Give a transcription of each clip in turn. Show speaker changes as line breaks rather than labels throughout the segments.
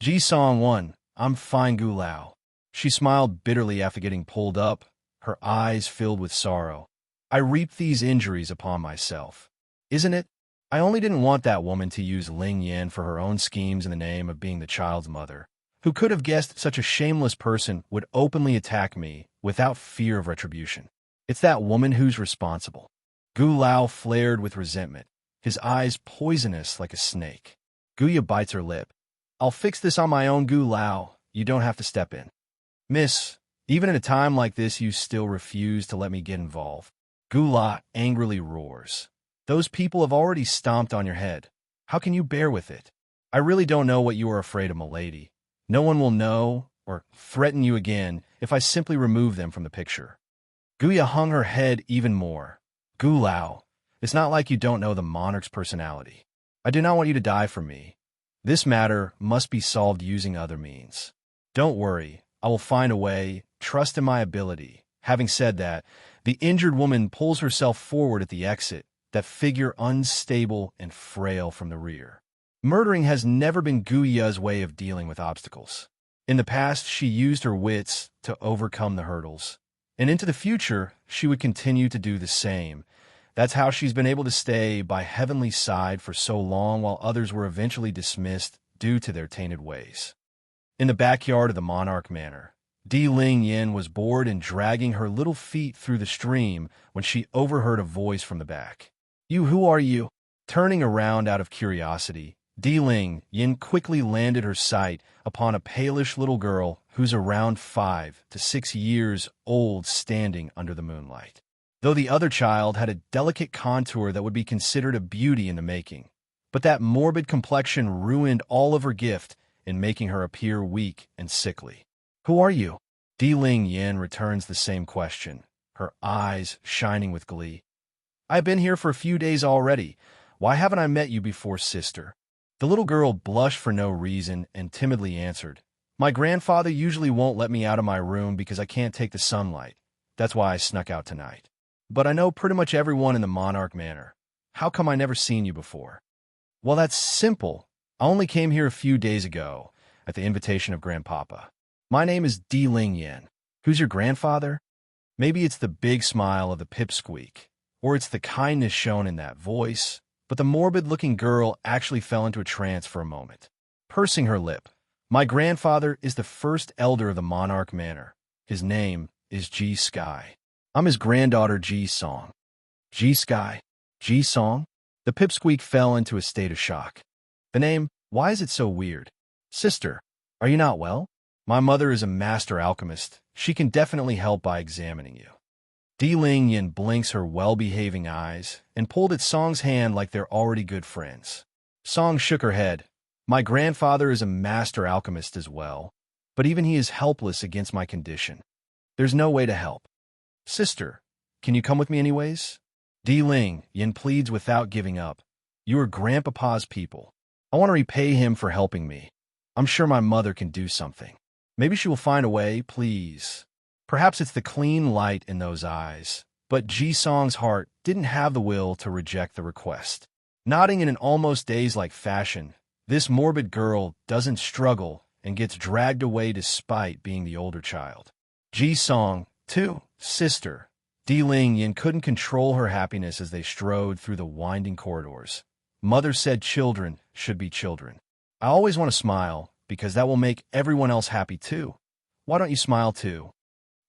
Ji-song 1, I'm fine Gu Lao. She smiled bitterly after getting pulled up, her eyes filled with sorrow. I reaped these injuries upon myself. Isn't it? I only didn't want that woman to use Ling Yan for her own schemes in the name of being the child's mother. Who could have guessed such a shameless person would openly attack me without fear of retribution? It's that woman who's responsible. Gu Lao flared with resentment, his eyes poisonous like a snake. Guya bites her lip. I'll fix this on my own, Gu Lao. You don't have to step in. Miss, even at a time like this, you still refuse to let me get involved. Gu Lao angrily roars. Those people have already stomped on your head. How can you bear with it? I really don't know what you are afraid of, milady. No one will know or threaten you again if I simply remove them from the picture. Guya hung her head even more. Gu Lao, it's not like you don't know the monarch's personality. I do not want you to die for me. This matter must be solved using other means. Don't worry, I will find a way. Trust in my ability. Having said that, the injured woman pulls herself forward at the exit, that figure unstable and frail from the rear. Murdering has never been Guya's way of dealing with obstacles. In the past, she used her wits to overcome the hurdles. And into the future, she would continue to do the same. That's how she's been able to stay by Heavenly's side for so long while others were eventually dismissed due to their tainted ways. In the backyard of the Monarch Manor, Ling Yan was bored and dragging her little feet through the stream when she overheard a voice from the back. You, who are you? Turning around out of curiosity, Ling Yan quickly landed her sight upon a palish little girl who's around 5 to 6 years old standing under the moonlight. Though the other child had a delicate contour that would be considered a beauty in the making, but that morbid complexion ruined all of her gift in making her appear weak and sickly. Who are you? Ling Yan returns the same question, her eyes shining with glee. I've been here for a few days already. Why haven't I met you before, sister? The little girl blushed for no reason and timidly answered, My grandfather usually won't let me out of my room because I can't take the sunlight. That's why I snuck out tonight. But I know pretty much everyone in the Monarch Manor. How come I never seen you before? Well, that's simple. I only came here a few days ago, at the invitation of Grandpapa. My name is Ling Yan. Who's your grandfather? Maybe it's the big smile of the pipsqueak, or it's the kindness shown in that voice, but the morbid-looking girl actually fell into a trance for a moment. Pursing her lip, my grandfather is the first elder of the Monarch Manor. His name is Ji-sky. I'm his granddaughter Ji-song. Ji-sky? Ji-song? The pipsqueak fell into a state of shock. The name, why is it so weird? Sister, are you not well? My mother is a master alchemist. She can definitely help by examining you. Ling Yan blinks her well-behaving eyes and pulled at Song's hand like they're already good friends. Song shook her head. My grandfather is a master alchemist as well, but even he is helpless against my condition. There's no way to help. Sister, can you come with me anyways? Ling Yan pleads without giving up. You are Grandpapa's people. I want to repay him for helping me. I'm sure my mother can do something. Maybe she will find a way, please. Perhaps it's the clean light in those eyes, but Ji-song's heart didn't have the will to reject the request. Nodding in an almost dazed-like fashion, this morbid girl doesn't struggle and gets dragged away despite being the older child. Ji-song, too, sister. Ling Yan couldn't control her happiness as they strode through the winding corridors. Mother said children should be children. I always want to smile, because that will make everyone else happy too. Why don't you smile too?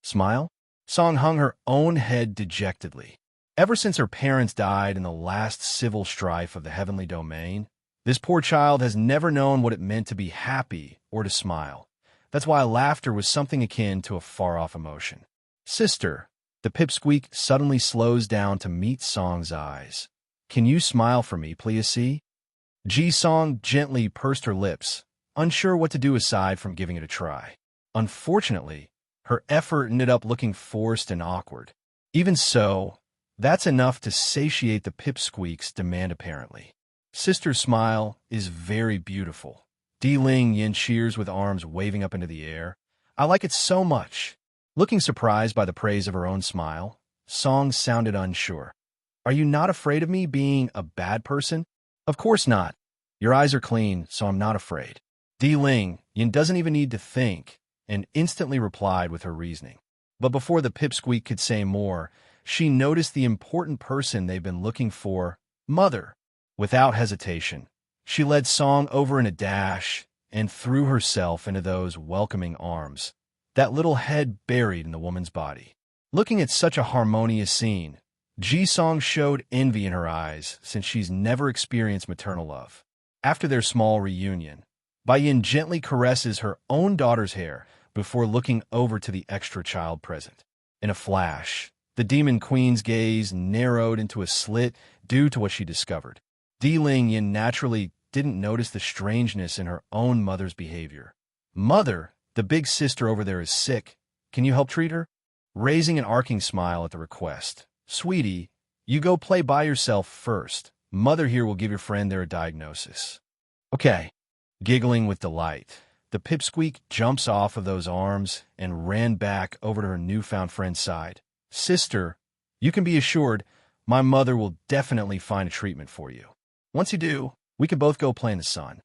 Smile? Song hung her own head dejectedly. Ever since her parents died in the last civil strife of the heavenly domain, this poor child has never known what it meant to be happy or to smile. That's why laughter was something akin to a far-off emotion. Sister, the pipsqueak suddenly slows down to meet Song's eyes. Can you smile for me, please? Ji-song gently pursed her lips, unsure what to do aside from giving it a try. Unfortunately, her effort ended up looking forced and awkward. Even so, that's enough to satiate the pipsqueak's demand apparently. Sister's smile is very beautiful. Ling Yan cheers with arms waving up into the air. I like it so much. Looking surprised by the praise of her own smile, Song sounded unsure. Are you not afraid of me being a bad person? Of course not. Your eyes are clean, so I'm not afraid. Di Ling, Yin doesn't even need to think, and instantly replied with her reasoning. But before the pipsqueak could say more, she noticed the important person they've been looking for, Mother. Without hesitation, she led Song over in a dash and threw herself into those welcoming arms, that little head buried in the woman's body. Looking at such a harmonious scene, Ji-song showed envy in her eyes since she's never experienced maternal love. After their small reunion, Bai-yin gently caresses her own daughter's hair before looking over to the extra child present. In a flash, the demon queen's gaze narrowed into a slit due to what she discovered. Di Ling-yin naturally didn't notice the strangeness in her own mother's behavior. Mother, the big sister over there is sick. Can you help treat her? Raising an arcing smile at the request. Sweetie, you go play by yourself first. Mother here will give your friend there a diagnosis. Okay. Giggling with delight, the pipsqueak jumps off of those arms and ran back over to her newfound friend's side. Sister, you can be assured my mother will definitely find a treatment for you. Once you do, we can both go play in the sun.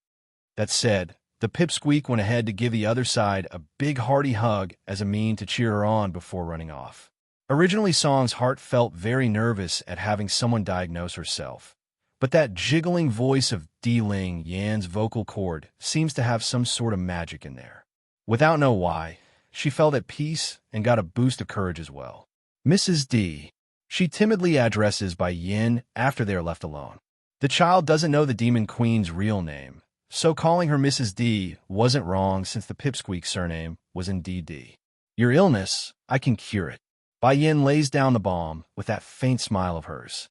That said, the pipsqueak went ahead to give the other side a big hearty hug as a mean to cheer her on before running off. Originally, Song's heart felt very nervous at having someone diagnose herself, but that jiggling voice of Di Ling Yan's vocal cord seems to have some sort of magic in there. Without know why, she felt at peace and got a boost of courage as well. Mrs. D. She timidly addresses by Yin after they are left alone. The child doesn't know the Demon Queen's real name, so calling her Mrs. D wasn't wrong since the pipsqueak's surname was indeed D. Your illness, I can cure it. Bai Yin lays down the bomb with that faint smile of hers.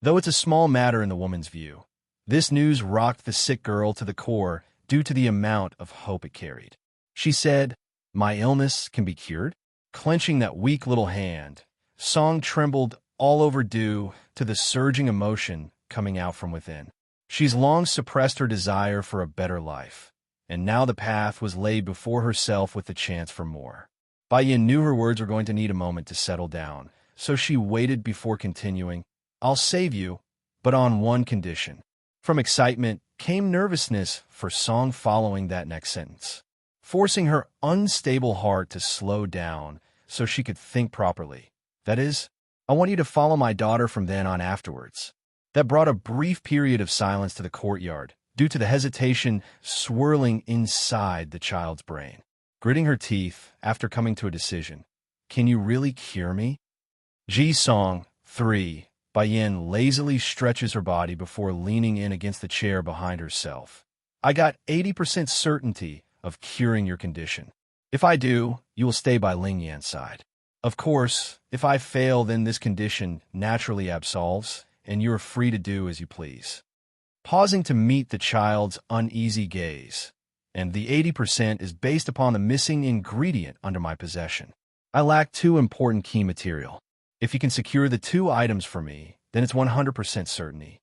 Though it's a small matter in the woman's view, this news rocked the sick girl to the core due to the amount of hope it carried. She said, my illness can be cured? Clenching that weak little hand, Song trembled all over due to the surging emotion coming out from within. She's long suppressed her desire for a better life, and now the path was laid before herself with the chance for more. Bai Yin knew her words were going to need a moment to settle down, so she waited before continuing. I'll save you, but on one condition. From excitement came nervousness for Song following that next sentence, forcing her unstable heart to slow down so she could think properly. That is, I want you to follow my daughter from then on afterwards. That brought a brief period of silence to the courtyard, due to the hesitation swirling inside the child's brain. Gritting her teeth after coming to a decision. Can you really cure me? Ji-song, 3. Bai Yin lazily stretches her body before leaning in against the chair behind herself. I got 80% certainty of curing your condition. If I do, you will stay by Ling Yan's side. Of course, if I fail, then this condition naturally absolves, and you are free to do as you please. Pausing to meet the child's uneasy gaze, and the 80% is based upon the missing ingredient under my possession. I lack 2 important key material. If you can secure the 2 items for me, then it's 100% certainty.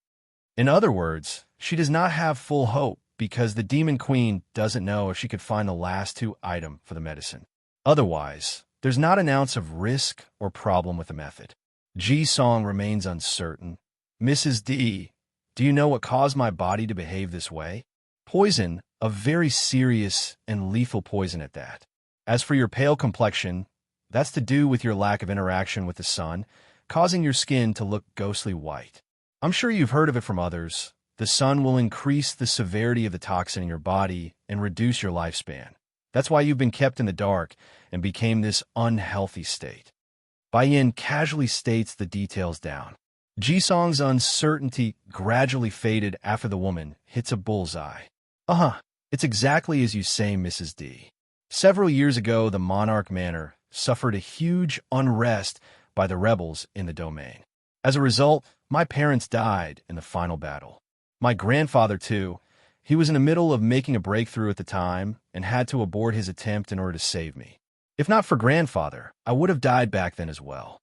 In other words, she does not have full hope because the Demon Queen doesn't know if she could find the last 2 items for the medicine. Otherwise, there's not an ounce of risk or problem with the method. Ji-song remains uncertain. Mrs. D, do you know what caused my body to behave this way? Poison, a very serious and lethal poison at that. As for your pale complexion, that's to do with your lack of interaction with the sun, causing your skin to look ghostly white. I'm sure you've heard of it from others. The sun will increase the severity of the toxin in your body and reduce your lifespan. That's why you've been kept in the dark and became this unhealthy state. Bai Yin casually states the details down. Ji-song's uncertainty gradually faded after the woman hits a bullseye. It's exactly as you say, Mrs. D. Several years ago, the Monarch Manor suffered a huge unrest by the rebels in the domain. As a result, my parents died in the final battle. My grandfather, too. He was in the middle of making a breakthrough at the time and had to abort his attempt in order to save me. If not for grandfather, I would have died back then as well.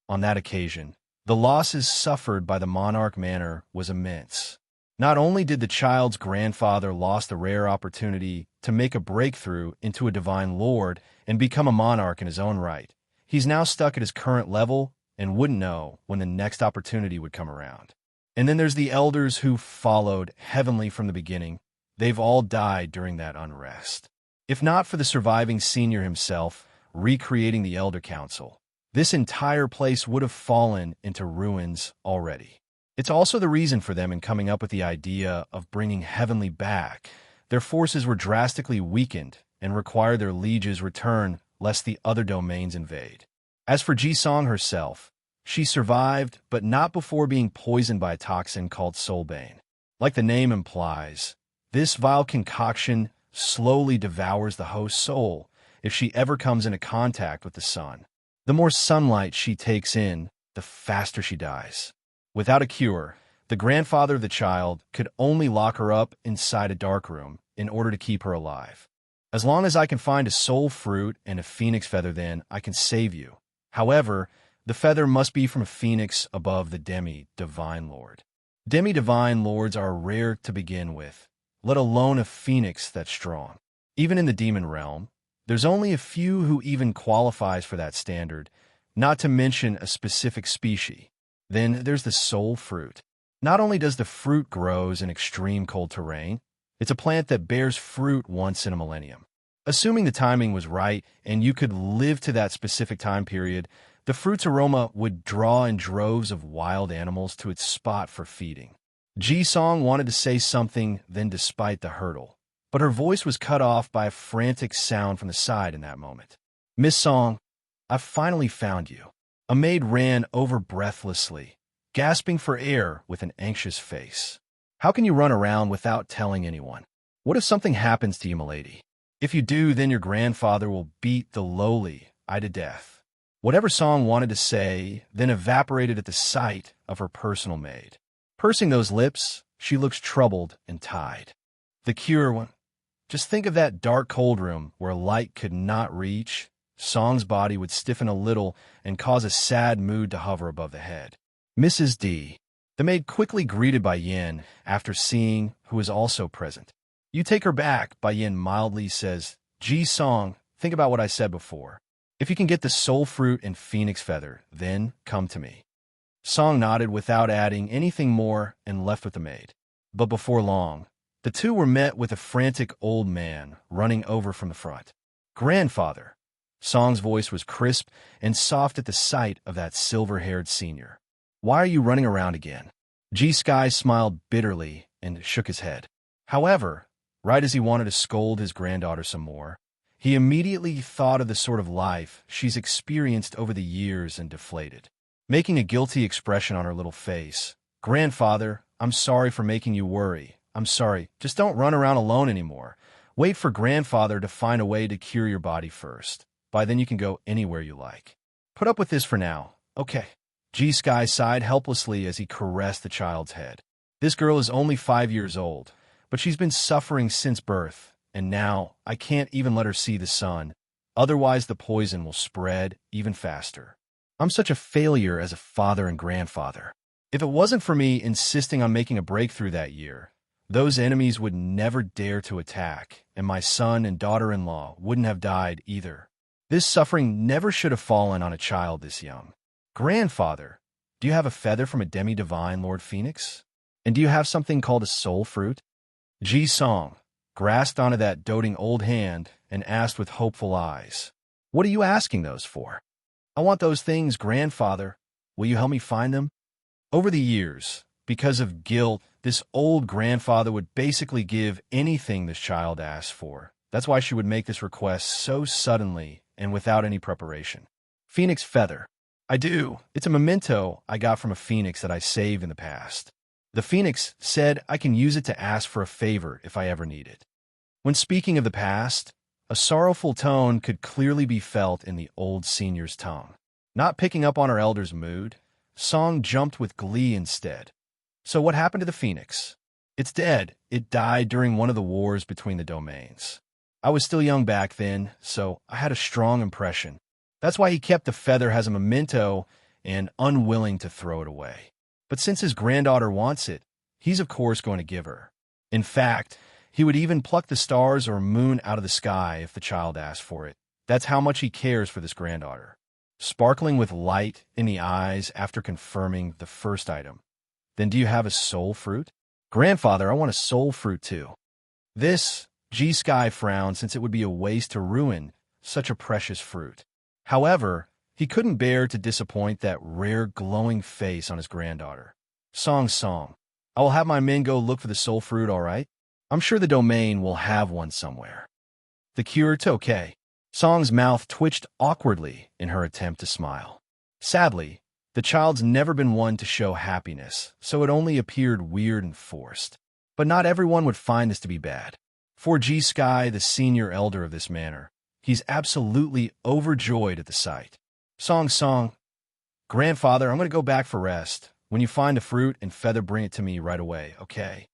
On that occasion, the losses suffered by the Monarch Manor was immense. Not only did the child's grandfather lose the rare opportunity to make a breakthrough into a divine lord and become a monarch in his own right, he's now stuck at his current level and wouldn't know when the next opportunity would come around. And then there's the elders who followed heavenly from the beginning. They've all died during that unrest. If not for the surviving senior himself recreating the Elder Council, this entire place would have fallen into ruins already. It's also the reason for them in coming up with the idea of bringing Heavenly back. Their forces were drastically weakened and required their lieges return lest the other domains invade. As for Ji-song herself, she survived, but not before being poisoned by a toxin called Soulbane. Like the name implies, this vile concoction slowly devours the host's soul if she ever comes into contact with the sun. The more sunlight she takes in, the faster she dies. Without a cure, the grandfather of the child could only lock her up inside a dark room in order to keep her alive. As long as I can find a soul fruit and a phoenix feather, then I can save you. However, the feather must be from a phoenix above the Demi-Divine Lord. Demi-Divine Lords are rare to begin with, let alone a phoenix that's strong. Even in the demon realm, there's only a few who even qualifies for that standard, not to mention a specific species. Then there's the soul fruit. Not only does the fruit grows in extreme cold terrain, it's a plant that bears fruit once in a millennium. Assuming the timing was right and you could live to that specific time period, the fruit's aroma would draw in droves of wild animals to its spot for feeding. Ji-song wanted to say something then despite the hurdle, but her voice was cut off by a frantic sound from the side in that moment. "Miss Song, I've finally found you." A maid ran over breathlessly, gasping for air with an anxious face. "How can you run around without telling anyone? What if something happens to you, milady? If you do, then your grandfather will beat the lowly I to death." Whatever Song wanted to say then evaporated at the sight of her personal maid. Pursing those lips, she looks troubled and tied. The cure one. Just think of that dark cold room where light could not reach. Song's body would stiffen a little and cause a sad mood to hover above the head. "Mrs. D." The maid quickly greeted Bai Yin after seeing who was also present. "You take her back," Bai Yin mildly says. "Ji-song, think about what I said before. If you can get the soul fruit and phoenix feather, then come to me." Song nodded without adding anything more and left with the maid. But before long, the two were met with a frantic old man running over from the front. "Grandfather." Song's voice was crisp and soft at the sight of that silver-haired senior. "Why are you running around again?" Ji-sky smiled bitterly and shook his head. However, right as he wanted to scold his granddaughter some more, he immediately thought of the sort of life she's experienced over the years and deflated. Making a guilty expression on her little face, "Grandfather, I'm sorry for making you worry. I'm sorry. Just don't run around alone anymore. Wait for grandfather to find a way to cure your body first. By then you can go anywhere you like. Put up with this for now, okay?" Ji-sky sighed helplessly as he caressed the child's head. "This girl is only 5 years old, but she's been suffering since birth, and now I can't even let her see the sun. Otherwise the poison will spread even faster. I'm such a failure as a father and grandfather. If it wasn't for me insisting on making a breakthrough that year, those enemies would never dare to attack, and my son and daughter-in-law wouldn't have died either. This suffering never should have fallen on a child this young. Grandfather, do you have a feather from a demi-divine Lord Phoenix? And do you have something called a soul fruit?" Ji-song grasped onto that doting old hand and asked with hopeful eyes, "What are you asking those for?" "I want those things, grandfather. Will you help me find them?" Over the years, because of guilt, this old grandfather would basically give anything this child asked for. That's why she would make this request so suddenly and without any preparation. "Phoenix feather. I do. It's a memento I got from a phoenix that I saved in the past. The phoenix said I can use it to ask for a favor if I ever need it." When speaking of the past, a sorrowful tone could clearly be felt in the old senior's tongue. Not picking up on her elder's mood, Song jumped with glee instead. "So what happened to the phoenix?" "It's dead. It died during one of the wars between the domains. I was still young back then, so I had a strong impression. That's why he kept the feather as a memento and unwilling to throw it away. But since his granddaughter wants it, he's of course going to give her. In fact, he would even pluck the stars or moon out of the sky if the child asked for it. That's how much he cares for this granddaughter." Sparkling with light in the eyes after confirming the first item, "Then do you have a soul fruit?" "Grandfather, I want a soul fruit too." This, G-Sky frowned since it would be a waste to ruin such a precious fruit. However, he couldn't bear to disappoint that rare glowing face on his granddaughter. Song. I will have my men go look for the soul fruit, all right? I'm sure the domain will have one somewhere. The cure's okay. Song's mouth twitched awkwardly in her attempt to smile. Sadly, the child's never been one to show happiness, so it only appeared weird and forced. But not everyone would find this to be bad. For G-Sky, the senior elder of this manor, he's absolutely overjoyed at the sight. Song. Grandfather, I'm going to go back for rest. When you find the fruit and feather, bring it to me right away, okay?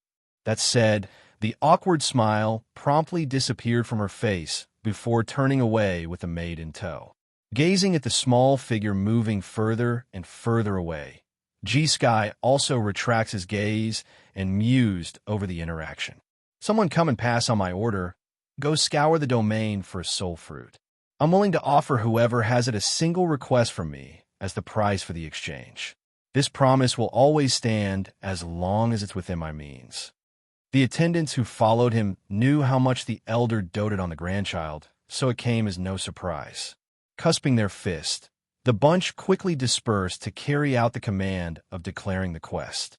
That said, the awkward smile promptly disappeared from her face before turning away with the maid in tow. Gazing at the small figure moving further and further away, G-Sky also retracts his gaze and mused over the interaction. Someone come and pass on my order. Go scour the domain for a soul fruit. I'm willing to offer whoever has it a single request from me as the price for the exchange. This promise will always stand as long as it's within my means. The attendants who followed him knew how much the elder doted on the grandchild, so it came as no surprise. Cusping their fist, the bunch quickly dispersed to carry out the command of declaring the quest.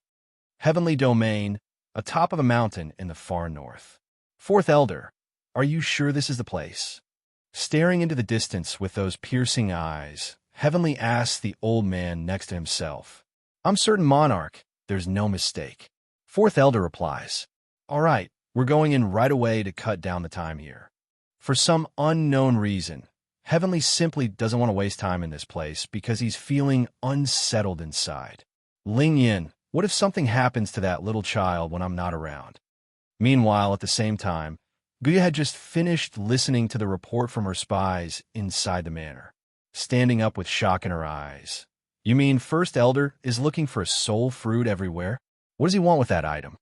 Heavenly Domain, atop of a mountain in the far north. Fourth Elder, are you sure this is the place? Staring into the distance with those piercing eyes, Heavenly asked the old man next to himself. I'm certain, Monarch, there's no mistake. Fourth Elder replies. All right, we're going in right away to cut down the time here. For some unknown reason, Heavenly simply doesn't want to waste time in this place because he's feeling unsettled inside. Ling Yin, what if something happens to that little child when I'm not around? Meanwhile, at the same time, Guya had just finished listening to the report from her spies inside the manor, standing up with shock in her eyes. You mean First Elder is looking for a soul fruit everywhere? What does he want with that item?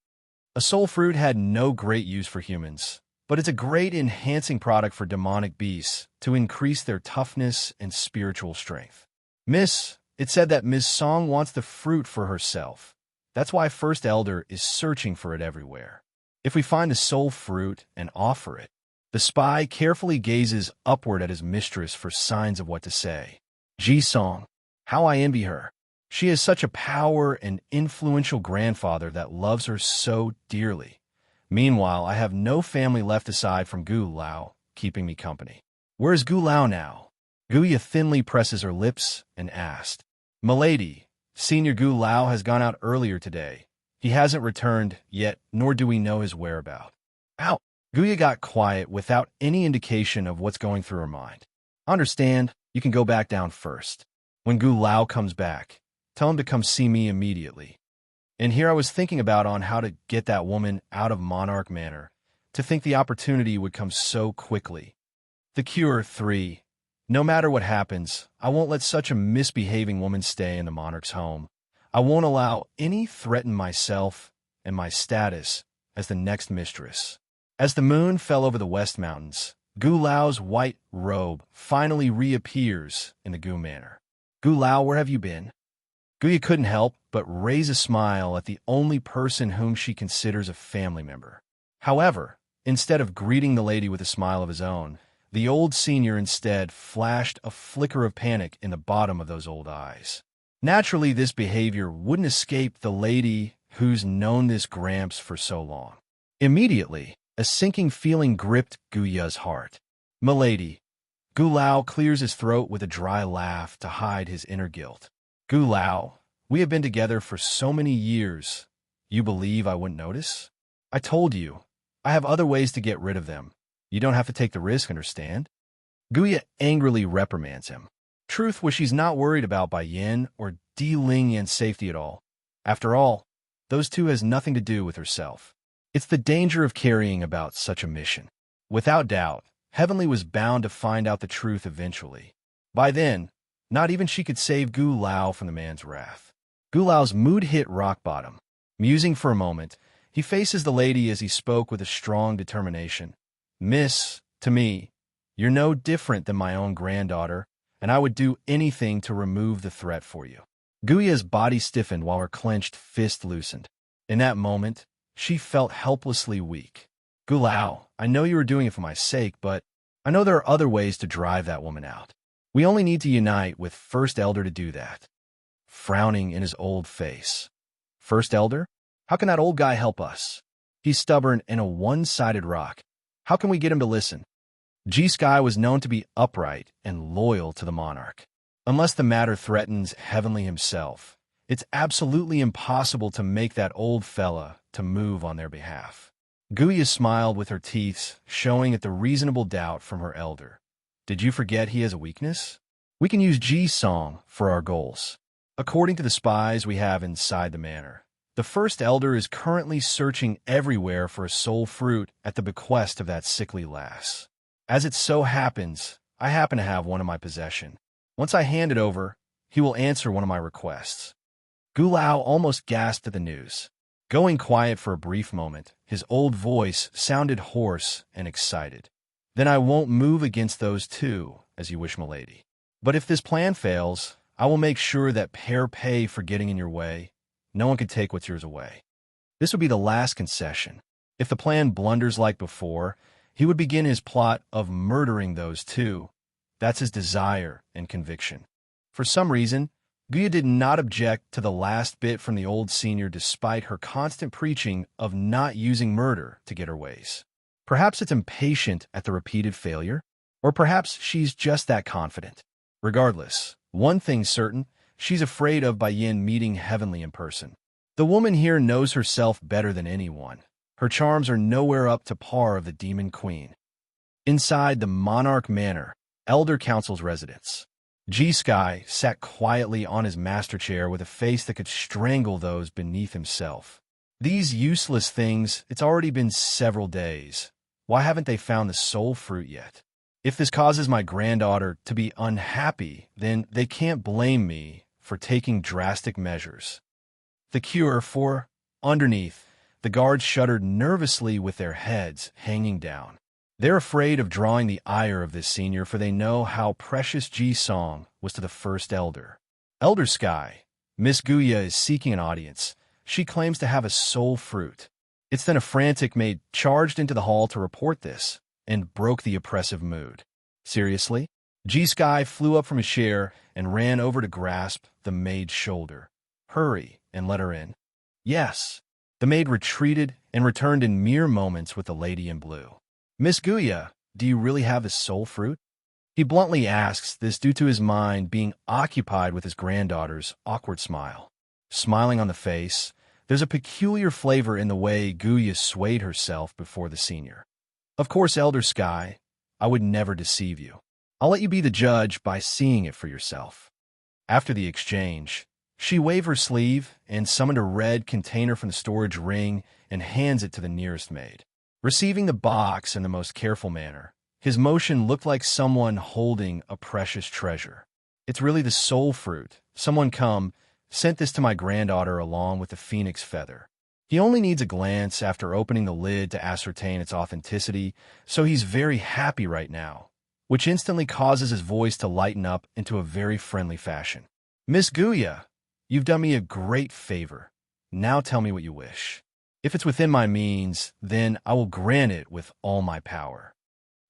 A soul fruit had no great use for humans, but it's a great enhancing product for demonic beasts to increase their toughness and spiritual strength. It said that Ms. Song wants the fruit for herself. That's why First Elder is searching for it everywhere. If we find a soul fruit and offer it, the spy carefully gazes upward at his mistress for signs of what to say. Ji-Song, how I envy her. She has such a power and influential grandfather that loves her so dearly. Meanwhile, I have no family left aside from Gu Lao, keeping me company. Where is Gu Lao now? Guya thinly presses her lips and asked. Milady, Senior Gu Lao has gone out earlier today. He hasn't returned yet, nor do we know his whereabouts. Ow! Guya got quiet without any indication of what's going through her mind. Understand, you can go back down first. When Gu Lao comes back, tell him to come see me immediately. And here I was thinking about on how to get that woman out of Monarch Manor, to think the opportunity would come so quickly. The cure 3. No matter what happens, I won't let such a misbehaving woman stay in the Monarch's home. I won't allow any threaten myself and my status as the next mistress. As the moon fell over the West Mountains, Gu Lao's white robe finally reappears in the Gu Manor. Gu Lao, where have you been? Guya couldn't help but raise a smile at the only person whom she considers a family member. However, instead of greeting the lady with a smile of his own, the old senior instead flashed a flicker of panic in the bottom of those old eyes. Naturally, this behavior wouldn't escape the lady who's known this Gramps for so long. Immediately, a sinking feeling gripped Guya's heart. Milady. Gu Lao clears his throat with a dry laugh to hide his inner guilt. Gu Lao, we have been together for so many years. You believe I wouldn't notice? I told you, I have other ways to get rid of them. You don't have to take the risk, understand? Guya angrily reprimands him. Truth was she's not worried about Bai Yin or Di Ling Yan's safety at all. After all, those two has nothing to do with herself. It's the danger of carrying about such a mission. Without doubt, Heavenly was bound to find out the truth eventually. By then, not even she could save Gu Lao from the man's wrath. Gu Lao's mood hit rock bottom. Musing for a moment, he faces the lady as he spoke with a strong determination. Miss, to me, you're no different than my own granddaughter, and I would do anything to remove the threat for you. Guya's body stiffened while her clenched fist loosened. In that moment, she felt helplessly weak. Gulao, I know you were doing it for my sake, but I know there are other ways to drive that woman out. We only need to unite with First Elder to do that. Frowning in his old face. First Elder? How can that old guy help us? He's stubborn and a one-sided rock. How can we get him to listen? G-Sky was known to be upright and loyal to the monarch. Unless the matter threatens Heavenly himself, it's absolutely impossible to make that old fella to move on their behalf. Guya smiled with her teeth, showing at the reasonable doubt from her elder. Did you forget he has a weakness? We can use G-Song for our goals. According to the spies we have inside the manor, the First Elder is currently searching everywhere for a soul fruit at the bequest of that sickly lass. As it so happens, I happen to have one in my possession. Once I hand it over, he will answer one of my requests. Gulao almost gasped at the news. Going quiet for a brief moment, his old voice sounded hoarse and excited. Then I won't move against those two, as you wish, milady. But if this plan fails, I will make sure that pair pay for getting in your way. No one can take what's yours away. This would be the last concession. If the plan blunders like before, he would begin his plot of murdering those two. That's his desire and conviction. For some reason, Guya did not object to the last bit from the old senior despite her constant preaching of not using murder to get her ways. Perhaps it's impatient at the repeated failure, or perhaps she's just that confident. Regardless, one thing's certain, she's afraid of Yin meeting Heavenly in person. The woman here knows herself better than anyone. Her charms are nowhere up to par of the Demon Queen. Inside the Monarch Manor, Elder Council's residence, G-Sky sat quietly on his master chair with a face that could strangle those beneath himself. These useless things, it's already been several days. Why haven't they found the soul fruit yet? If this causes my granddaughter to be unhappy, then they can't blame me for taking drastic measures. The cure for... Underneath, the guards shuddered nervously with their heads hanging down. They're afraid of drawing the ire of this senior, for they know how precious Ji-Song was to the First Elder. Elder Sky, Miss Guya is seeking an audience. She claims to have a soul fruit. It's then a frantic maid charged into the hall to report this, and broke the oppressive mood. Seriously? G-Sky flew up from his chair and ran over to grasp the maid's shoulder. Hurry and let her in. Yes. The maid retreated and returned in mere moments with the lady in blue. Miss Guya, do you really have this soul fruit? He bluntly asks this due to his mind being occupied with his granddaughter's awkward smile. Smiling on the face, there's a peculiar flavor in the way Guya swayed herself before the senior. Of course, Elder Sky, I would never deceive you. I'll let you be the judge by seeing it for yourself. After the exchange, she waved her sleeve and summoned a red container from the storage ring and hands it to the nearest maid. Receiving the box in the most careful manner, his motion looked like someone holding a precious treasure. It's really the soul fruit. Someone sent this to my granddaughter along with the phoenix feather. He only needs a glance after opening the lid to ascertain its authenticity, so he's very happy right now, which instantly causes his voice to lighten up into a very friendly fashion. Miss Guya, you've done me a great favor. Now tell me what you wish. If it's within my means, then I will grant it with all my power.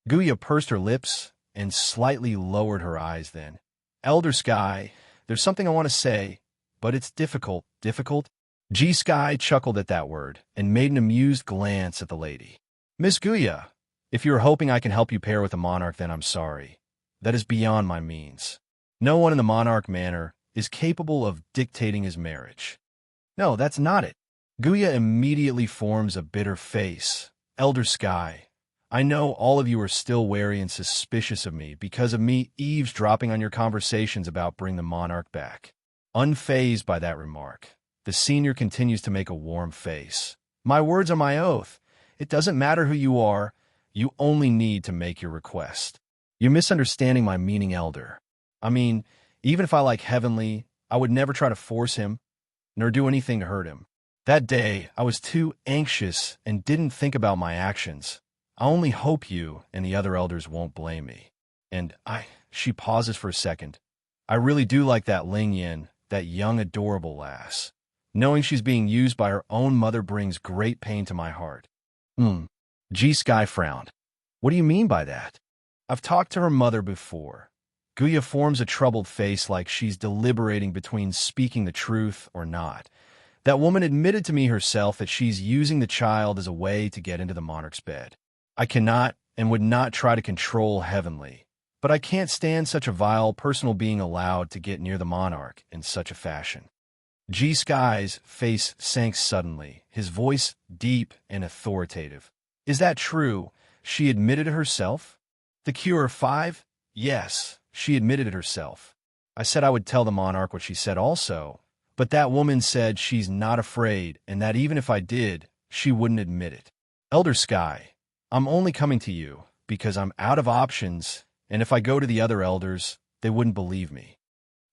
Guya pursed her lips and slightly lowered her eyes then. Elder Sky, there's something I want to say, but it's difficult. Difficult? G-Sky chuckled at that word and made an amused glance at the lady. Miss Guya, if you're hoping I can help you pair with a monarch, then I'm sorry. That is beyond my means. No one in the Monarch Manor is capable of dictating his marriage. No, that's not it. Guya immediately forms a bitter face. Elder Sky, I know all of you are still wary and suspicious of me because of me eavesdropping on your conversations about bringing the monarch back. Unfazed by that remark, the senior continues to make a warm face. My words are my oath. It doesn't matter who you are. You only need to make your request. You're misunderstanding my meaning, Elder. I mean, even if I like Heavenly, I would never try to force him, nor do anything to hurt him. That day, I was too anxious and didn't think about my actions. I only hope you and the other elders won't blame me. And she pauses for a second. I really do like that Ling Yin, that young, adorable lass. Knowing she's being used by her own mother brings great pain to my heart. G-Sky frowned. What do you mean by that? I've talked to her mother before. Guya forms a troubled face like she's deliberating between speaking the truth or not. That woman admitted to me herself that she's using the child as a way to get into the monarch's bed. I cannot and would not try to control Heavenly, but I can't stand such a vile personal being allowed to get near the monarch in such a fashion. G-Sky's face sank suddenly, his voice deep and authoritative. Is that true? She admitted it herself? The Cure 5? Yes, she admitted it herself. I said I would tell the monarch what she said also, but that woman said she's not afraid and that even if I did, she wouldn't admit it. Elder Sky, I'm only coming to you because I'm out of options, and if I go to the other elders, they wouldn't believe me.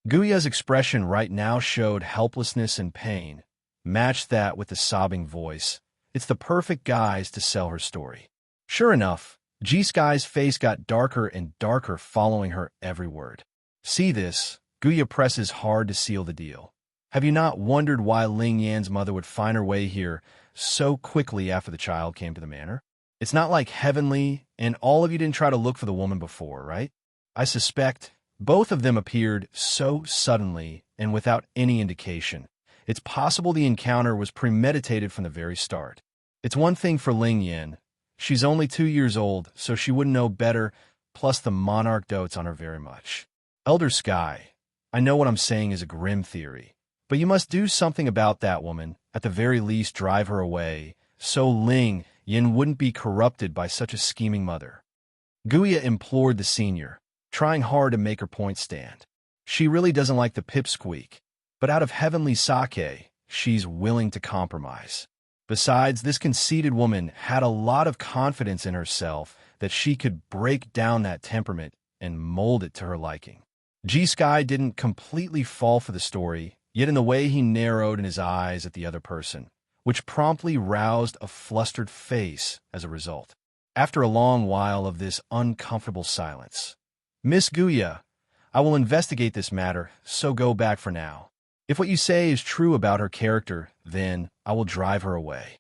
Guya's expression right now showed helplessness and pain, matched that with the sobbing voice. It's the perfect guise to sell her story. Sure enough, G-Sky's face got darker and darker following her every word. See this, Guya presses hard to seal the deal. Have you not wondered why Ling Yan's mother would find her way here so quickly after the child came to the manor? It's not like Heavenly and all of you didn't try to look for the woman before, right? I suspect both of them appeared so suddenly and without any indication. It's possible the encounter was premeditated from the very start. It's one thing for Ling Yan. She's only 2 years old, so she wouldn't know better, plus the monarch dotes on her very much. Elder Sky, I know what I'm saying is a grim theory, but you must do something about that woman, at the very least drive her away, so Ling Yan wouldn't be corrupted by such a scheming mother. Guya implored the senior, trying hard to make her point stand. She really doesn't like the pipsqueak, but out of Heavenly sake, she's willing to compromise. Besides, this conceited woman had a lot of confidence in herself that she could break down that temperament and mold it to her liking. G-Sky didn't completely fall for the story, yet in the way he narrowed in his eyes at the other person, which promptly roused a flustered face as a result. After a long while of this uncomfortable silence, Miss Guya, I will investigate this matter, so go back for now. If what you say is true about her character, then I will drive her away.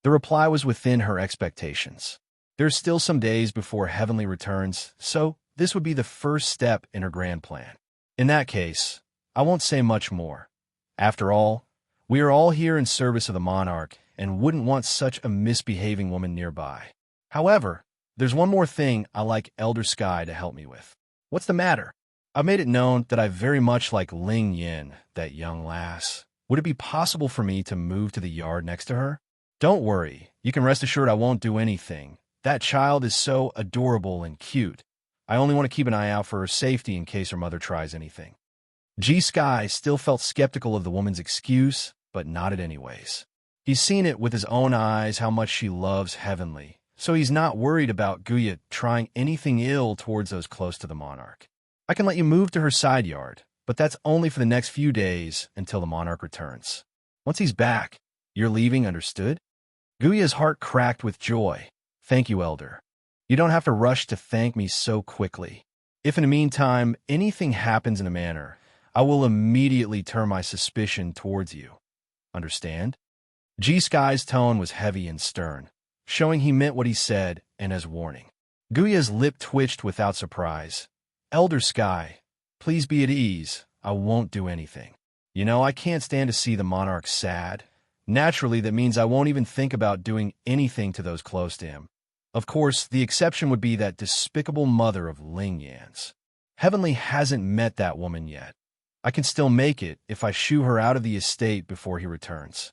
The reply was within her expectations. There's still some days before Heavenly returns, so this would be the first step in her grand plan. In that case, I won't say much more. After all, we are all here in service of the monarch and wouldn't want such a misbehaving woman nearby. However, there's one more thing I like Elder Sky to help me with. What's the matter? I've made it known that I very much like Ling Yan, that young lass. Would it be possible for me to move to the yard next to her? Don't worry, you can rest assured I won't do anything. That child is so adorable and cute. I only want to keep an eye out for her safety in case her mother tries anything. G-Sky still felt skeptical of the woman's excuse, but nodded anyways. He's seen it with his own eyes how much she loves Heavenly, so he's not worried about Guya trying anything ill towards those close to the monarch. I can let you move to her side yard, but that's only for the next few days until the monarch returns. Once he's back, you're leaving, understood? Guya's heart cracked with joy. Thank you, Elder. You don't have to rush to thank me so quickly. If in the meantime anything happens in the manor, I will immediately turn my suspicion towards you. Understand? G-Sky's tone was heavy and stern, showing he meant what he said and as warning. Guya's lip twitched without surprise. Elder Sky, please be at ease. I won't do anything. You know, I can't stand to see the monarch sad. Naturally, that means I won't even think about doing anything to those close to him. Of course, the exception would be that despicable mother of Ling Yan's. Heavenly hasn't met that woman yet. I can still make it if I shoo her out of the estate before he returns.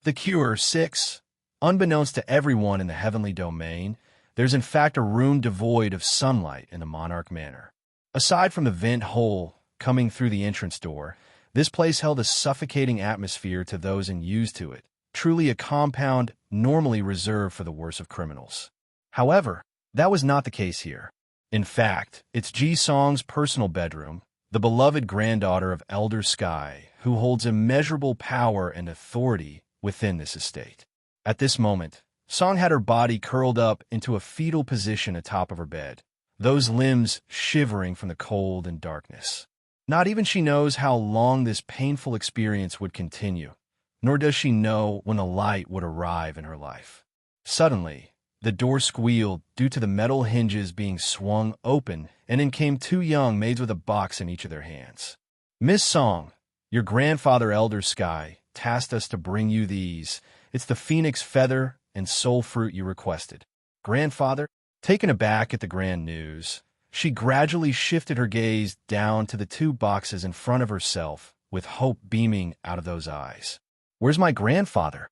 The Cure 6. Unbeknownst to everyone in the Heavenly domain, there's in fact a room devoid of sunlight in the Monarch Manor. Aside from the vent hole coming through the entrance door, this place held a suffocating atmosphere to those unused to it, truly a compound normally reserved for the worst of criminals. However, that was not the case here. In fact, it's Ji-Song's personal bedroom, the beloved granddaughter of Elder Sky, who holds immeasurable power and authority within this estate. At this moment, Song had her body curled up into a fetal position atop of her bed, those limbs shivering from the cold and darkness. Not even she knows how long this painful experience would continue, nor does she know when a light would arrive in her life. Suddenly, The door squealed due to the metal hinges being swung open, and in came two young maids with a box in each of their hands. "Miss Song, your grandfather, Elder Sky, tasked us to bring you these. It's the phoenix feather and soul fruit you requested." Grandfather, taken aback at the grand news, she gradually shifted her gaze down to the two boxes in front of herself, with hope beaming out of those eyes. "Where's my grandfather?"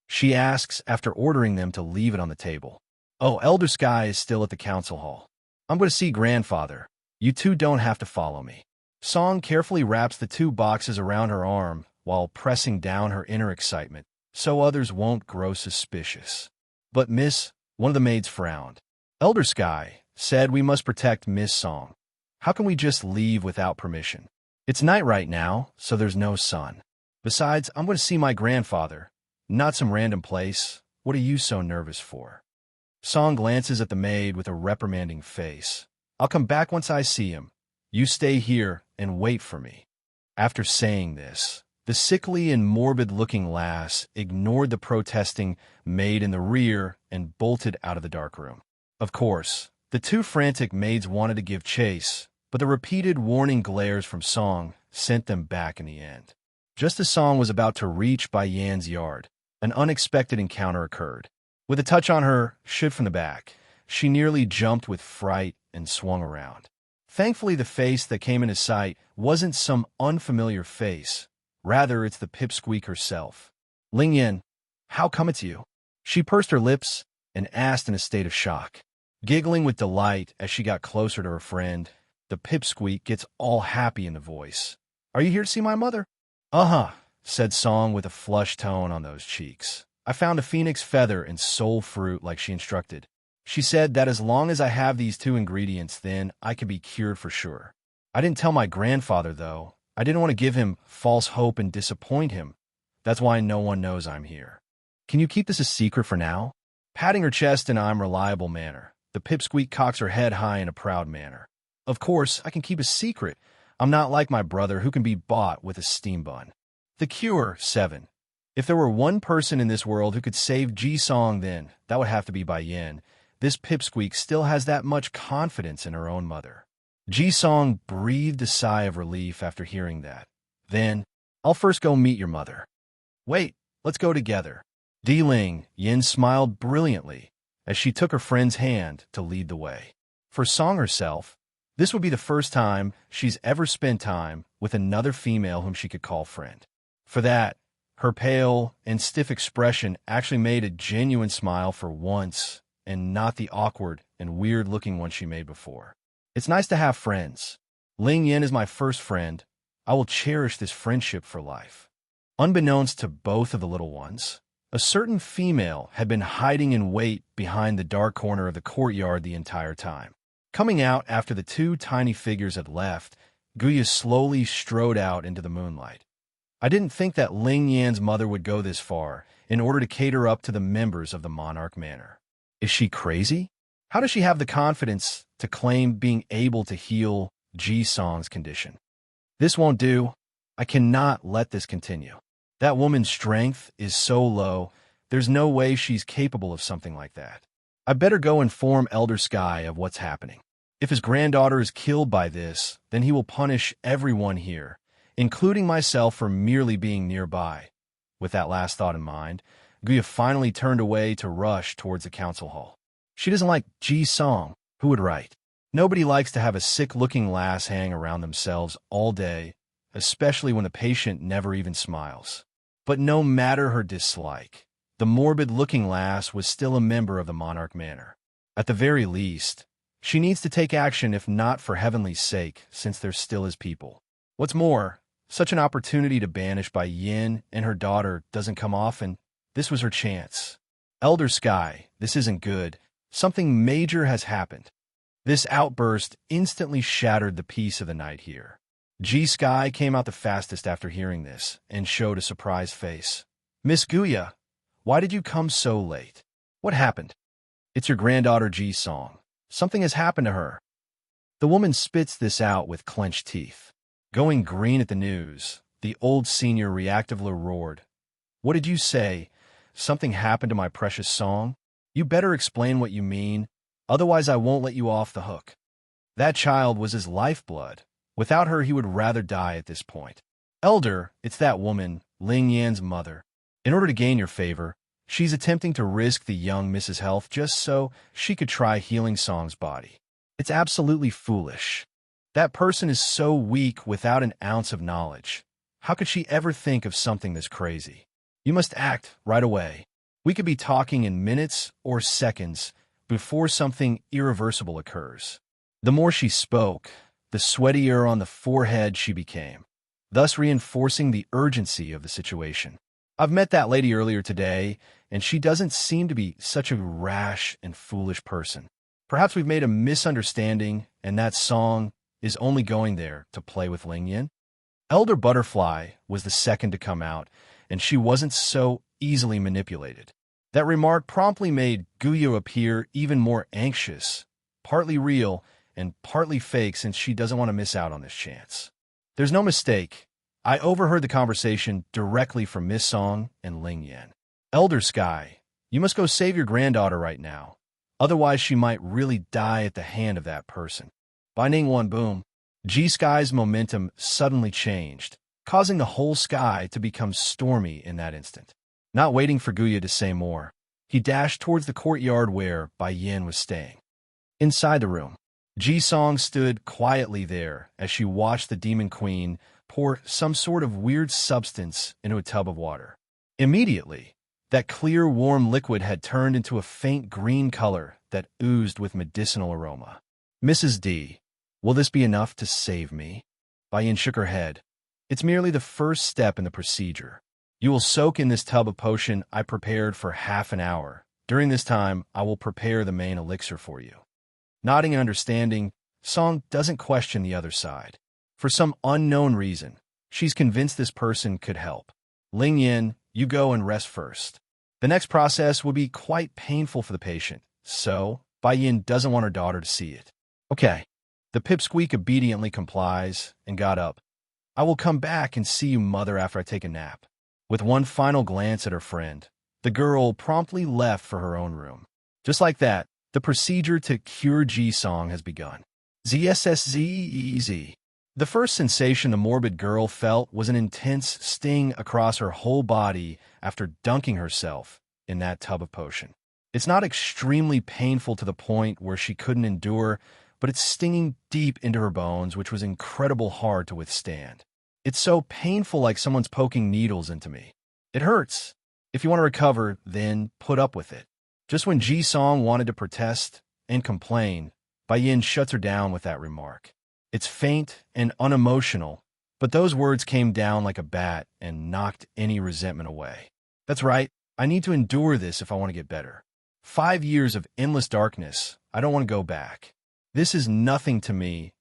she asks after ordering them to leave it on the table. "Oh, Elder Sky is still at the council hall. I'm going to see grandfather. You two don't have to follow me." Song carefully wraps the two boxes around her arm while pressing down her inner excitement, so others won't grow suspicious. "But Miss," one of the maids frowned. "Elder Sky said we must protect Miss Song. How can we just leave without permission? It's night right now, so there's no sun. Besides, I'm going to see my grandfather, not some random place. What are you so nervous for?" Song glances at the maid with a reprimanding face. "I'll come back once I see him. You stay here and wait for me." After saying this, the sickly and morbid-looking lass ignored the protesting maid in the rear and bolted out of the dark room. Of course, the two frantic maids wanted to give chase, but the repeated warning glares from Song sent them back in the end. Just as Song was about to reach Bai Yan's yard, an unexpected encounter occurred. With a touch on her, shot from the back, she nearly jumped with fright and swung around. Thankfully, the face that came into sight wasn't some unfamiliar face. Rather, it's the pipsqueak herself. "Ling Yin, how come it's you?" She pursed her lips and asked in a state of shock. Giggling with delight as she got closer to her friend, the pipsqueak gets all happy in the voice. "Are you here to see my mother?" "Uh-huh," said Song with a flushed tone on those cheeks. "I found a phoenix feather and soul fruit like she instructed. She said that as long as I have these two ingredients, then I can be cured for sure. I didn't tell my grandfather, though. I didn't want to give him false hope and disappoint him. That's why no one knows I'm here. Can you keep this a secret for now?" Patting her chest in an reliable manner, the pipsqueak cocks her head high in a proud manner. "Of course, I can keep a secret. I'm not like my brother who can be bought with a steam bun." The cure, 7. If there were one person in this world who could save Ji-song, then that would have to be Bai Yan. This pipsqueak still has that much confidence in her own mother. Ji-song breathed a sigh of relief after hearing that. Then, "I'll first go meet your mother." "Wait, let's go together." Ling Yin smiled brilliantly as she took her friend's hand to lead the way. For Song herself, this would be the first time she's ever spent time with another female whom she could call friend. For that, her pale and stiff expression actually made a genuine smile for once, and not the awkward and weird-looking one she made before. "It's nice to have friends. Ling Yin is my first friend. I will cherish this friendship for life." Unbeknownst to both of the little ones, a certain female had been hiding in wait behind the dark corner of the courtyard the entire time. Coming out after the two tiny figures had left, Guya slowly strode out into the moonlight. I didn't think that Ling Yan's mother would go this far in order to cater up to the members of the Monarch Manor. Is she crazy? How does she have the confidence to claim being able to heal Ji-song's condition? This won't do. I cannot let this continue. That woman's strength is so low, there's no way she's capable of something like that. I better go inform Elder Sky of what's happening. If his granddaughter is killed by this, then he will punish everyone here, including myself for merely being nearby. With that last thought in mind, Guya finally turned away to rush towards the council hall. She doesn't like Ji-song. Who would write? Nobody likes to have a sick-looking lass hang around themselves all day, especially when the patient never even smiles. But no matter her dislike, the morbid-looking lass was still a member of the Monarch Manor. At the very least, she needs to take action if not for heavenly's sake, since there still is people. What's more, such an opportunity to banish Bai Yin and her daughter doesn't come often. This was her chance. Elder Sky, this isn't good. Something major has happened. This outburst instantly shattered the peace of the night here. Ji-sky came out the fastest after hearing this and showed a surprised face. "Miss Guya, why did you come so late? What happened?" "It's your granddaughter Ji-song. Something has happened to her." The woman spits this out with clenched teeth. Going green at the news, the old senior reactively roared. "What did you say? Something happened to my precious Song?" You better explain what you mean, otherwise I won't let you off the hook. That child was his lifeblood. Without her, he would rather die at this point. Elder, it's that woman, Ling Yan's mother. In order to gain your favor, she's attempting to risk the young Mrs. Health just so she could try healing Song's body. It's absolutely foolish. That person is so weak without an ounce of knowledge. How could she ever think of something this crazy? You must act right away. We could be talking in minutes or seconds before something irreversible occurs. The more she spoke, the sweatier on the forehead she became, thus reinforcing the urgency of the situation. I've met that lady earlier today, and she doesn't seem to be such a rash and foolish person. Perhaps we've made a misunderstanding, and that Song is only going there to play with Ling Yan. Elder Butterfly was the second to come out, and she wasn't so easily manipulated. That remark promptly made Guyu appear even more anxious, partly real and partly fake since she doesn't want to miss out on this chance. There's no mistake. I overheard the conversation directly from Miss Song and Ling Yan. Elder Sky, you must go save your granddaughter right now. Otherwise, she might really die at the hand of that person. By Ning One Boom, G-Sky's momentum suddenly changed, causing the whole sky to become stormy in that instant. Not waiting for Guya to say more, he dashed towards the courtyard where Bai Yin was staying. Inside the room, Ji-Song stood quietly there as she watched the Demon Queen pour some sort of weird substance into a tub of water. Immediately, that clear, warm liquid had turned into a faint green color that oozed with medicinal aroma. Mrs. D, will this be enough to save me? Bai Yin shook her head. It's merely the first step in the procedure. You will soak in this tub of potion I prepared for half an hour. During this time, I will prepare the main elixir for you. Nodding and understanding, Song doesn't question the other side. For some unknown reason, she's convinced this person could help. Ling Yan, you go and rest first. The next process will be quite painful for the patient, so Bai Yin doesn't want her daughter to see it. Okay. The pipsqueak obediently complies and got up. I will come back and see you, mother, after I take a nap. With one final glance at her friend, the girl promptly left for her own room. Just like that, the procedure to cure Ji-Song has begun. ZSSZEZ. The first sensation the morbid girl felt was an intense sting across her whole body after dunking herself in that tub of potion. It's not extremely painful to the point where she couldn't endure, but it's stinging deep into her bones, which was incredibly hard to withstand. It's so painful, like someone's poking needles into me. It hurts. If you want to recover, then put up with it. Just when Ji-Song wanted to protest and complain, Bai Yin shuts her down with that remark. It's faint and unemotional, but those words came down like a bat and knocked any resentment away. That's right, I need to endure this if I want to get better. 5 years of endless darkness, I don't want to go back. This is nothing to me.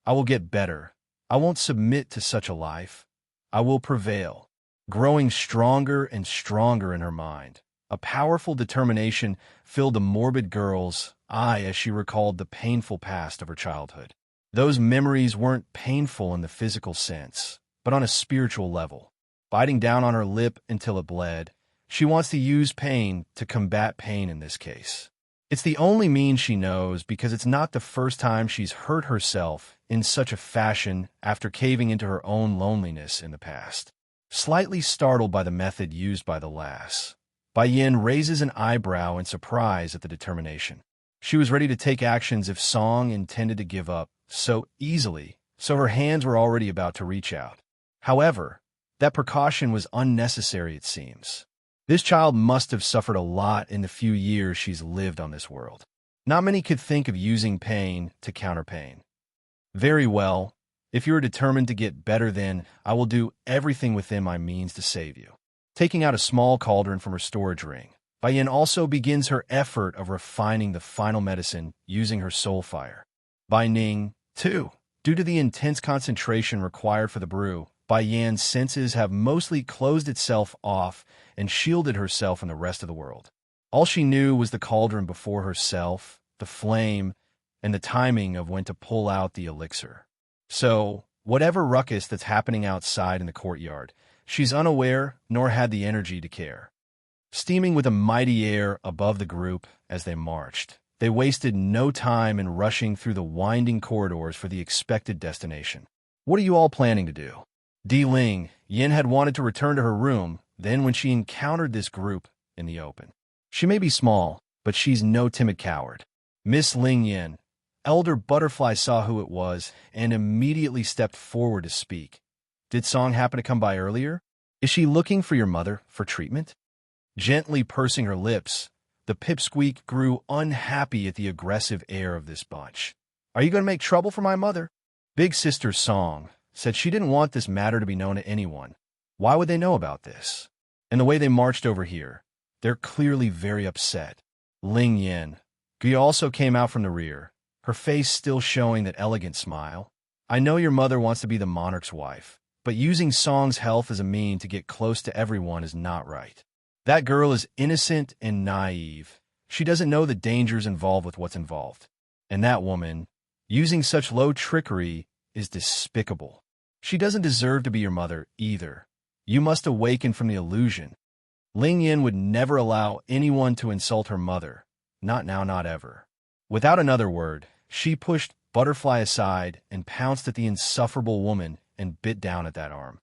I will get better. I won't submit to such a life. I will prevail. Growing stronger and stronger in her mind, a powerful determination filled the morbid girl's eye as she recalled the painful past of her childhood. Those memories weren't painful in the physical sense, but on a spiritual level. Biting down on her lip until it bled, she wants to use pain to combat pain in this case. It's the only means she knows because it's not the first time she's hurt herself in such a fashion after caving into her own loneliness in the past. Slightly startled by the method used by the lass, Bai Yin raises an eyebrow in surprise at the determination. She was ready to take actions if Song intended to give up so easily, so her hands were already about to reach out. However, that precaution was unnecessary, it seems. This child must have suffered a lot in the few years she's lived on this world. Not many could think of using pain to counter pain. Very well. If you are determined to get better, then I will do everything within my means to save you. Taking out a small cauldron from her storage ring, Bai Yin also begins her effort of refining the final medicine using her soul fire. Bai Ning, too. Due to the intense concentration required for the brew, Bai Yan's senses have mostly closed itself off and shielded herself from the rest of the world. All she knew was the cauldron before herself, the flame, and the timing of when to pull out the elixir. So, whatever ruckus that's happening outside in the courtyard, she's unaware nor had the energy to care. steaming with a mighty air above the group as they marched. They wasted no time in rushing through the winding corridors for the expected destination. What are you all planning to do? Di Ling, Yin had wanted to return to her room, then when she encountered this group in the open. She may be small, but she's no timid coward. Miss Ling Yin, Elder Butterfly, saw who it was and immediately stepped forward to speak. Did Song happen to come by earlier? Is she looking for your mother for treatment? Gently pursing her lips, the pipsqueak grew unhappy at the aggressive air of this bunch. Are you going to make trouble for my mother? Big Sister Song said she didn't want this matter to be known to anyone. Why would they know about this? And the way they marched over here, they're clearly very upset. Ling Yin, Guya also came out from the rear, her face still showing that elegant smile. I know your mother wants to be the monarch's wife, but using Song's health as a mean to get close to everyone is not right. That girl is innocent and naive. She doesn't know the dangers involved with what's involved. And that woman, using such low trickery, is despicable. She doesn't deserve to be your mother either. You must awaken from the illusion. Ling Yin would never allow anyone to insult her mother. Not now, not ever. Without another word, she pushed Butterfly aside and pounced at the insufferable woman and bit down at that arm.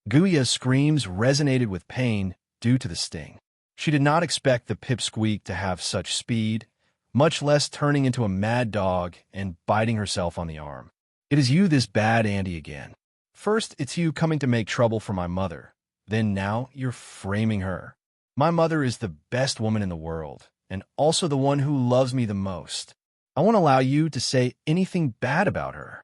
Guya's screams resonated with pain due to the sting. She did not expect the pipsqueak to have such speed, much less turning into a mad dog and biting herself on the arm. It is you, this bad Andy again. First, it's you coming to make trouble for my mother. Then now you're framing her. My mother is the best woman in the world, and also the one who loves me the most. I won't allow you to say anything bad about her.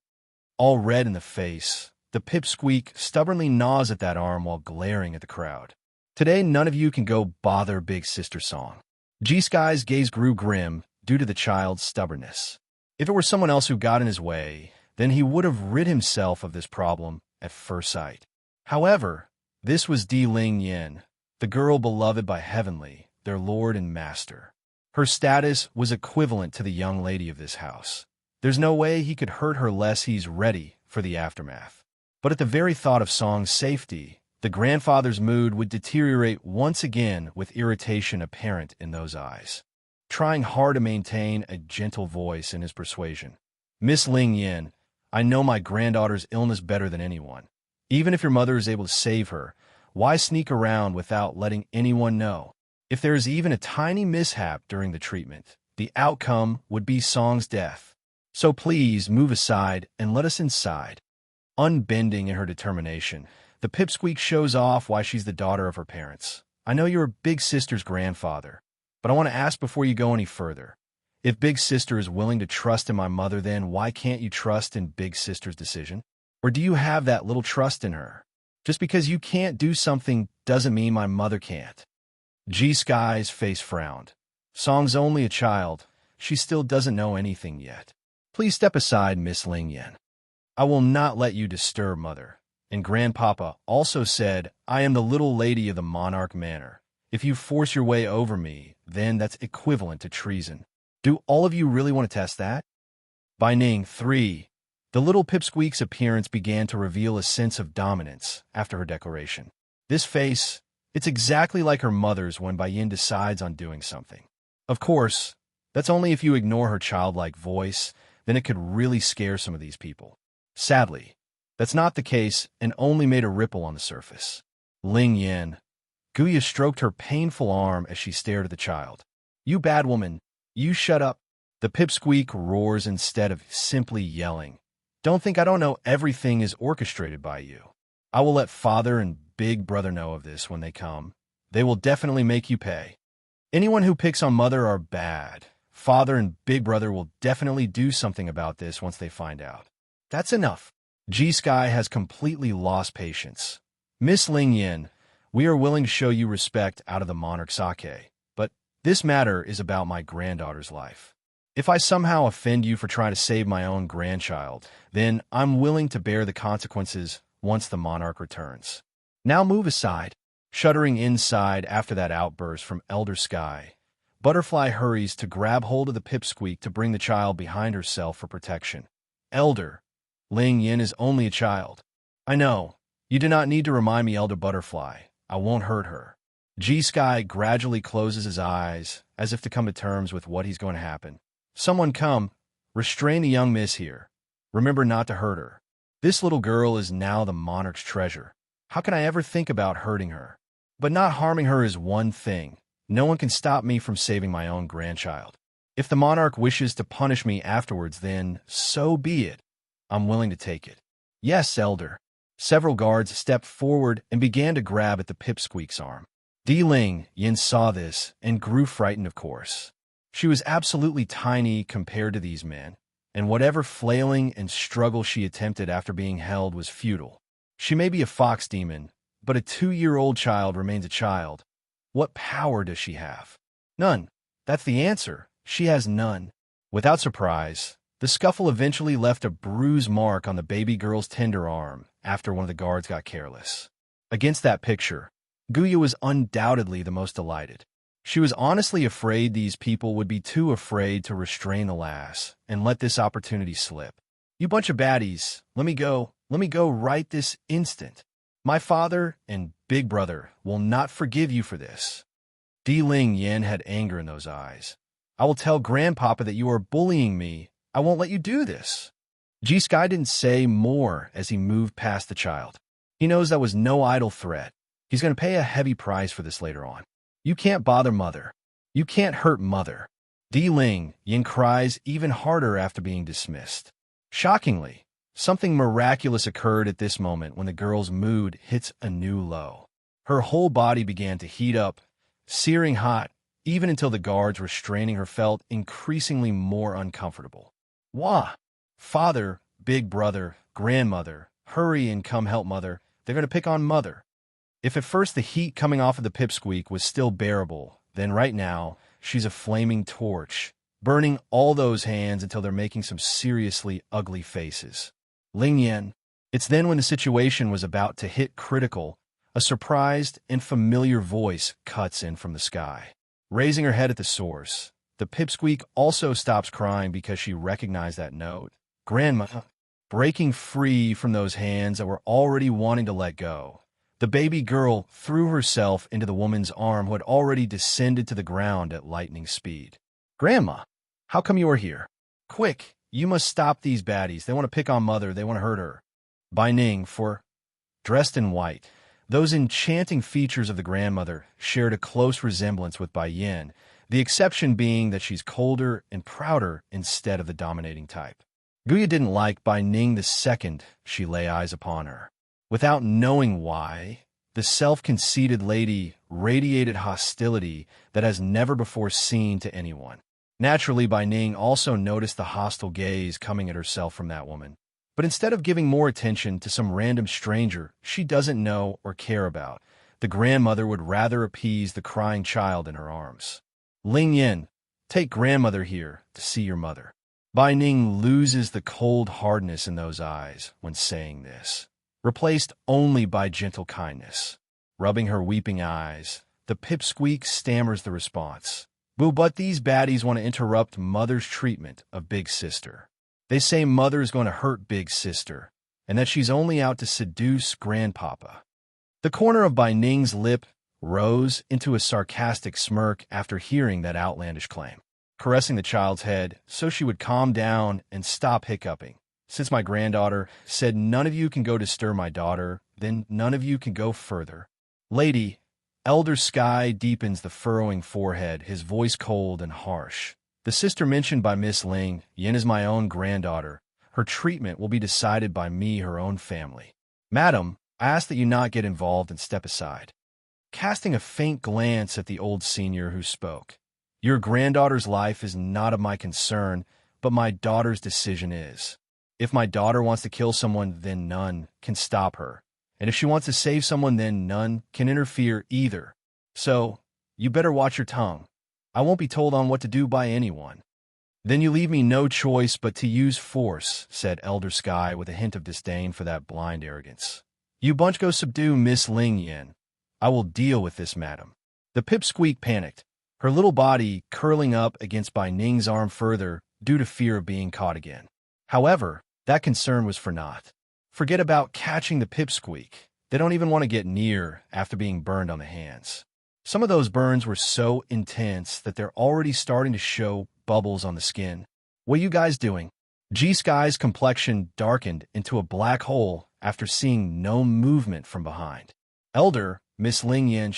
All red in the face, the pipsqueak stubbornly gnaws at that arm while glaring at the crowd. Today, none of you can go bother Big Sister Song. G-Sky's gaze grew grim due to the child's stubbornness. If it were someone else who got in his way, then he would have rid himself of this problem at first sight. However, this was Di Ling Yin, the girl beloved by Heavenly, their lord and master. Her status was equivalent to the young lady of this house. There's no way he could hurt her less he's ready for the aftermath. But at the very thought of Song's safety, the grandfather's mood would deteriorate once again with irritation apparent in those eyes. Trying hard to maintain a gentle voice in his persuasion. Miss Ling Yin, I know my granddaughter's illness better than anyone. Even if your mother is able to save her, why sneak around without letting anyone know? If there is even a tiny mishap during the treatment, the outcome would be Song's death. So please move aside and let us inside. Unbending in her determination, the pipsqueak shows off why she's the daughter of her parents. I know you're Big Sister's grandfather, but I want to ask before you go any further. If Big Sister is willing to trust in my mother, then why can't you trust in Big Sister's decision? Or do you have that little trust in her? Just because you can't do something doesn't mean my mother can't. G-Sky's face frowned. Song's only a child. She still doesn't know anything yet. Please step aside, Miss Ling Yin. I will not let you disturb Mother. And Grandpapa also said, I am the little lady of the Monarch Manor. If you force your way over me, then that's equivalent to treason. Do all of you really want to test that? By Ning 3, the little pipsqueak's appearance began to reveal a sense of dominance after her declaration. This face, it's exactly like her mother's when Baiyin decides on doing something. Of course, that's only if you ignore her childlike voice, then it could really scare some of these people. Sadly, that's not the case and only made a ripple on the surface. Ling Yin. Guya stroked her painful arm as she stared at the child. You bad woman, you shut up. The pipsqueak roars instead of simply yelling. Don't think I don't know everything is orchestrated by you. I will let Father and Big Brother know of this when they come. They will definitely make you pay. Anyone who picks on Mother are bad. Father and Big Brother will definitely do something about this once they find out. That's enough. G-Sky has completely lost patience. Miss Ling Yin, we are willing to show you respect out of the Monarch Sake, but this matter is about my granddaughter's life. If I somehow offend you for trying to save my own grandchild, then I'm willing to bear the consequences once the monarch returns. Now move aside. Shuddering inside after that outburst from Elder Sky, Butterfly hurries to grab hold of the pipsqueak to bring the child behind herself for protection. Elder, Ling Yin is only a child. I know. You do not need to remind me, Elder Butterfly. I won't hurt her. G-Sky gradually closes his eyes, as if to come to terms with what he's going to happen. Someone come, restrain the young miss here. Remember not to hurt her. This little girl is now the monarch's treasure. How can I ever think about hurting her? But not harming her is one thing. No one can stop me from saving my own grandchild. If the monarch wishes to punish me afterwards, then so be it. I'm willing to take it. Yes, Elder. Several guards stepped forward and began to grab at the pipsqueak's arm. Ling Yin saw this and grew frightened, of course. She was absolutely tiny compared to these men, and whatever flailing and struggle she attempted after being held was futile. She may be a fox demon, but a 2-year-old child remains a child. What power does she have? None. That's the answer. She has none. Without surprise, the scuffle eventually left a bruised mark on the baby girl's tender arm after one of the guards got careless. Against that picture, Guya was undoubtedly the most delighted. She was honestly afraid these people would be too afraid to restrain the lass and let this opportunity slip. You bunch of baddies, let me go right this instant. My father and big brother will not forgive you for this. Ling Yin had anger in those eyes. I will tell Grandpapa that you are bullying me. I won't let you do this. G-Sky didn't say more as he moved past the child. He knows that was no idle threat. He's going to pay a heavy price for this later on. You can't bother Mother. You can't hurt Mother. Ling Yin cries even harder after being dismissed. Shockingly, something miraculous occurred at this moment when the girl's mood hits a new low. Her whole body began to heat up, searing hot, even until the guards restraining her felt increasingly more uncomfortable. Wah! Father, big brother, grandmother, hurry and come help Mother. They're going to pick on Mother. If at first the heat coming off of the pipsqueak was still bearable, then right now, she's a flaming torch, burning all those hands until they're making some seriously ugly faces. Ling Yin. It's then when the situation was about to hit critical, a surprised and familiar voice cuts in from the sky. Raising her head at the source, the pipsqueak also stops crying because she recognized that note. Grandma. Breaking free from those hands that were already wanting to let go, the baby girl threw herself into the woman's arm who had already descended to the ground at lightning speed. Grandma, how come you are here? Quick, you must stop these baddies. They want to pick on Mother. They want to hurt her. Bai Ning, dressed in white, those enchanting features of the grandmother shared a close resemblance with Bai Yin, the exception being that she's colder and prouder instead of the dominating type. Guya didn't like Bai Ning the second she lay eyes upon her. Without knowing why, the self-conceited lady radiated hostility that has never before seen to anyone. Naturally, Bai Ning also noticed the hostile gaze coming at herself from that woman. But instead of giving more attention to some random stranger she doesn't know or care about, the grandmother would rather appease the crying child in her arms. Ling Yin, take grandmother here to see your mother. Bai Ning loses the cold hardness in those eyes when saying this, replaced only by gentle kindness. Rubbing her weeping eyes, the pipsqueak stammers the response. Boo, but these baddies want to interrupt Mother's treatment of Big Sister. They say Mother's going to hurt Big Sister, and that she's only out to seduce Grandpapa. The corner of Bai Ning's lip rose into a sarcastic smirk after hearing that outlandish claim, caressing the child's head so she would calm down and stop hiccuping. Since my granddaughter said none of you can go to stir my daughter, then none of you can go further. Lady, Elder Sky deepens the furrowing forehead, his voice cold and harsh. The sister mentioned by Miss Ling, Yin is my own granddaughter. Her treatment will be decided by me, her own family. Madam, I ask that you not get involved and step aside. Casting a faint glance at the old senior who spoke. Your granddaughter's life is not of my concern, but my daughter's decision is. If my daughter wants to kill someone, then none can stop her. And if she wants to save someone, then none can interfere either. So, you better watch your tongue. I won't be told on what to do by anyone. Then you leave me no choice but to use force, said Elder Sky with a hint of disdain for that blind arrogance. You bunch go subdue Miss Ling Yin. I will deal with this, madam. The pipsqueak panicked, her little body curling up against Bai Ning's arm further due to fear of being caught again. However, that concern was for naught. Forget about catching the pipsqueak. They don't even want to get near after being burned on the hands. Some of those burns were so intense that they're already starting to show bubbles on the skin. What you guys doing? G-Sky's complexion darkened into a black hole after seeing no movement from behind. Elder, Miss Ling Yin,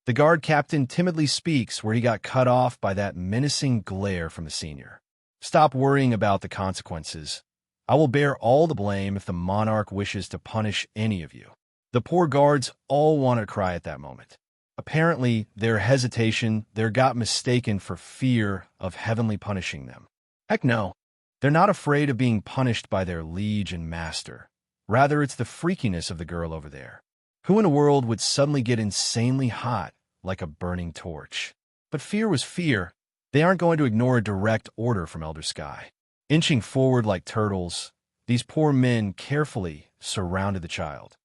the guard captain timidly speaks where he got cut off by that menacing glare from the senior. Stop worrying about the consequences. I will bear all the blame if the monarch wishes to punish any of you. The poor guards all wanted to cry at that moment. Apparently, their hesitation there got mistaken for fear of heavenly punishing them. Heck no. They're not afraid of being punished by their liege and master. Rather, it's the freakiness of the girl over there. Who in the world would suddenly get insanely hot like a burning torch? But fear was fear. They aren't going to ignore a direct order from Elder Sky. Inching forward like turtles, these poor men carefully surrounded the child.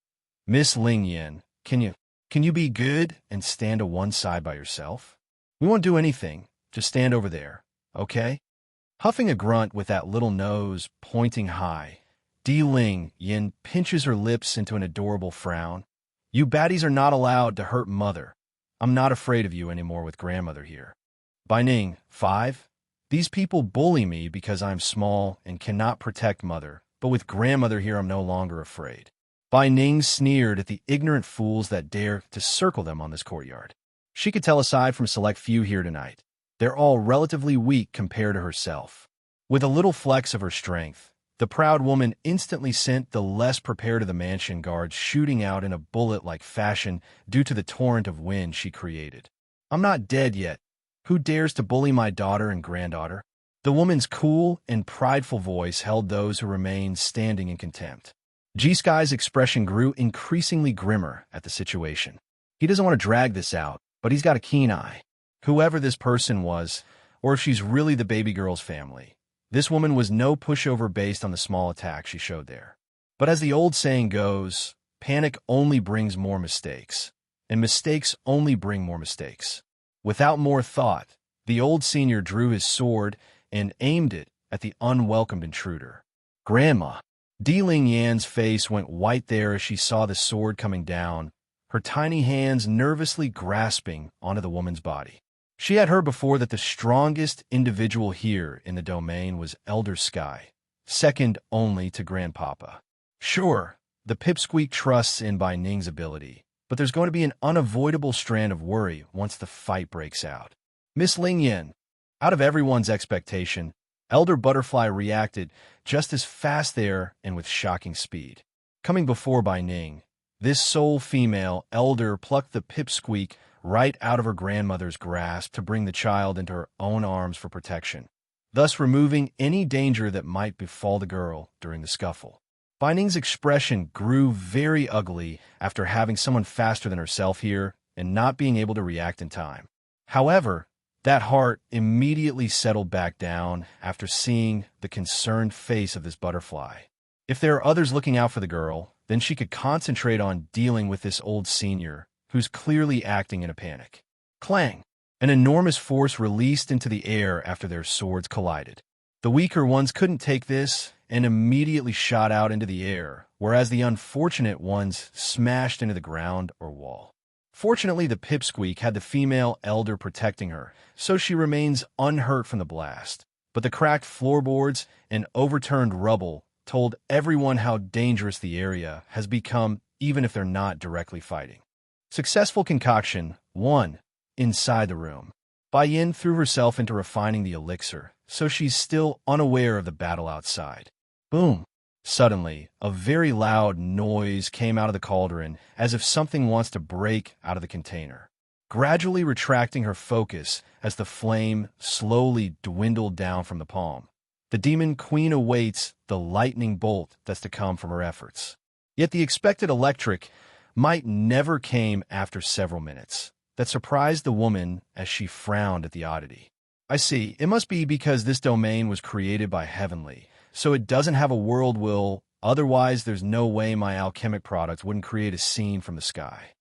Miss Ling Yin, can you be good and stand to one side by yourself? We won't do anything. Just stand over there, okay? Huffing a grunt with that little nose pointing high, Ling Yin pinches her lips into an adorable frown. You baddies are not allowed to hurt Mother. I'm not afraid of you anymore with Grandmother here. Bai Ning, 5. These people bully me because I'm small and cannot protect Mother, but with Grandmother here I'm no longer afraid. Bai Ning sneered at the ignorant fools that dare to circle them on this courtyard. She could tell aside from a select few here tonight, they're all relatively weak compared to herself. With a little flex of her strength, the proud woman instantly sent the less prepared of the mansion guards shooting out in a bullet-like fashion due to the torrent of wind she created. I'm not dead yet. Who dares to bully my daughter and granddaughter? The woman's cool and prideful voice held those who remained standing in contempt. G-Sky's expression grew increasingly grimmer at the situation. He doesn't want to drag this out, but he's got a keen eye. Whoever this person was, or if she's really the baby girl's family, this woman was no pushover based on the small attack she showed there. But as the old saying goes, panic only brings more mistakes, and mistakes only bring more mistakes. Without more thought, the old senior drew his sword and aimed it at the unwelcomed intruder. Grandma! Ling Yan's face went white there as she saw the sword coming down, her tiny hands nervously grasping onto the woman's body. She had heard before that the strongest individual here in the domain was Elder Sky, second only to Grandpapa. Sure, the pipsqueak trusts in Bai Ning's ability, but there's going to be an unavoidable strand of worry once the fight breaks out. Miss Ling Yin, out of everyone's expectation, Elder Butterfly reacted just as fast there and with shocking speed. Coming before Bai Ning, this sole female elder plucked the pipsqueak right out of her grandmother's grasp to bring the child into her own arms for protection, thus removing any danger that might befall the girl during the scuffle. Bai Ning's expression grew very ugly after having someone faster than herself here and not being able to react in time. However, that heart immediately settled back down after seeing the concerned face of this butterfly. If there are others looking out for the girl, then she could concentrate on dealing with this old senior, who's clearly acting in a panic. Clang! An enormous force released into the air after their swords collided. The weaker ones couldn't take this and immediately shot out into the air, whereas the unfortunate ones smashed into the ground or wall. Fortunately, the pipsqueak had the female elder protecting her, so she remains unhurt from the blast. But the cracked floorboards and overturned rubble told everyone how dangerous the area has become, even if they're not directly fighting. Successful concoction 1. Inside the room. Bai Yin threw herself into refining the elixir, so she's still unaware of the battle outside. Boom! Suddenly, a very loud noise came out of the cauldron, as if something wants to break out of the container. Gradually retracting her focus as the flame slowly dwindled down from the palm, the demon queen awaits the lightning bolt that's to come from her efforts. Yet the expected electric might never came after several minutes. That surprised the woman as she frowned at the oddity. I see, it must be because this domain was created by Heavenly, so it doesn't have a world will, otherwise there's no way my alchemic product wouldn't create a scene from the sky.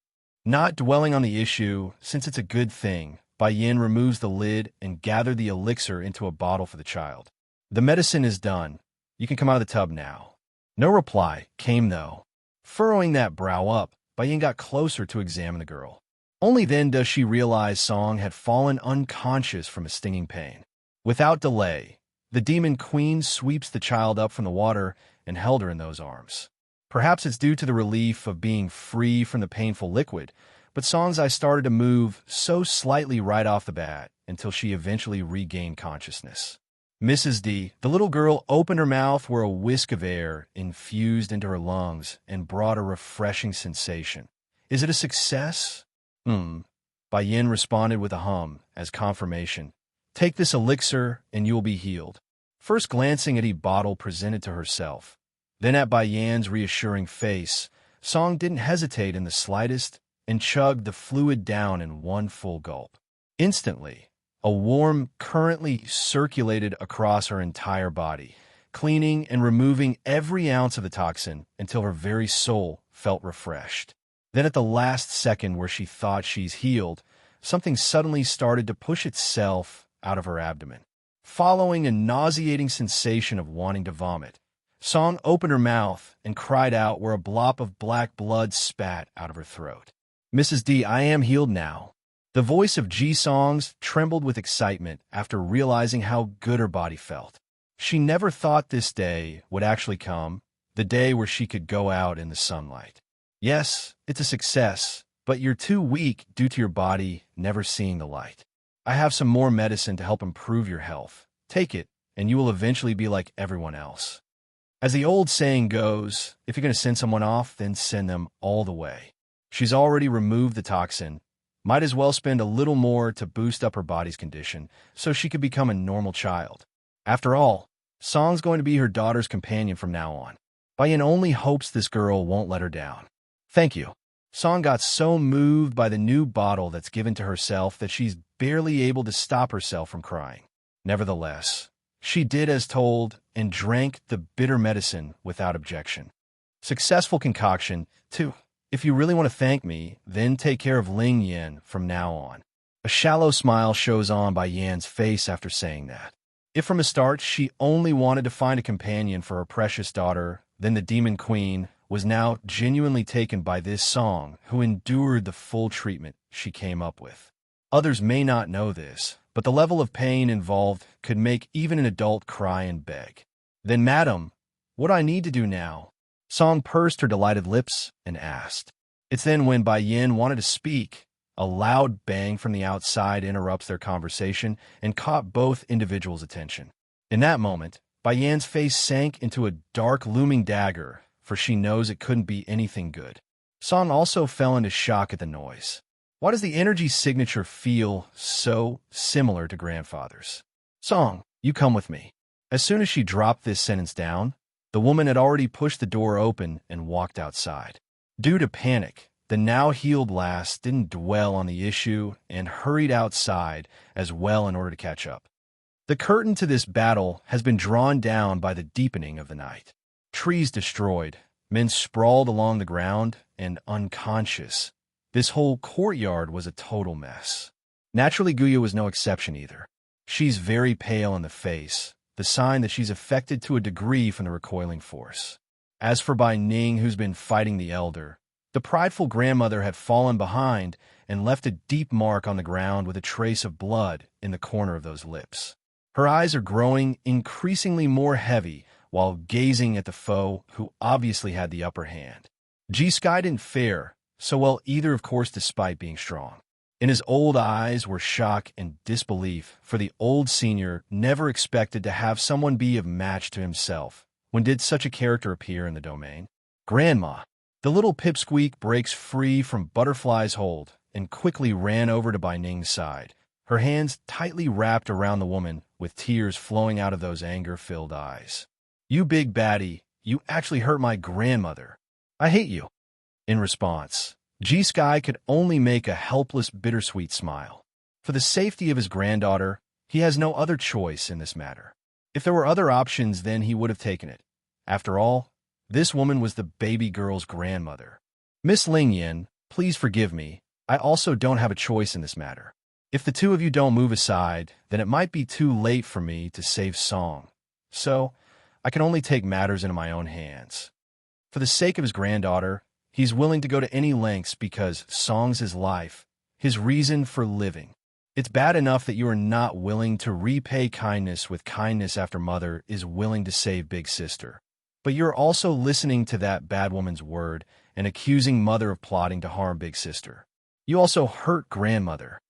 Not dwelling on the issue, since it's a good thing, Bai Yin removes the lid and gathered the elixir into a bottle for the child. The medicine is done. You can come out of the tub now. No reply came, though. Furrowing that brow up, Bai Yin got closer to examine the girl. Only then does she realize Song had fallen unconscious from a stinging pain. Without delay, the demon queen sweeps the child up from the water and held her in those arms. Perhaps it's due to the relief of being free from the painful liquid, but Song's eyes started to move so slightly right off the bat until she eventually regained consciousness. Mrs. D, the little girl, opened her mouth where a whisk of air infused into her lungs and brought a refreshing sensation. Is it a success? Bai Yin responded with a hum as confirmation. Take this elixir and you will be healed. First glancing at a bottle presented to herself, then at Bai Yan's reassuring face, Song didn't hesitate in the slightest and chugged the fluid down in one full gulp. Instantly, a warm current circulated across her entire body, cleaning and removing every ounce of the toxin until her very soul felt refreshed. Then at the last second where she thought she's healed, something suddenly started to push itself out of her abdomen. Following a nauseating sensation of wanting to vomit, Song opened her mouth and cried out where a blop of black blood spat out of her throat. Mrs. D, I am healed now. The voice of Ji Songs trembled with excitement after realizing how good her body felt. She never thought this day would actually come, the day where she could go out in the sunlight. Yes, it's a success, but you're too weak due to your body never seeing the light. I have some more medicine to help improve your health. Take it, and you will eventually be like everyone else. As the old saying goes, if you're going to send someone off, then send them all the way. She's already removed the toxin. Might as well spend a little more to boost up her body's condition so she could become a normal child. After all, Song's going to be her daughter's companion from now on. Bai Yin only hopes this girl won't let her down. Thank you. Song got so moved by the new bottle that's given to herself that she's barely able to stop herself from crying. Nevertheless, she did as told and drank the bitter medicine without objection. Successful concoction, too. If you really want to thank me, then take care of Ling Yin from now on. A shallow smile shows on Bai Yan's face after saying that. If from the start she only wanted to find a companion for her precious daughter, then the demon queen was now genuinely taken by this Song, who endured the full treatment she came up with. Others may not know this, but the level of pain involved could make even an adult cry and beg. Then, madam, what do I need to do now? Song pursed her delighted lips and asked. It's then when Bai Yin wanted to speak, a loud bang from the outside interrupts their conversation and caught both individuals' attention. In that moment, Bai Yan's face sank into a dark looming dagger, for she knows it couldn't be anything good. Song also fell into shock at the noise. Why does the energy signature feel so similar to grandfather's? Song, you come with me. As soon as she dropped this sentence down, the woman had already pushed the door open and walked outside. Due to panic, the now-healed lass didn't dwell on the issue and hurried outside as well in order to catch up. The curtain to this battle has been drawn down by the deepening of the night. Trees destroyed, men sprawled along the ground and unconscious. This whole courtyard was a total mess. Naturally, Guya was no exception either. She's very pale in the face, the sign that she's affected to a degree from the recoiling force. As for Bai Ning, who's been fighting the elder, the prideful grandmother had fallen behind and left a deep mark on the ground with a trace of blood in the corner of those lips. Her eyes are growing increasingly more heavy while gazing at the foe who obviously had the upper hand. Ji-Sky didn't fare so well either, of course, despite being strong. In his old eyes were shock and disbelief, for the old senior never expected to have someone be of match to himself. When did such a character appear in the domain? Grandma. The little pipsqueak breaks free from Butterfly's hold and quickly ran over to Bai Ning's side, her hands tightly wrapped around the woman with tears flowing out of those anger-filled eyes. You big baddie, you actually hurt my grandmother. I hate you. In response, Ji-Sky could only make a helpless, bittersweet smile. For the safety of his granddaughter, he has no other choice in this matter. If there were other options, then he would have taken it. After all, this woman was the baby girl's grandmother. Miss Ling Yin, please forgive me. I also don't have a choice in this matter. If the two of you don't move aside, then it might be too late for me to save Song. So, I can only take matters into my own hands. For the sake of his granddaughter, he's willing to go to any lengths because Song's his life, his reason for living. It's bad enough that you are not willing to repay kindness with kindness after Mother is willing to save Big Sister. But you're also listening to that bad woman's word and accusing Mother of plotting to harm Big Sister. You also hurt Grandmother.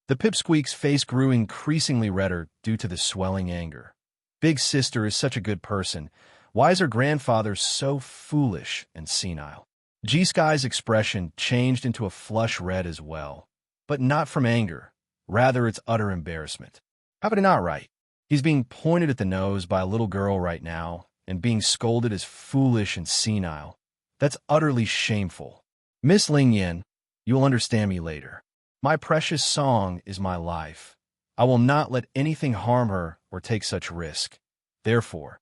The pipsqueak's face grew increasingly redder due to the swelling anger. Big Sister is such a good person. Why is her grandfather so foolish and senile? G-Sky's expression changed into a flush red as well, but not from anger. Rather, it's utter embarrassment. How about it not right? He's being pointed at the nose by a little girl right now and being scolded as foolish and senile. That's utterly shameful. Miss Ling Yin, you'll understand me later. My precious Song is my life. I will not let anything harm her or take such risk. Therefore,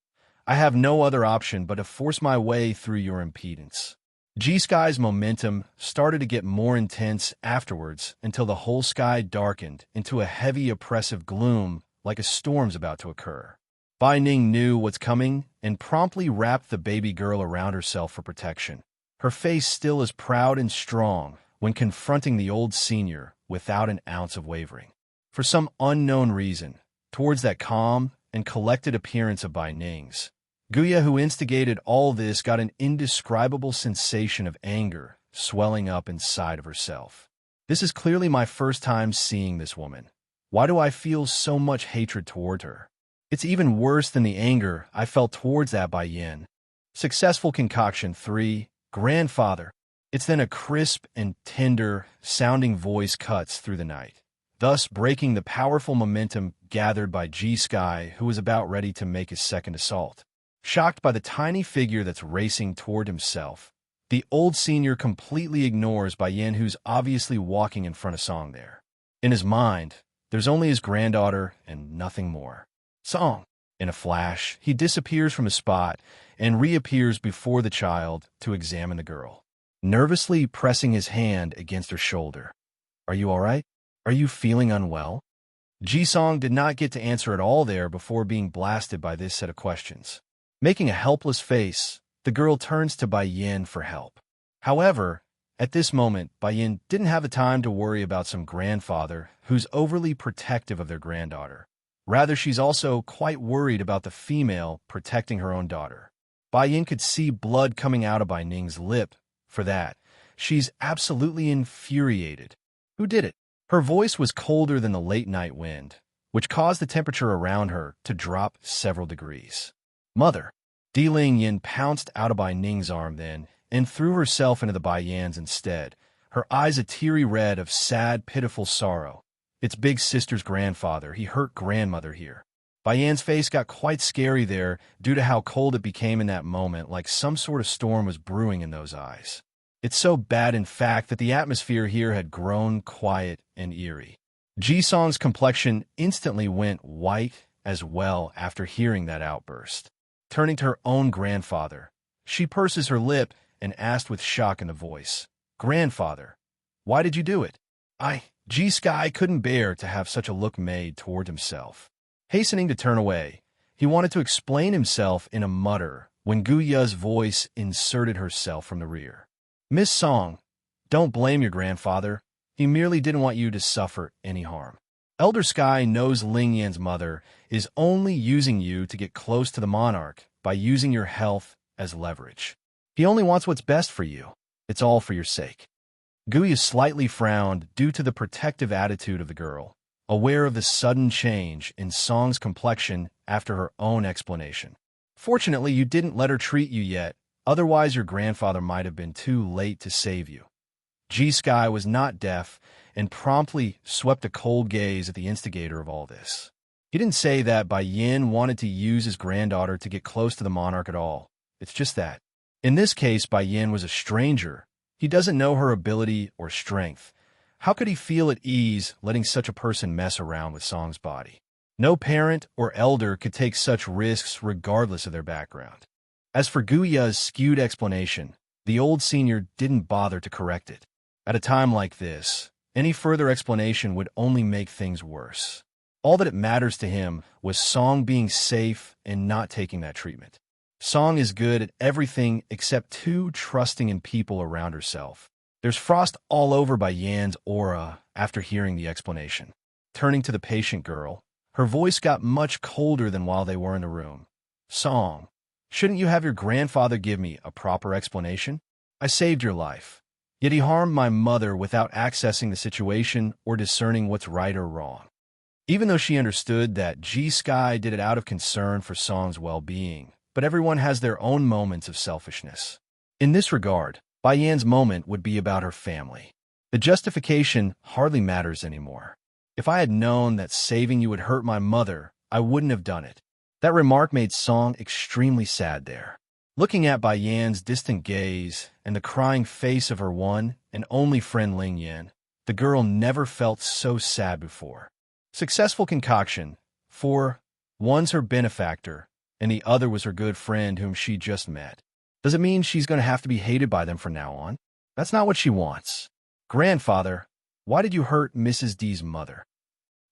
I have no other option but to force my way through your impedance. G-Sky's momentum started to get more intense afterwards until the whole sky darkened into a heavy oppressive gloom like a storm's about to occur. Bai Ning knew what's coming and promptly wrapped the baby girl around herself for protection, her face still as proud and strong when confronting the old senior without an ounce of wavering. For some unknown reason, towards that calm and collected appearance of Bai Ning's, Guya, who instigated all this, got an indescribable sensation of anger swelling up inside of herself. This is clearly my first time seeing this woman. Why do I feel so much hatred toward her? It's even worse than the anger I felt towards that Bai Yin. Successful concoction 3, grandfather. It's then a crisp and tender-sounding voice cuts through the night, thus breaking the powerful momentum gathered by G-Sky, who was about ready to make his second assault. Shocked by the tiny figure that's racing toward himself, the old senior completely ignores Bai Yin, who's obviously walking in front of Song there. In his mind, there's only his granddaughter and nothing more. Song! In a flash, he disappears from his spot and reappears before the child to examine the girl, nervously pressing his hand against her shoulder. Are you all right? Are you feeling unwell? Ji-Song did not get to answer at all there before being blasted by this set of questions. Making a helpless face, the girl turns to Bai Yin for help. However, at this moment, Bai Yin didn't have the time to worry about some grandfather who's overly protective of their granddaughter. Rather, she's also quite worried about the female protecting her own daughter. Bai Yin could see blood coming out of Bai Ning's lip. For that, she's absolutely infuriated. Who did it? Her voice was colder than the late-night wind, which caused the temperature around her to drop several degrees. Mother! Di Ling Yin pounced out of Bai Ning's arm then and threw herself into the Bai Yan's instead, her eyes a teary red of sad, pitiful sorrow. It's Big Sister's grandfather. He hurt grandmother here. Bai Yan's face got quite scary there due to how cold it became in that moment, like some sort of storm was brewing in those eyes. It's so bad, in fact, that the atmosphere here had grown quiet and eerie. Ji-Song's complexion instantly went white as well after hearing that outburst. Turning to her own grandfather, she purses her lip and asked with shock in the voice, "Grandfather, why did you do it?" G-Sky couldn't bear to have such a look made toward himself. Hastening to turn away, he wanted to explain himself in a mutter when Guya's voice inserted herself from the rear. "Miss Song, don't blame your grandfather. He merely didn't want you to suffer any harm. Elder Sky knows Ling Yan's mother is only using you to get close to the monarch by using your health as leverage. He only wants what's best for you. It's all for your sake." Guya slightly frowned due to the protective attitude of the girl, aware of the sudden change in Song's complexion after her own explanation. "Fortunately, you didn't let her treat you yet, otherwise your grandfather might have been too late to save you." G-Sky was not deaf and promptly swept a cold gaze at the instigator of all this. He didn't say that Bai Yin wanted to use his granddaughter to get close to the monarch at all. It's just that, in this case, Bai Yin was a stranger. He doesn't know her ability or strength. How could he feel at ease letting such a person mess around with Song's body? No parent or elder could take such risks regardless of their background. As for Guya's skewed explanation, the old senior didn't bother to correct it. At a time like this, any further explanation would only make things worse. All that it matters to him was Song being safe and not taking that treatment. Song is good at everything except too trusting in people around herself. There's frost all over by Yan's aura after hearing the explanation. Turning to the patient girl, her voice got much colder than while they were in the room. Song, shouldn't you have your grandfather give me a proper explanation? I saved your life. Yet he harmed my mother without accessing the situation or discerning what's right or wrong. Even though she understood that G-Sky did it out of concern for Song's well-being, but everyone has their own moments of selfishness. In this regard, Bai Yan's moment would be about her family. The justification hardly matters anymore. If I had known that saving you would hurt my mother, I wouldn't have done it. That remark made Song extremely sad there. Looking at Bai Yan's distant gaze and the crying face of her one and only friend Ling Yan, the girl never felt so sad before. Successful concoction, for one's her benefactor, and the other was her good friend whom she just met. Does it mean she's going to have to be hated by them from now on? That's not what she wants. Grandfather, why did you hurt Mrs. D's mother?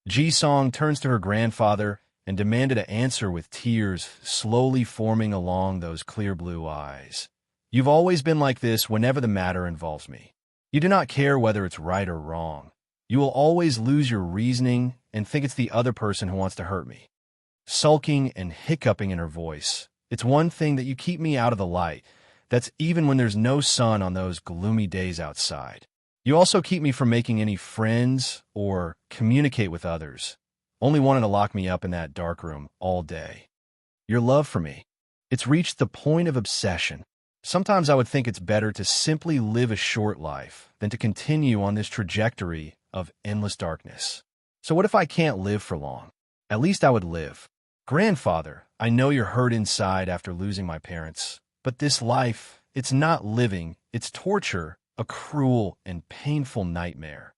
Ji-song turns to her grandfather and demanded an answer with tears slowly forming along those clear blue eyes. You've always been like this whenever the matter involves me. You do not care whether it's right or wrong. You will always lose your reasoning and think it's the other person who wants to hurt me. Sulking and hiccuping in her voice, it's one thing that you keep me out of the light. That's even when there's no sun on those gloomy days outside. You also keep me from making any friends or communicate with others, only wanting to lock me up in that dark room all day. Your love for me, it's reached the point of obsession. Sometimes I would think it's better to simply live a short life than to continue on this trajectory of endless darkness. So what if I can't live for long? At least I would live. Grandfather, I know you're hurt inside after losing my parents, but this life, it's not living, it's torture, a cruel and painful nightmare.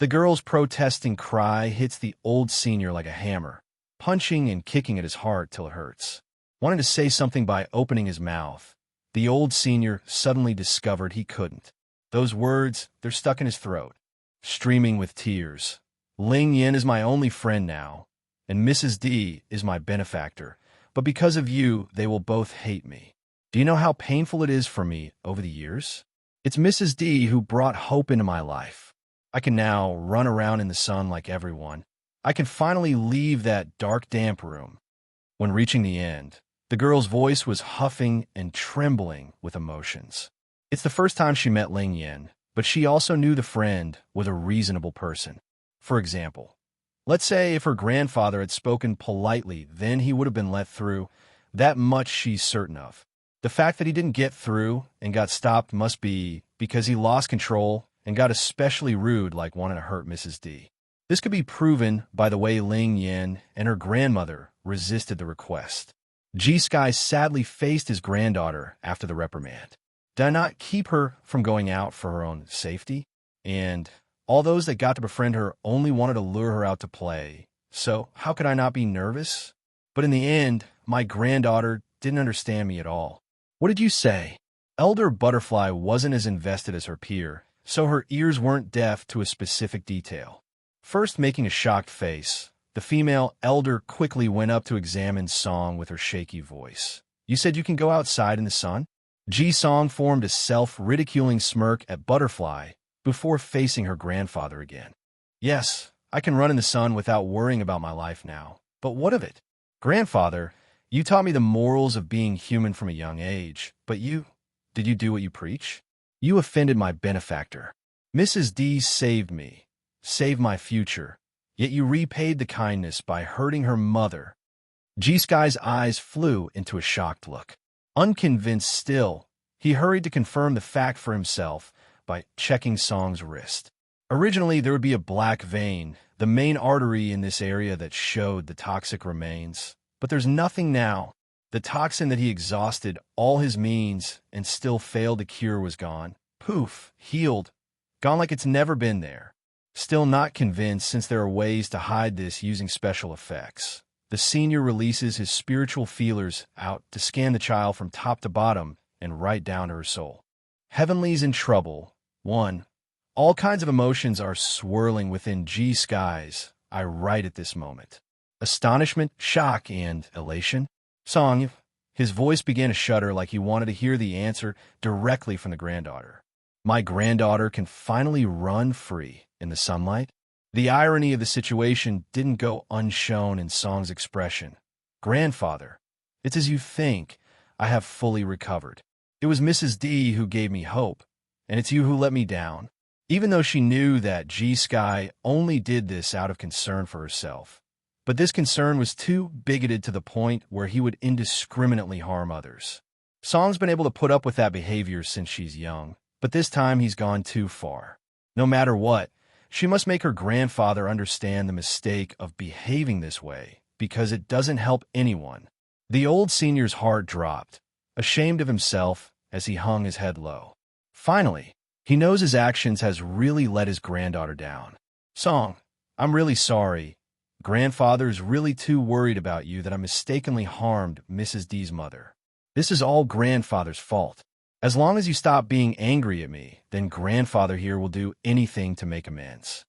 The girl's protesting cry hits the old senior like a hammer, punching and kicking at his heart till it hurts. Wanting to say something by opening his mouth, the old senior suddenly discovered he couldn't. Those words, they're stuck in his throat. Streaming with tears. Ling Yin is my only friend now, and Mrs. D is my benefactor, but because of you, they will both hate me. Do you know how painful it is for me over the years? It's Mrs. D who brought hope into my life. I can now run around in the sun like everyone. I can finally leave that dark, damp room. When reaching the end, the girl's voice was huffing and trembling with emotions. It's the first time she met Ling Yin, but she also knew the friend was a reasonable person. For example, let's say if her grandfather had spoken politely, then he would have been let through. That much she's certain of. The fact that he didn't get through and got stopped must be because he lost control and got especially rude, like wanting to hurt Mrs. D. This could be proven by the way Ling Yin and her grandmother resisted the request. G-Sky sadly faced his granddaughter after the reprimand. Did I not keep her from going out for her own safety? And all those that got to befriend her only wanted to lure her out to play. So how could I not be nervous? But in the end, my granddaughter didn't understand me at all. What did you say? Elder Butterfly wasn't as invested as her peer, so her ears weren't deaf to a specific detail. First making a shocked face, the female elder quickly went up to examine Song with her shaky voice. You said you can go outside in the sun? Ji-Song formed a self-ridiculing smirk at Butterfly before facing her grandfather again. Yes, I can run in the sun without worrying about my life now. But what of it? Grandfather, you taught me the morals of being human from a young age, but did you do what you preach? You offended my benefactor. Mrs. D saved me, saved my future, yet you repaid the kindness by hurting her mother. G-Sky's eyes flew into a shocked look. Unconvinced still, he hurried to confirm the fact for himself by checking Song's wrist. Originally, there would be a black vein, the main artery in this area that showed the toxic remains. But there's nothing now. The toxin that he exhausted all his means and still failed to cure was gone. Poof, healed, gone like it's never been there. Still not convinced since there are ways to hide this using special effects. The senior releases his spiritual feelers out to scan the child from top to bottom and right down to her soul. Heavenly's in trouble. 1. All kinds of emotions are swirling within G-Sky's eye right at this moment. Astonishment, shock, and elation. Song, his voice began to shudder like he wanted to hear the answer directly from the granddaughter. My granddaughter can finally run free in the sunlight. The irony of the situation didn't go unshown in Song's expression. Grandfather, it's as you think. I have fully recovered. It was Mrs. D who gave me hope, and it's you who let me down. Even though she knew that G-Sky only did this out of concern for herself. But this concern was too bigoted to the point where he would indiscriminately harm others. Song's been able to put up with that behavior since she's young, but this time he's gone too far. No matter what, she must make her grandfather understand the mistake of behaving this way, because it doesn't help anyone. The old senior's heart dropped, ashamed of himself as he hung his head low. Finally, he knows his actions has really let his granddaughter down. Song, I'm really sorry. Grandfather's really too worried about you that I mistakenly harmed Mrs. D's mother. This is all grandfather's fault. As long as you stop being angry at me, then grandfather here will do anything to make amends.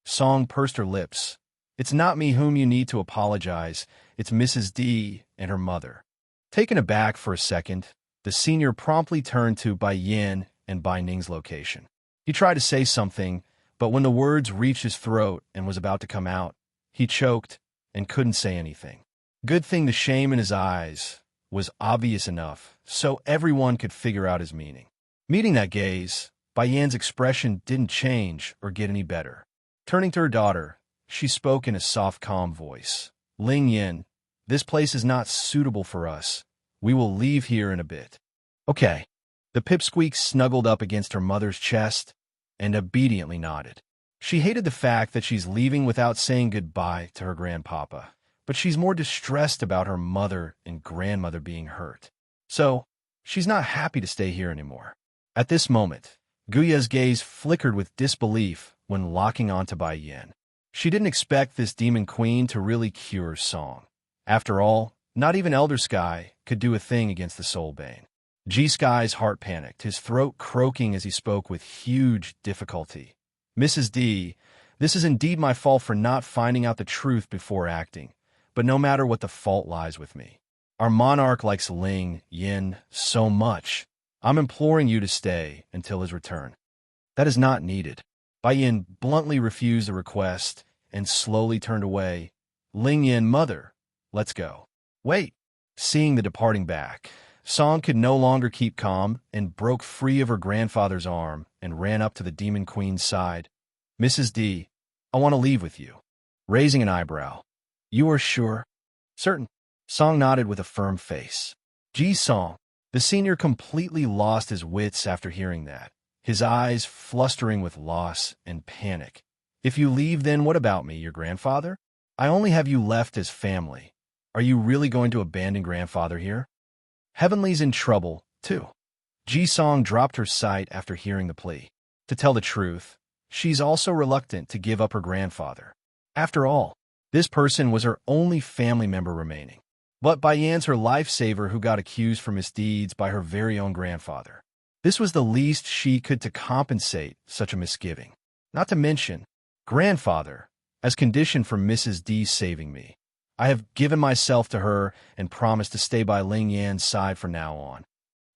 Song pursed her lips. It's not me whom you need to apologize. It's Mrs. D and her mother. Taken aback for a second, the senior promptly turned to Bai Yin and Bai Ning's location. He tried to say something, but when the words reached his throat and was about to come out, he choked and couldn't say anything. Good thing the shame in his eyes was obvious enough so everyone could figure out his meaning. Meeting that gaze, Bai Yan's expression didn't change or get any better. Turning to her daughter, she spoke in a soft, calm voice. Ling Yin, this place is not suitable for us. We will leave here in a bit. Okay. The pipsqueak snuggled up against her mother's chest and obediently nodded. She hated the fact that she's leaving without saying goodbye to her grandpapa, but she's more distressed about her mother and grandmother being hurt. So, she's not happy to stay here anymore. At this moment, Guya's gaze flickered with disbelief when locking onto Bai Yin. She didn't expect this demon queen to really cure Song. After all, not even Elder Sky could do a thing against the Soul Bane. G-Sky's heart panicked, his throat croaking as he spoke with huge difficulty. Mrs. D, this is indeed my fault for not finding out the truth before acting, but no matter what the fault lies with me. Our monarch likes Ling Yin so much. I'm imploring you to stay until his return. That is not needed. Bai Yin bluntly refused the request and slowly turned away. Ling Yin, mother, let's go. Wait. Seeing the departing back, Song could no longer keep calm and broke free of her grandfather's arm and ran up to the demon queen's side. Mrs. D, I want to leave with you. Raising an eyebrow. You are sure? Certain. Song nodded with a firm face. Gee, Song. The senior completely lost his wits after hearing that, his eyes flustering with loss and panic. If you leave, then what about me, your grandfather? I only have you left as family. Are you really going to abandon grandfather here? Heavenly's in trouble, too. Ji-Song dropped her sight after hearing the plea. To tell the truth, she's also reluctant to give up her grandfather. After all, this person was her only family member remaining. But Bai Yan's her lifesaver who got accused for misdeeds by her very own grandfather. This was the least she could to compensate such a misgiving. Not to mention, grandfather, as condition for Mrs. D saving me. I have given myself to her and promised to stay by Ling Yan's side from now on.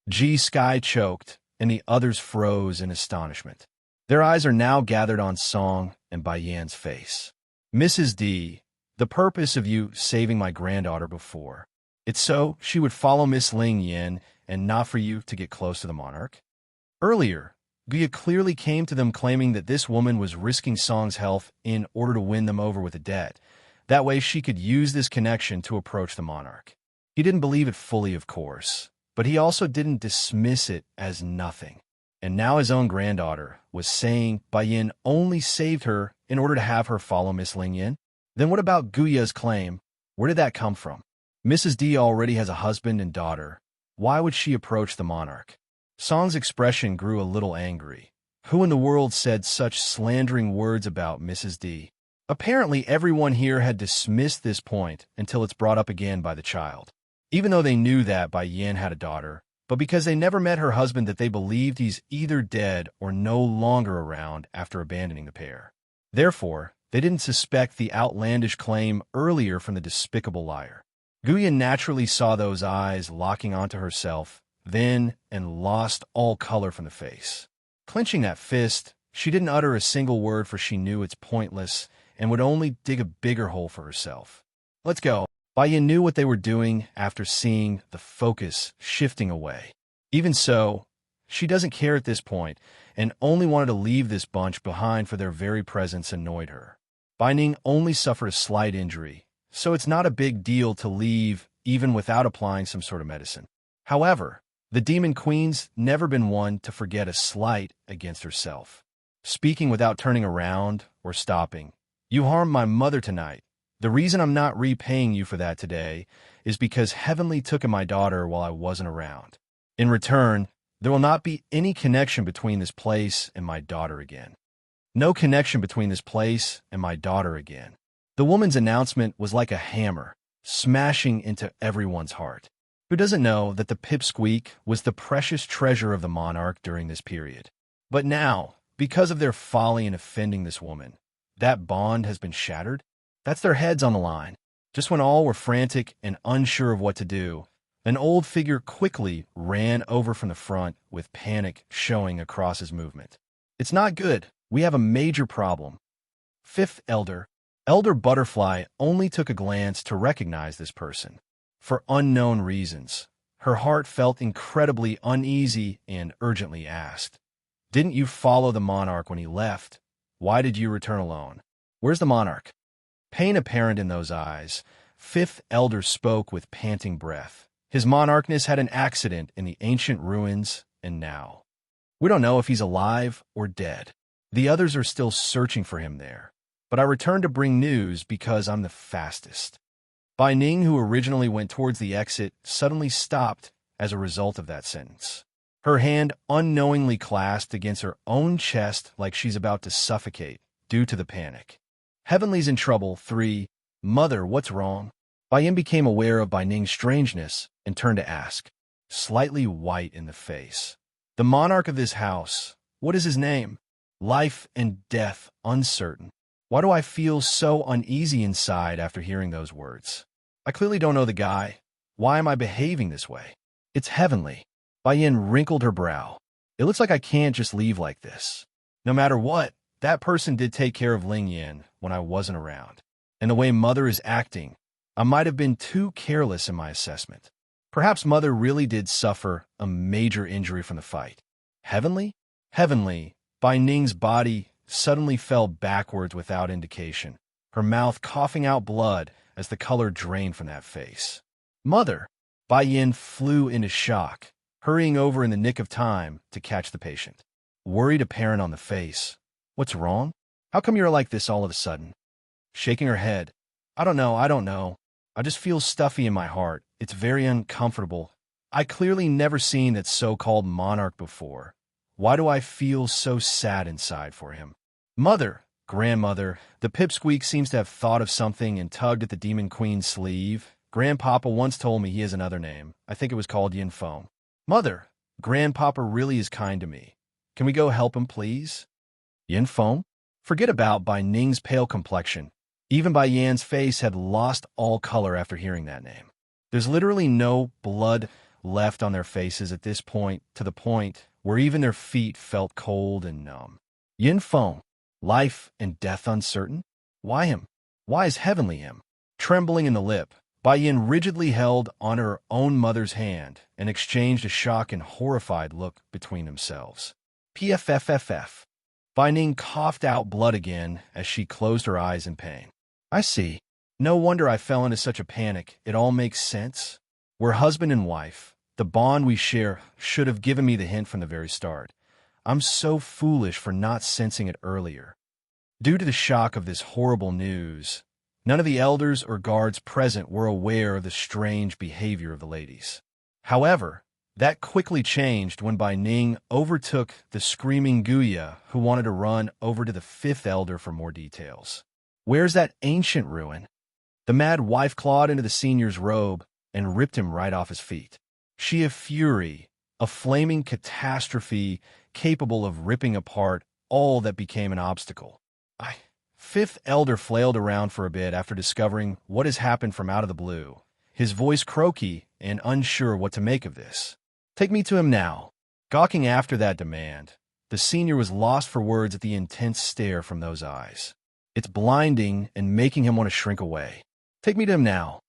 G-Sky choked, and the others froze in astonishment. Their eyes are now gathered on Song and Bai Yan's face. Mrs. D, the purpose of you saving my granddaughter before, it's so she would follow Miss Ling Yin and not for you to get close to the monarch? Earlier, Guya clearly came to them claiming that this woman was risking Song's health in order to win them over with a debt. That way she could use this connection to approach the monarch. He didn't believe it fully, of course, but he also didn't dismiss it as nothing. And now his own granddaughter was saying Bai Yin only saved her in order to have her follow Miss Ling Yin? Then what about Guya's claim? Where did that come from? Mrs. D already has a husband and daughter. Why would she approach the monarch? Song's expression grew a little angry. Who in the world said such slandering words about Mrs. D? Apparently, everyone here had dismissed this point until it's brought up again by the child. Even though they knew that Bai Yin had a daughter, but because they never met her husband that they believed he's either dead or no longer around after abandoning the pair. Therefore, they didn't suspect the outlandish claim earlier from the despicable liar. Guya naturally saw those eyes locking onto herself, then and lost all color from the face. Clenching that fist, she didn't utter a single word, for she knew it's pointless and would only dig a bigger hole for herself. Let's go. Bai Yin knew what they were doing after seeing the focus shifting away. Even so, she doesn't care at this point and only wanted to leave this bunch behind, for their very presence annoyed her. Bai Ning only suffered a slight injury, so it's not a big deal to leave even without applying some sort of medicine. However, the Demon Queen's never been one to forget a slight against herself. Speaking without turning around or stopping, "You harmed my mother tonight. The reason I'm not repaying you for that today is because Heavenly took in my daughter while I wasn't around. In return, there will not be any connection between this place and my daughter again. No connection between this place and my daughter again." The woman's announcement was like a hammer, smashing into everyone's heart. Who doesn't know that the pipsqueak was the precious treasure of the monarch during this period? But now, because of their folly in offending this woman, that bond has been shattered. That's their heads on the line. Just when all were frantic and unsure of what to do, an old figure quickly ran over from the front with panic showing across his movement. "It's not good. We have a major problem." Fifth Elder. Elder Butterfly only took a glance to recognize this person. For unknown reasons, her heart felt incredibly uneasy and urgently asked, "Didn't you follow the monarch when he left? Why did you return alone? Where's the monarch?" Pain apparent in those eyes, Fifth Elder spoke with panting breath. His monarchness had an accident in the ancient ruins, and now, "We don't know if he's alive or dead. The others are still searching for him there. But I returned to bring news because I'm the fastest." Bai Ning, who originally went towards the exit, suddenly stopped as a result of that sentence. Her hand unknowingly clasped against her own chest like she's about to suffocate due to the panic. Heavenly's in trouble. 3. Mother, what's wrong? Bai Yin became aware of Bai Ning's strangeness and turned to ask, slightly white in the face. "The monarch of this house, what is his name? Life and death uncertain. Why do I feel so uneasy inside after hearing those words? I clearly don't know the guy. Why am I behaving this way? It's Heavenly." Bai Yin wrinkled her brow. "It looks like I can't just leave like this. No matter what, that person did take care of Ling Yin when I wasn't around. And the way Mother is acting, I might have been too careless in my assessment. Perhaps Mother really did suffer a major injury from the fight. Heavenly? Heavenly." Bai Ning's body suddenly fell backwards without indication, her mouth coughing out blood as the color drained from that face. "Mother!" Bai Yin flew into shock, hurrying over in the nick of time to catch the patient. Worried apparent on the face. "What's wrong? How come you're like this all of a sudden?" Shaking her head. I don't know. I just feel stuffy in my heart. It's very uncomfortable. I clearly never seen that so-called monarch before. Why do I feel so sad inside for him?" "Mother, Grandmother," the pipsqueak seems to have thought of something and tugged at the Demon Queen's sleeve. "Grandpapa once told me he has another name. I think it was called Yin Feng." "Mother, Grandpapa really is kind to me. Can we go help him, please?" Yin Feng? Forget about Bai Ning's pale complexion. Even Bai Yan's face had lost all color after hearing that name. There's literally no blood left on their faces at this point, to the point where even their feet felt cold and numb. Yin Feng, life and death uncertain? Why him? Why is Heavenly him? Trembling in the lip, Bai Yin rigidly held on her own mother's hand and exchanged a shocked and horrified look between themselves. "PFFFF." Bai Ning coughed out blood again as she closed her eyes in pain. "I see. No wonder I fell into such a panic. It all makes sense. We're husband and wife. The bond we share should have given me the hint from the very start. I'm so foolish for not sensing it earlier." Due to the shock of this horrible news, none of the elders or guards present were aware of the strange behavior of the ladies. However, that quickly changed when Bai Ning overtook the screaming Guya, who wanted to run over to the fifth elder for more details. "Where's that ancient ruin?" The mad wife clawed into the senior's robe and ripped him right off his feet. She a fury, a flaming catastrophe capable of ripping apart all that became an obstacle. Fifth elder flailed around for a bit after discovering what has happened from out of the blue, his voice croaky and unsure what to make of this. "Take me to him now." Gawking after that demand, The senior was lost for words at the intense stare from those eyes. It's blinding and making him want to shrink away. Take me to him now.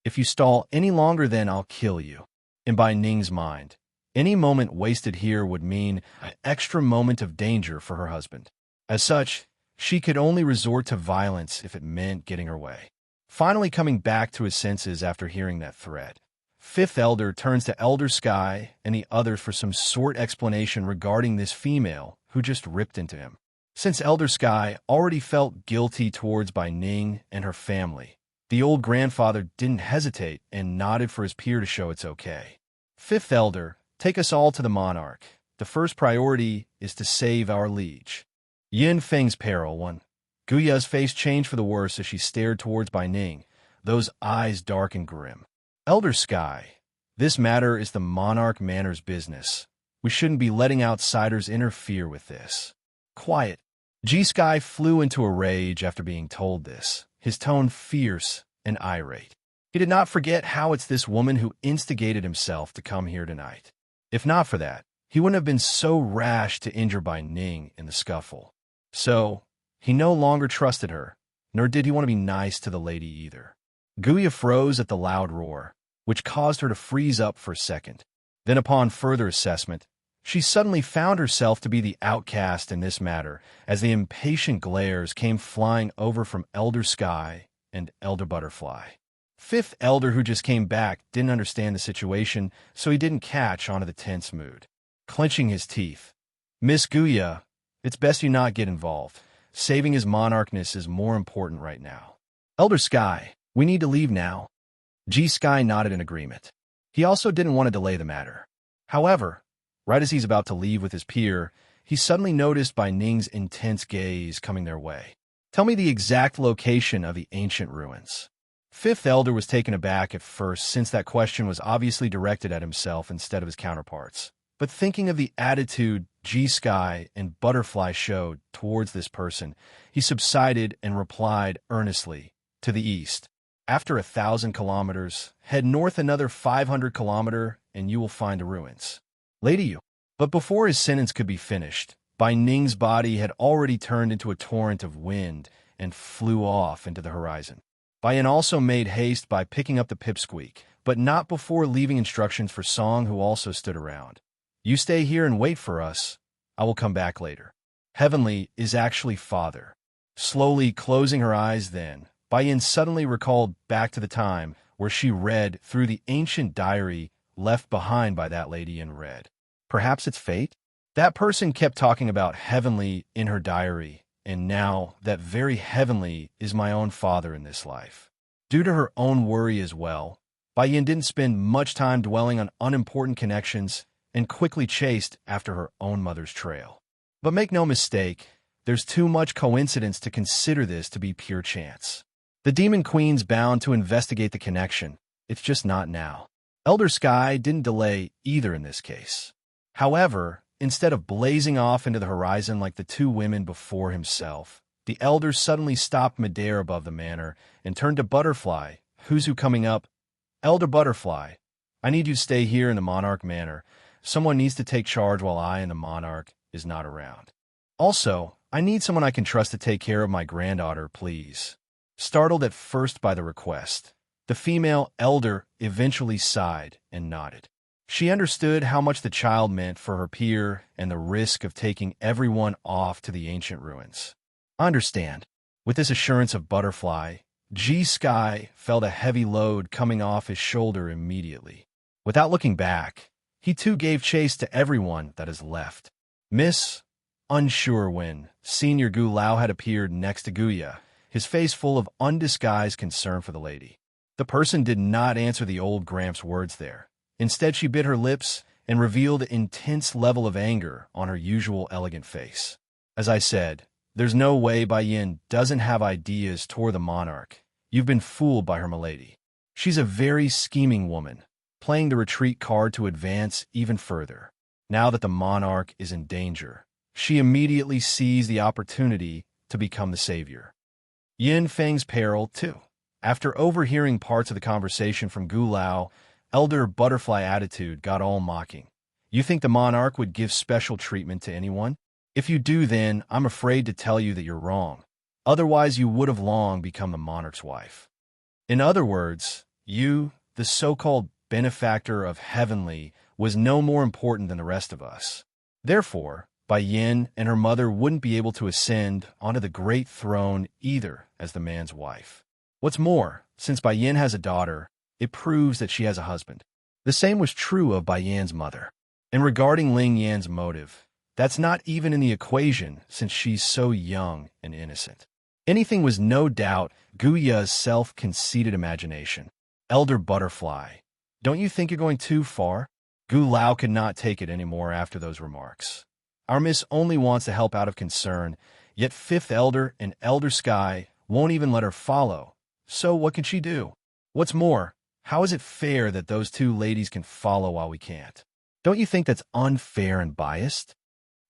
If you stall any longer, then I'll kill you. And by Ning's mind, any moment wasted here would mean an extra moment of danger for her husband. As such, she could only resort to violence if it meant getting her way. Finally coming back to his senses after hearing that threat, Fifth Elder turns to Elder Sky and the others for some sort explanation regarding this female who just ripped into him. Since Elder Sky already felt guilty towards Bai Ning and her family, the old grandfather didn't hesitate and nodded for his peer to show it's okay. Fifth Elder, take us all to the monarch. The first priority is to save our liege. Yin Feng's peril one. Guya's face changed for the worse as she stared towards Bai Ning, those eyes dark and grim. Elder Sky, this matter is the monarch manor's business. We shouldn't be letting outsiders interfere with this. Quiet. G-Sky flew into a rage after being told this, his tone fierce and irate. He did not forget how it's this woman who instigated himself to come here tonight. If not for that, he wouldn't have been so rash to injure Bai Ning in the scuffle. So, he no longer trusted her, nor did he want to be nice to the lady either. Guya froze at the loud roar, which caused her to freeze up for a second. Then upon further assessment, she suddenly found herself to be the outcast in this matter as the impatient glares came flying over from Elder Sky and Elder Butterfly. Fifth Elder, who just came back, didn't understand the situation, so he didn't catch onto the tense mood. Clenching his teeth, Miss Guya, it's best you not get involved. Saving his monarchness is more important right now. Elder Sky, we need to leave now. G-Sky nodded in agreement. He also didn't want to delay the matter. However, right as he's about to leave with his peer, he suddenly noticed Bai Ning's intense gaze coming their way. Tell me the exact location of the ancient ruins. Fifth Elder was taken aback at first since that question was obviously directed at himself instead of his counterparts. But thinking of the attitude G-Sky and Butterfly showed towards this person, he subsided and replied earnestly, to the east. After 1,000 kilometers, head north another 500 kilometers and you will find the ruins. Lady you. But before his sentence could be finished, Bai Ning's body had already turned into a torrent of wind and flew off into the horizon. Bai Yin also made haste by picking up the pipsqueak, but not before leaving instructions for Song, who also stood around. You stay here and wait for us. I will come back later. Heavenly is actually father. Slowly closing her eyes then, Bai Yin suddenly recalled back to the time where she read through the ancient diary left behind by that lady in red. Perhaps it's fate? That person kept talking about heavenly in her diary, and now that very heavenly is my own father in this life. Due to her own worry as well, Bai Yin didn't spend much time dwelling on unimportant connections and quickly chased after her own mother's trail. But make no mistake, there's too much coincidence to consider this to be pure chance. The Demon Queen's bound to investigate the connection. It's just not now. Elder Sky didn't delay either in this case. However, instead of blazing off into the horizon like the two women before himself, the Elder suddenly stopped midair above the manor and turned to Butterfly, who's coming up. Elder Butterfly, I need you to stay here in the Monarch Manor. Someone needs to take charge while I and the Monarch is not around. Also, I need someone I can trust to take care of my granddaughter, please. Startled at first by the request, the female elder eventually sighed and nodded. She understood how much the child meant for her peer and the risk of taking everyone off to the ancient ruins. I understand. With this assurance of Butterfly, G-Sky felt a heavy load coming off his shoulder immediately. Without looking back, he too gave chase to everyone that is left. Miss, unsure when Senior Gu Lao had appeared next to Guya, his face full of undisguised concern for the lady. The person did not answer the old Gramps' words there. Instead, she bit her lips and revealed an intense level of anger on her usual elegant face. As I said, there's no way Bai Yin doesn't have ideas toward the monarch. You've been fooled by her milady. She's a very scheming woman, playing the retreat card to advance even further. Now that the monarch is in danger, she immediately seized the opportunity to become the savior. Yin Feng's peril, too. After overhearing parts of the conversation from Gu Lao, Elder Butterfly attitude got all mocking. You think the monarch would give special treatment to anyone? If you do, then I'm afraid to tell you that you're wrong. Otherwise, you would have long become the monarch's wife. In other words, you, the so-called benefactor of Heavenly, was no more important than the rest of us. Therefore, Yin and her mother wouldn't be able to ascend onto the great throne either as the man's wife. What's more, since Yin has a daughter, it proves that she has a husband. The same was true of Yin's mother. And regarding Ling Yan's motive, that's not even in the equation since she's so young and innocent. Anything was no doubt Guya's self-conceited imagination. Elder Butterfly, don't you think you're going too far? Gu Lao could not take it anymore after those remarks. Our miss only wants to help out of concern, yet Fifth Elder and Elder Sky won't even let her follow. So what can she do? What's more, how is it fair that those two ladies can follow while we can't? Don't you think that's unfair and biased?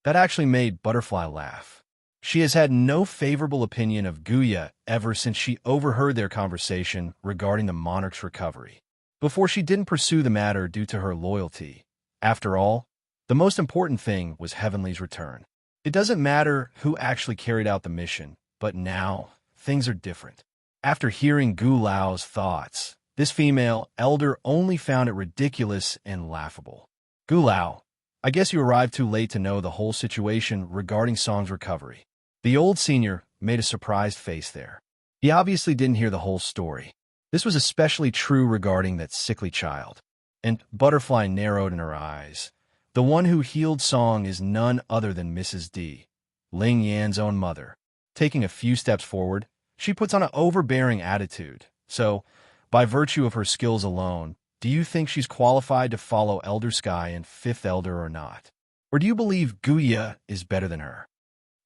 That actually made Butterfly laugh. She has had no favorable opinion of Guya ever since she overheard their conversation regarding the monarch's recovery. Before, she didn't pursue the matter due to her loyalty. After all, the most important thing was Heavenly's return. It doesn't matter who actually carried out the mission, but now, things are different. After hearing Gu Lao's thoughts, this female elder only found it ridiculous and laughable. Gu Lao, I guess you arrived too late to know the whole situation regarding Song's recovery. The old senior made a surprised face there. He obviously didn't hear the whole story. This was especially true regarding that sickly child. And Butterfly narrowed in her eyes. The one who healed Song is none other than Mrs. D, Ling Yan's own mother. Taking a few steps forward, she puts on an overbearing attitude. So, by virtue of her skills alone, do you think she's qualified to follow Elder Sky and Fifth Elder or not? Or do you believe Guya is better than her?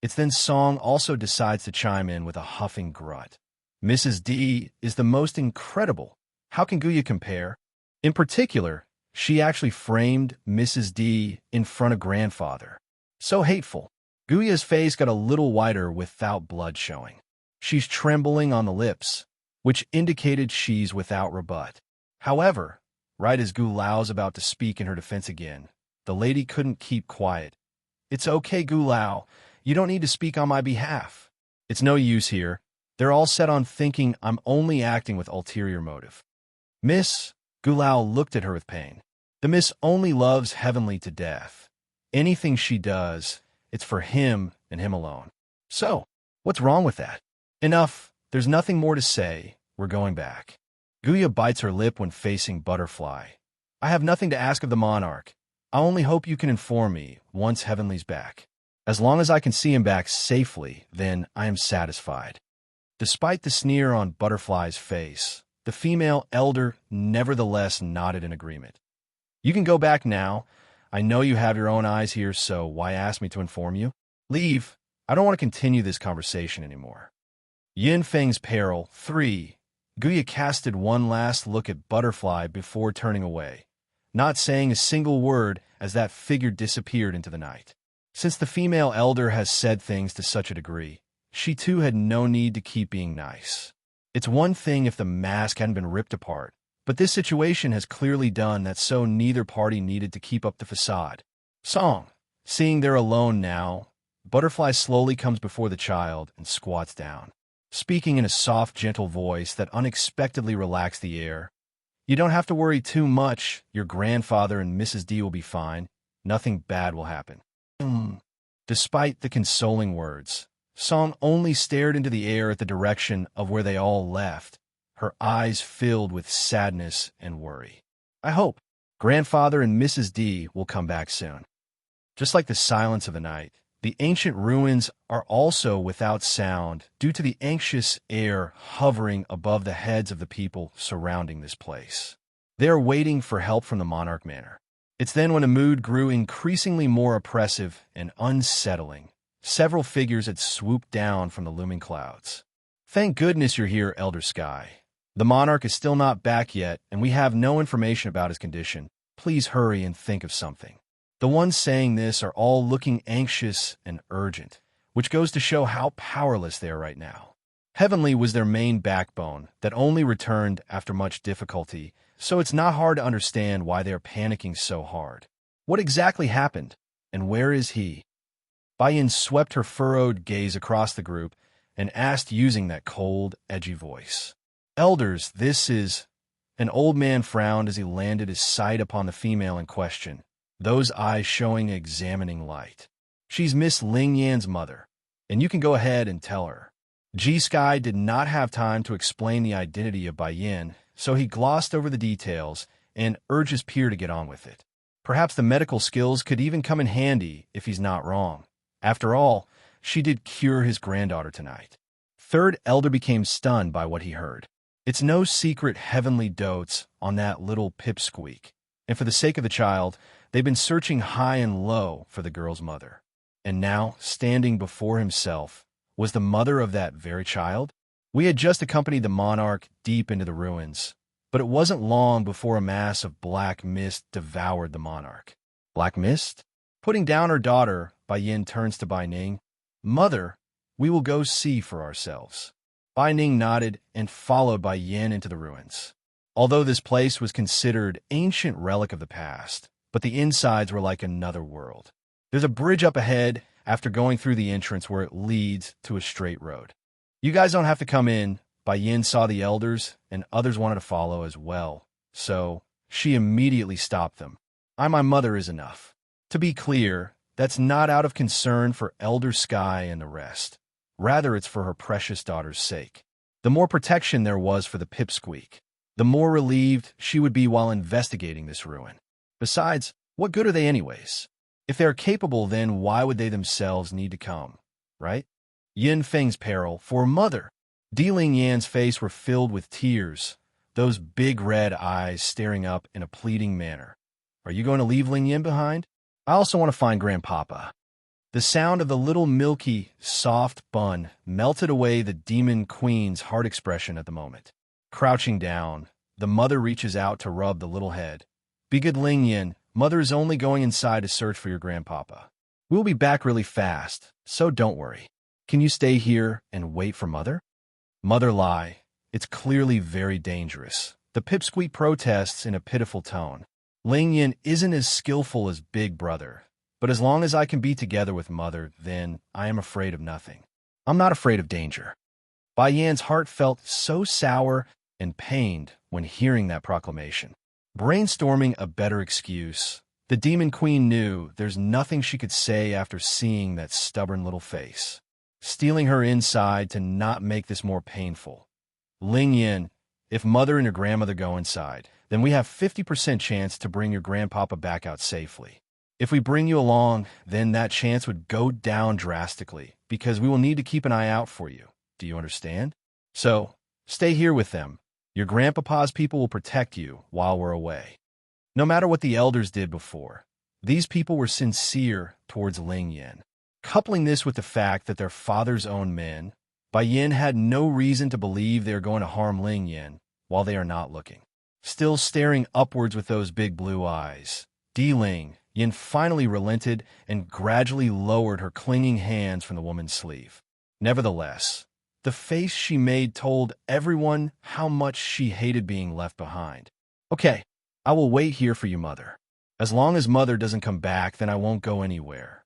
It's then Song also decides to chime in with a huffing grunt. Mrs. D is the most incredible. How can Guya compare? In particular, she actually framed Mrs. D in front of grandfather. So hateful. Guya's face got a little whiter without blood showing. She's trembling on the lips, which indicated she's without rebut. However, right as Gu Lao's about to speak in her defense again, the lady couldn't keep quiet. It's okay, Gu Lao. You don't need to speak on my behalf. It's no use here. They're all set on thinking I'm only acting with ulterior motive. Miss, Gu Lao looked at her with pain. The miss only loves Heavenly to death. Anything she does, it's for him and him alone. So, what's wrong with that? Enough. There's nothing more to say. We're going back. Guya bites her lip when facing Butterfly. I have nothing to ask of the monarch. I only hope you can inform me once Heavenly's back. As long as I can see him back safely, then I am satisfied. Despite the sneer on Butterfly's face, the female elder nevertheless nodded in agreement. You can go back now. I know you have your own eyes here, so why ask me to inform you? Leave. I don't want to continue this conversation anymore. Yin Feng's peril 3. Guya casted one last look at Butterfly before turning away, not saying a single word as that figure disappeared into the night. Since the female elder has said things to such a degree, she too had no need to keep being nice. It's one thing if the mask hadn't been ripped apart, but this situation has clearly done that, so neither party needed to keep up the facade. Song, seeing they're alone now, Butterfly slowly comes before the child and squats down, speaking in a soft, gentle voice that unexpectedly relaxed the air. You don't have to worry too much. Your grandfather and Mrs. D will be fine. Nothing bad will happen. Despite the consoling words, Song only stared into the air at the direction of where they all left, her eyes filled with sadness and worry. I hope grandfather and Mrs. D will come back soon. Just like the silence of the night, the ancient ruins are also without sound due to the anxious air hovering above the heads of the people surrounding this place. They are waiting for help from the Monarch Manor. It's then when the mood grew increasingly more oppressive and unsettling. Several figures had swooped down from the looming clouds. Thank goodness you're here, Elder Sky. The monarch is still not back yet, and we have no information about his condition. Please hurry and think of something. The ones saying this are all looking anxious and urgent, which goes to show how powerless they are right now. Heavenly was their main backbone that only returned after much difficulty, so it's not hard to understand why they are panicking so hard. What exactly happened, and where is he? Bai Yin swept her furrowed gaze across the group and asked using that cold, edgy voice. Elders, this is... An old man frowned as he landed his sight upon the female in question, those eyes showing examining light. She's Miss Ling Yan's mother, and you can go ahead and tell her. G-Sky did not have time to explain the identity of Bai Yin, so he glossed over the details and urged his peer to get on with it. Perhaps the medical skills could even come in handy if he's not wrong. After all, she did cure his granddaughter tonight. Third elder became stunned by what he heard. It's no secret heavenly dotes on that little pipsqueak, and for the sake of the child, they've been searching high and low for the girl's mother. And now, standing before himself, was the mother of that very child? We had just accompanied the monarch deep into the ruins, but it wasn't long before a mass of black mist devoured the monarch. Black mist? Putting down her daughter, Bai Yin turns to Bai Ning. Mother, we will go see for ourselves. Bai Ning nodded and followed Bai Yin into the ruins. Although this place was considered ancient relic of the past, but the insides were like another world. There's a bridge up ahead after going through the entrance where it leads to a straight road. You guys don't have to come in. Bai Yin saw the elders, and others wanted to follow as well, so she immediately stopped them. My mother is enough. To be clear, that's not out of concern for Elder Sky and the rest. Rather, it's for her precious daughter's sake. The more protection there was for the pipsqueak, the more relieved she would be while investigating this ruin. Besides, what good are they anyways? If they are capable, then why would they themselves need to come, right? Yin Feng's peril for mother. Ling Yan's face were filled with tears, those big red eyes staring up in a pleading manner. Are you going to leave Ling Yan behind? I also want to find Grandpapa. The sound of the little milky, soft bun melted away the demon queen's hard expression at the moment. Crouching down, the mother reaches out to rub the little head. Be good, Ling Yan. Mother is only going inside to search for your grandpapa. We'll be back really fast, so don't worry. Can you stay here and wait for Mother? Mother lie. It's clearly very dangerous. The pipsqueak protests in a pitiful tone. Ling Yan isn't as skillful as Big Brother. But as long as I can be together with Mother, then I am afraid of nothing. I'm not afraid of danger. Bai Yan's heart felt so sour and pained when hearing that proclamation. Brainstorming a better excuse, the Demon Queen knew there's nothing she could say after seeing that stubborn little face. Stealing her inside to not make this more painful. Ling Yan, if Mother and your grandmother go inside, then we have 50% chance to bring your grandpapa back out safely. If we bring you along, then that chance would go down drastically, because we will need to keep an eye out for you. Do you understand? So, stay here with them. Your grandpapa's people will protect you while we're away. No matter what the elders did before, these people were sincere towards Ling Yan. Coupling this with the fact that their father's own men, Bai Yin had no reason to believe they are going to harm Ling Yan while they are not looking. Still staring upwards with those big blue eyes, Ling Yan finally relented and gradually lowered her clinging hands from the woman's sleeve. Nevertheless, the face she made told everyone how much she hated being left behind. Okay, I will wait here for you, Mother. As long as Mother doesn't come back, then I won't go anywhere.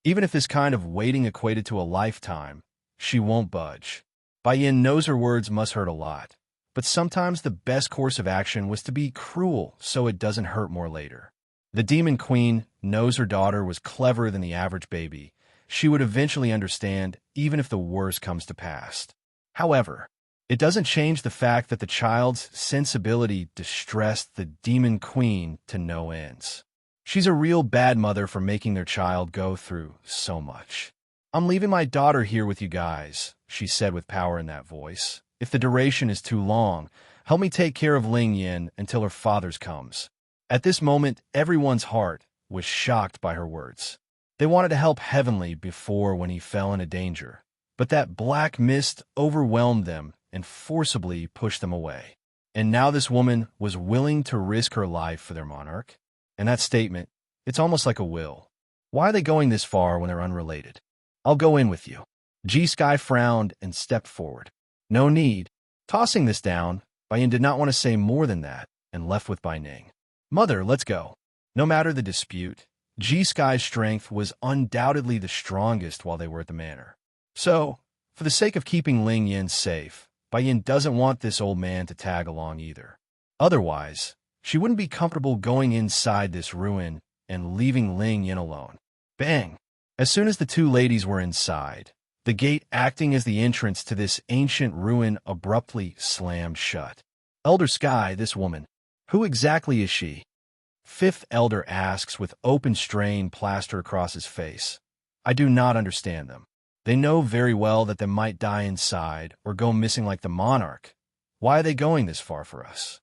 Even if this kind of waiting equated to a lifetime, she won't budge. Bai Yin knows her words must hurt a lot, but sometimes the best course of action was to be cruel so it doesn't hurt more later. The Demon Queen knows her daughter was cleverer than the average baby. She would eventually understand, even if the worst comes to pass. However, it doesn't change the fact that the child's sensibility distressed the Demon Queen to no ends. She's a real bad mother for making their child go through so much. I'm leaving my daughter here with you guys, she said with power in that voice. If the duration is too long, help me take care of Ling Yan until her father's comes. At this moment, everyone's heart was shocked by her words. They wanted to help Heavenly before when he fell into danger, but that black mist overwhelmed them and forcibly pushed them away. And now this woman was willing to risk her life for their monarch. And that statement, it's almost like a will. Why are they going this far when they're unrelated? I'll go in with you. G-Sky frowned and stepped forward. No need. Tossing this down, Bai Yin did not want to say more than that and left with Bai Ning. Mother, let's go. No matter the dispute, G-Sky's strength was undoubtedly the strongest while they were at the manor. So, for the sake of keeping Ling Yin safe, Bai Yin doesn't want this old man to tag along either. Otherwise, she wouldn't be comfortable going inside this ruin and leaving Ling Yin alone. Bang! As soon as the two ladies were inside, the gate acting as the entrance to this ancient ruin abruptly slammed shut. Elder Sky, this woman. Who exactly is she? Fifth Elder asks with open strain plastered across his face. I do not understand them. They know very well that they might die inside or go missing like the monarch. Why are they going this far for us?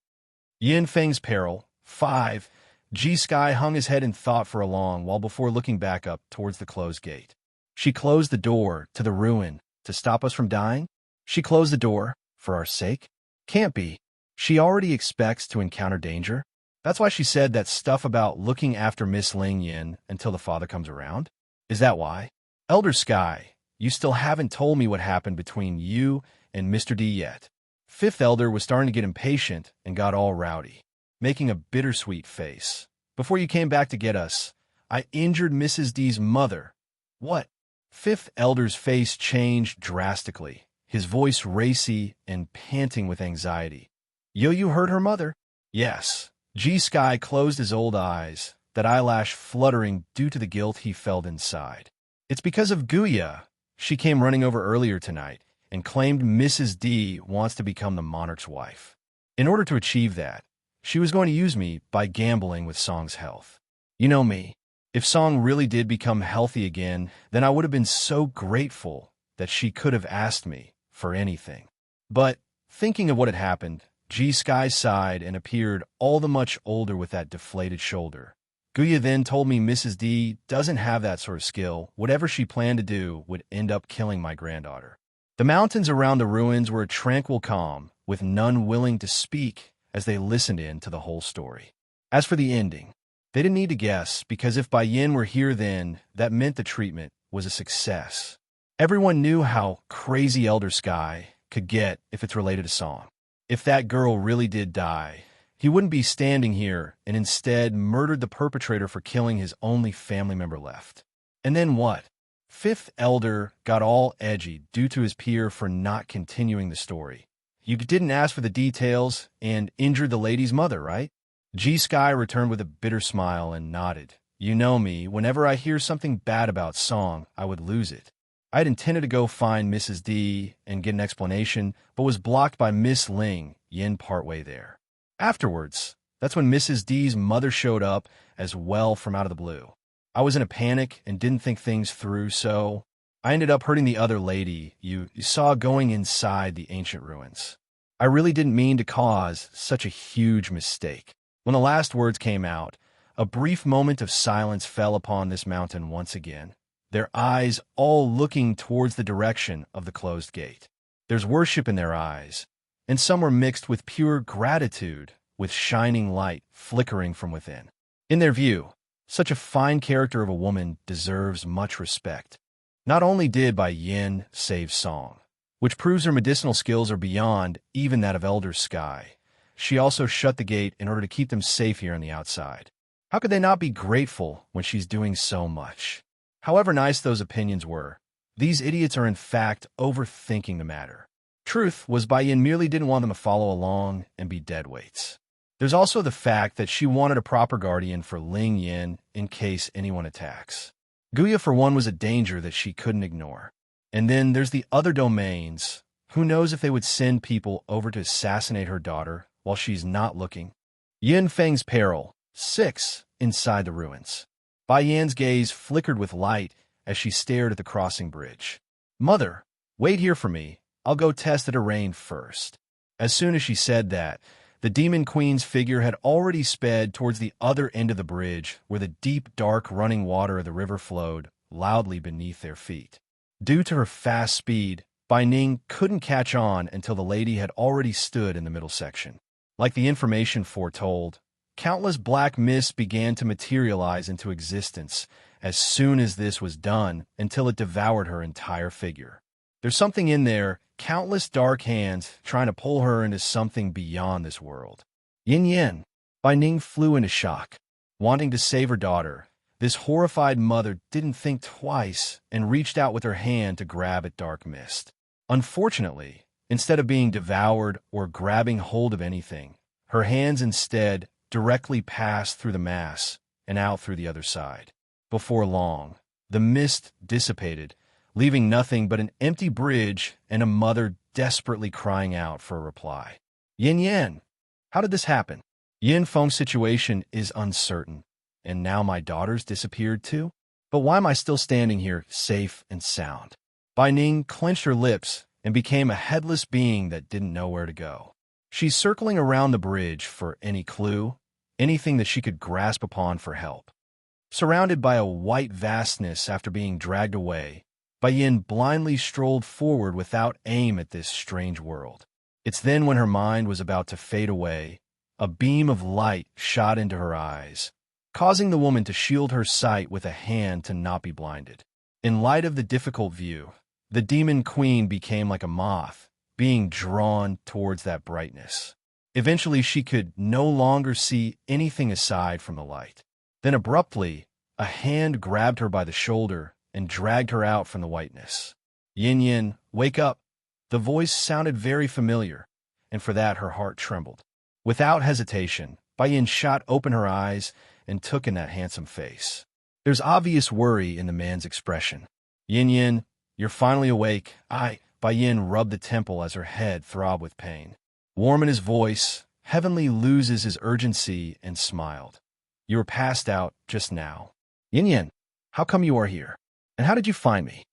Yin Feng's peril. 5. G-Sky hung his head in thought for a long while before looking back up towards the closed gate. She closed the door to the ruin to stop us from dying? She closed the door for our sake? Can't be. She already expects to encounter danger. That's why she said that stuff about looking after Miss Ling Yin until the father comes around? Is that why? Elder Sky, you still haven't told me what happened between you and Mr. D yet. Fifth Elder was starting to get impatient and got all rowdy, making a bittersweet face. Before you came back to get us, I injured Mrs. D's mother. What? Fifth Elder's face changed drastically, his voice racy and panting with anxiety. You hurt her mother? Yes. G-Sky closed his old eyes, that eyelash fluttering due to the guilt he felt inside. It's because of Guya. She came running over earlier tonight and claimed Mrs. D wants to become the monarch's wife. In order to achieve that, she was going to use me by gambling with Song's health. You know me. If Song really did become healthy again, then I would have been so grateful that she could have asked me for anything. But, thinking of what had happened, G-Sky sighed and appeared all the much older with that deflated shoulder. Guya then told me Mrs. D doesn't have that sort of skill. Whatever she planned to do would end up killing my granddaughter. The mountains around the ruins were a tranquil calm, with none willing to speak as they listened in to the whole story. As for the ending, they didn't need to guess, because if Bai Yin were here then, that meant the treatment was a success. Everyone knew how crazy Elder Sky could get if it's related to Song. If that girl really did die, he wouldn't be standing here and instead murdered the perpetrator for killing his only family member left. And then what? Fifth Elder got all edgy due to his peer for not continuing the story. You didn't ask for the details and injured the lady's mother, right? G-Sky returned with a bitter smile and nodded. You know me, whenever I hear something bad about Song, I would lose it. I had intended to go find Mrs. D and get an explanation, but was blocked by Miss Ling Yin partway there. Afterwards, that's when Mrs. D's mother showed up as well from out of the blue. I was in a panic and didn't think things through, so I ended up hurting the other lady you saw going inside the ancient ruins. I really didn't mean to cause such a huge mistake. When the last words came out, a brief moment of silence fell upon this mountain once again, their eyes all looking towards the direction of the closed gate. There's worship in their eyes, and some were mixed with pure gratitude, with shining light flickering from within. In their view, such a fine character of a woman deserves much respect. Not only did Bai Yin save Song, which proves her medicinal skills are beyond even that of Elder Sky, she also shut the gate in order to keep them safe here on the outside. How could they not be grateful when she's doing so much? However nice those opinions were, these idiots are in fact overthinking the matter. Truth was Bai Yin merely didn't want them to follow along and be deadweights. There's also the fact that she wanted a proper guardian for Ling Yin in case anyone attacks. Guya, for one, was a danger that she couldn't ignore. And then there's the other domains. Who knows if they would send people over to assassinate her daughter while she's not looking? Yin Feng's peril. 6. Inside the ruins. Bai Yan's gaze flickered with light as she stared at the crossing bridge. Mother, wait here for me. I'll go test that it rained first. As soon as she said that, the Demon Queen's figure had already sped towards the other end of the bridge, where the deep, dark running water of the river flowed loudly beneath their feet. Due to her fast speed, Bai Ning couldn't catch on until the lady had already stood in the middle section. Like the information foretold, countless black mists began to materialize into existence as soon as this was done until it devoured her entire figure. There's something in there, countless dark hands trying to pull her into something beyond this world. Yin Yin. Bai Ning flew into shock. Wanting to save her daughter, This horrified mother didn't think twice and reached out with her hand to grab at dark mist. Unfortunately, instead of being devoured or grabbing hold of anything, her hands instead directly passed through the mass and out through the other side. Before long, the mist dissipated, leaving nothing but an empty bridge and a mother desperately crying out for a reply. Yin Yan, how did this happen? Yin Feng's situation is uncertain, and now my daughter's disappeared too? But why am I still standing here, safe and sound? Bai Ning clenched her lips and became a headless being that didn't know where to go. She's circling around the bridge for any clue, anything that she could grasp upon for help. Surrounded by a white vastness after being dragged away, Bai Yin blindly strolled forward without aim at this strange world. It's then when her mind was about to fade away, a beam of light shot into her eyes, causing the woman to shield her sight with a hand to not be blinded. In light of the difficult view, the demon queen became like a moth, being drawn towards that brightness. Eventually, she could no longer see anything aside from the light. Then abruptly, a hand grabbed her by the shoulder and dragged her out from the whiteness. Yin Yin, wake up. The voice sounded very familiar, and for that her heart trembled. Without hesitation, Bai Yin shot open her eyes and took in that handsome face. There's obvious worry in the man's expression. Yin Yin, you're finally awake. Bai Yin rubbed the temple as her head throbbed with pain. Warm in his voice, Heavenly loses his urgency and smiled. You were passed out just now. Yin Yin, how come you are here? And how did you find me?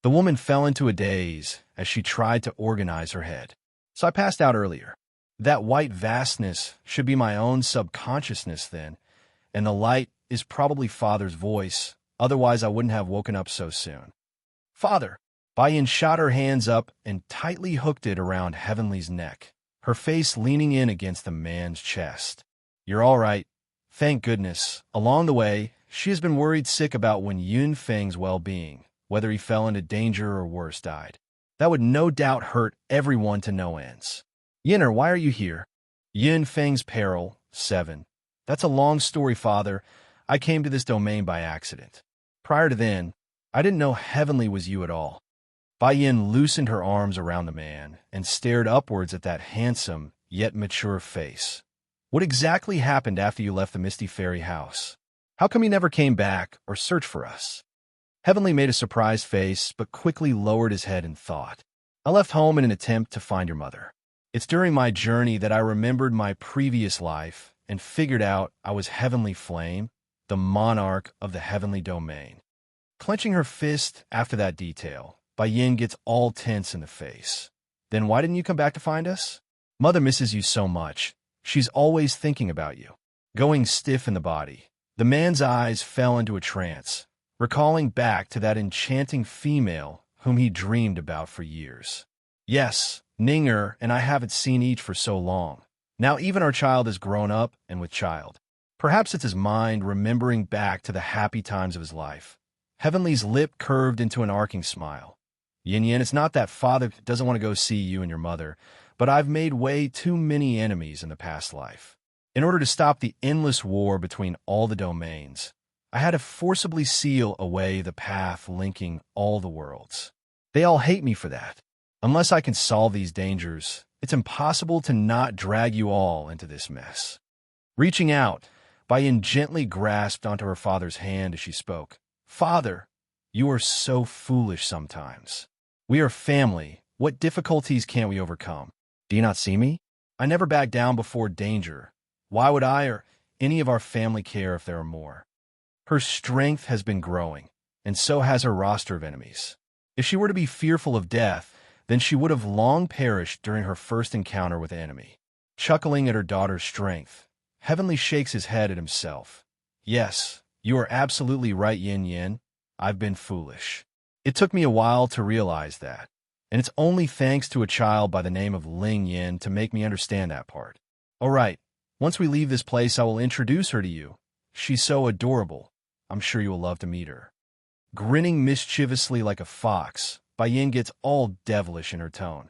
The woman fell into a daze as she tried to organize her head. So I passed out earlier. That white vastness should be my own subconsciousness then, and the light is probably Father's voice, otherwise I wouldn't have woken up so soon. Father! Bai Yin shot her hands up and tightly hooked it around Heavenly's neck, her face leaning in against the man's chest. You're all right. Thank goodness. Along the way, she has been worried sick about when Yun Feng's well-being, whether he fell into danger or worse died. That would no doubt hurt everyone to no ends. Yinner, why are you here? Yun Feng's peril, 7. That's a long story, Father. I came to this domain by accident. Prior to then, I didn't know Heavenly was you at all. Bai Yin loosened her arms around the man and stared upwards at that handsome, yet mature face. What exactly happened after you left the Misty Fairy house? How come you never came back or searched for us? Heavenly made a surprised face, but quickly lowered his head in thought. I left home in an attempt to find your mother. It's during my journey that I remembered my previous life and figured out I was Heavenly Flame, the monarch of the heavenly domain. Clenching her fist after that detail, Bai Yin gets all tense in the face. Then why didn't you come back to find us? Mother misses you so much. She's always thinking about you. Going stiff in the body, the man's eyes fell into a trance, recalling back to that enchanting female whom he dreamed about for years. Yes, Ninger and I haven't seen each for so long. Now even our child is grown up and with child. Perhaps it's his mind remembering back to the happy times of his life. Heavenly's lip curved into an arcing smile. Yin Yin, it's not that Father doesn't want to go see you and your mother, but I've made way too many enemies in the past life. In order to stop the endless war between all the domains, I had to forcibly seal away the path linking all the worlds. They all hate me for that. Unless I can solve these dangers, it's impossible to not drag you all into this mess. Reaching out, Bai Yin gently grasped onto her father's hand as she spoke. Father, you are so foolish sometimes. We are family. What difficulties can't we overcome? Do you not see me? I never back down before danger. Why would I or any of our family care if there are more? Her strength has been growing, and so has her roster of enemies. If she were to be fearful of death, then she would have long perished during her first encounter with the enemy. Chuckling at her daughter's strength, Heavenly shakes his head at himself. Yes, you are absolutely right, Yin Yin. I've been foolish. It took me a while to realize that, and it's only thanks to a child by the name of Ling Yin to make me understand that part. All right, once we leave this place, I will introduce her to you. She's so adorable. I'm sure you will love to meet her. Grinning mischievously like a fox, Bai Yin gets all devilish in her tone.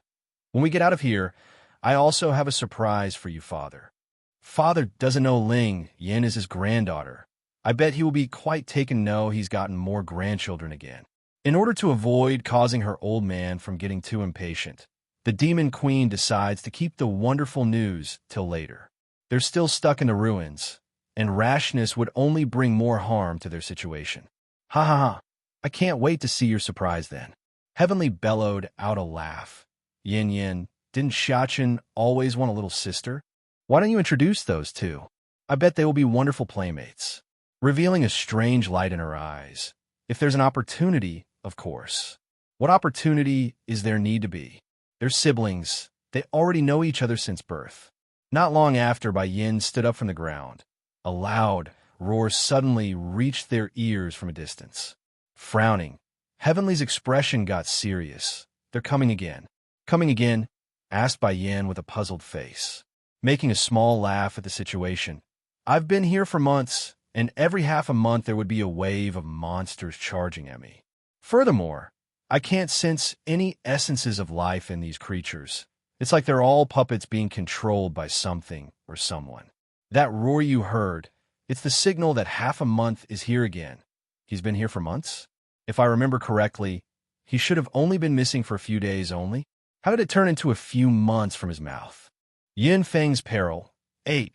When we get out of here, I also have a surprise for you, Father. Father doesn't know Ling Yin is his granddaughter. I bet he will be quite taken to know he's gotten more grandchildren again. In order to avoid causing her old man from getting too impatient, the Demon Queen decides to keep the wonderful news till later. They're still stuck in the ruins, and rashness would only bring more harm to their situation. Ha ha ha, I can't wait to see your surprise then. Heavenly bellowed out a laugh. Yin Yin, didn't Xiachen always want a little sister? Why don't you introduce those two? I bet they will be wonderful playmates. Revealing a strange light in her eyes. If there's an opportunity, of course. What opportunity is there need to be? They're siblings. They already know each other since birth. Not long after, Bai Yin stood up from the ground. A loud roar suddenly reached their ears from a distance. Frowning, Heavenly's expression got serious. They're coming again. Coming again? Asked Bai Yin with a puzzled face. Making a small laugh at the situation. I've been here for months, and every half a month there would be a wave of monsters charging at me. Furthermore, I can't sense any essences of life in these creatures. It's like they're all puppets being controlled by something or someone. That roar you heard, it's the signal that half a month is here again. He's been here for months? If I remember correctly, he should have only been missing for a few days only. How did it turn into a few months from his mouth? Yin Feng's peril. 8.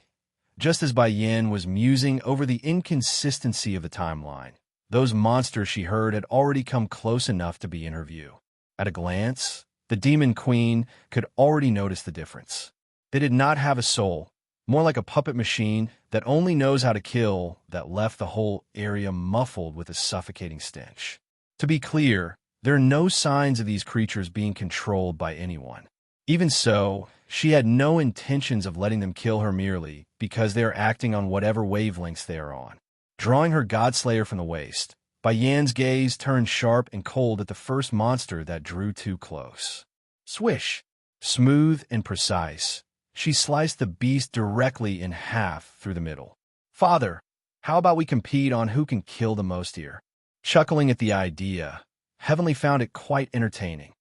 Just as Bai Yin was musing over the inconsistency of the timeline, those monsters she heard had already come close enough to be in her view. At a glance, the Demon Queen could already notice the difference. They did not have a soul, more like a puppet machine that only knows how to kill, that left the whole area muffled with a suffocating stench. To be clear, there are no signs of these creatures being controlled by anyone. Even so, she had no intentions of letting them kill her merely because they are acting on whatever wavelengths they are on. Drawing her Godslayer from the waist, Bai Yan's gaze turned sharp and cold at the first monster that drew too close. Swish! Smooth and precise, she sliced the beast directly in half through the middle. Father, how about we compete on who can kill the most here? Chuckling at the idea, Heavenly found it quite entertaining.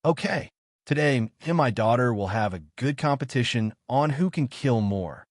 Okay, today me and my daughter will have a good competition on who can kill more.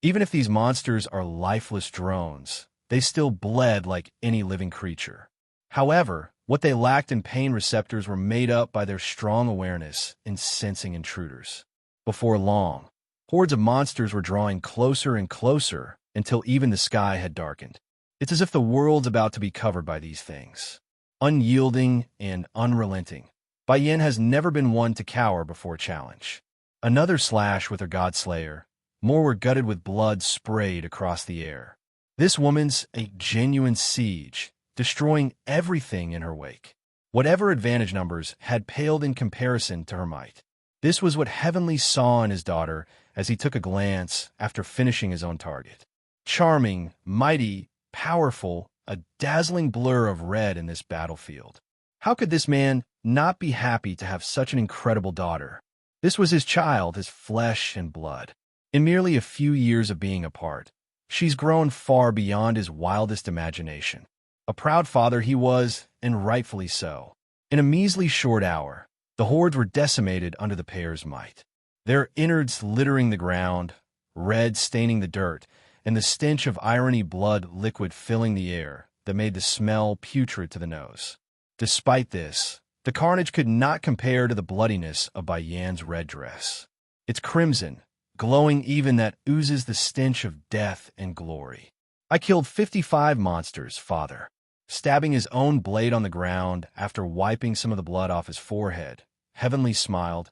Even if these monsters are lifeless drones, they still bled like any living creature. However, what they lacked in pain receptors were made up by their strong awareness in sensing intruders. Before long, hordes of monsters were drawing closer and closer until even the sky had darkened. It's as if the world's about to be covered by these things. Unyielding and unrelenting, Bai Yin has never been one to cower before a challenge. Another slash with her Godslayer. More were gutted with blood sprayed across the air. This woman's a genuine siege, destroying everything in her wake. Whatever advantage numbers had paled in comparison to her might. This was what Heavenly saw in his daughter as he took a glance after finishing his own target. Charming, mighty, powerful, a dazzling blur of red in this battlefield. How could this man not be happy to have such an incredible daughter? This was his child, his flesh and blood. In merely a few years of being apart, she's grown far beyond his wildest imagination. A proud father he was, and rightfully so. In a measly short hour, the hordes were decimated under the pair's might. Their innards littering the ground, red staining the dirt, and the stench of irony blood liquid filling the air that made the smell putrid to the nose. Despite this, the carnage could not compare to the bloodiness of Bai Yan's red dress. It's crimson, glowing even that oozes the stench of death and glory. I killed 55 monsters, father. Stabbing his own blade on the ground after wiping some of the blood off his forehead, Heavenly smiled.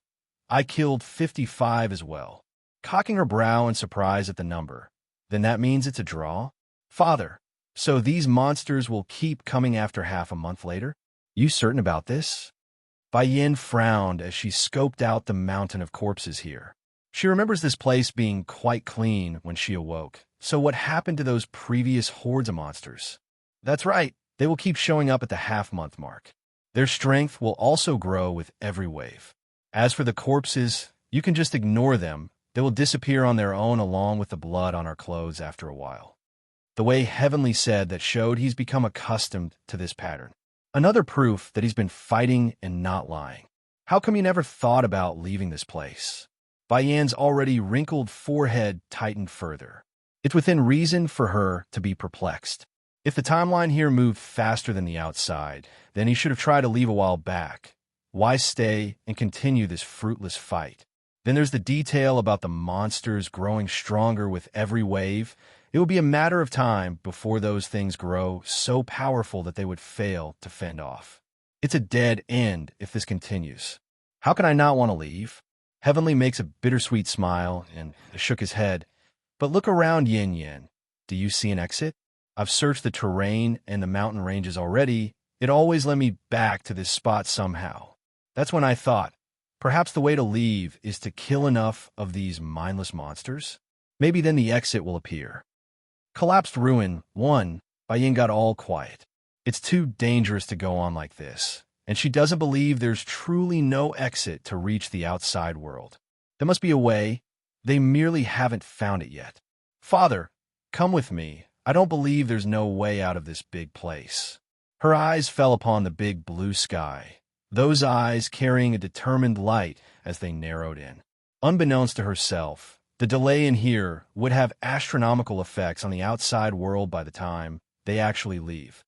I killed 55 as well. Cocking her brow in surprise at the number. Then that means it's a draw? Father, so these monsters will keep coming after half a month later? You certain about this? Bai Yin frowned as she scoped out the mountain of corpses here. She remembers this place being quite clean when she awoke. So what happened to those previous hordes of monsters? That's right, they will keep showing up at the half-month mark. Their strength will also grow with every wave. As for the corpses, you can just ignore them. They will disappear on their own along with the blood on our clothes after a while. The way Heavenly said that showed he's become accustomed to this pattern. Another proof that he's been fighting and not lying. How come you never thought about leaving this place? Bai Yan's already wrinkled forehead tightened further. It's within reason for her to be perplexed. If the timeline here moved faster than the outside, then he should have tried to leave a while back. Why stay and continue this fruitless fight? Then there's the detail about the monsters growing stronger with every wave. It will be a matter of time before those things grow so powerful that they would fail to fend off. It's a dead end if this continues. How can I not want to leave? Heavenly makes a bittersweet smile and shook his head. But look around, Yin Yin. Do you see an exit? I've searched the terrain and the mountain ranges already. It always led me back to this spot somehow. That's when I thought, perhaps the way to leave is to kill enough of these mindless monsters. Maybe then the exit will appear. Collapsed Ruin 1 by Yin got all quiet. It's too dangerous to go on like this, and she doesn't believe there's truly no exit to reach the outside world. There must be a way. They merely haven't found it yet. Father, come with me. I don't believe there's no way out of this big place. Her eyes fell upon the big blue sky, those eyes carrying a determined light as they narrowed in. Unbeknownst to herself, the delay in here would have astronomical effects on the outside world by the time they actually leave.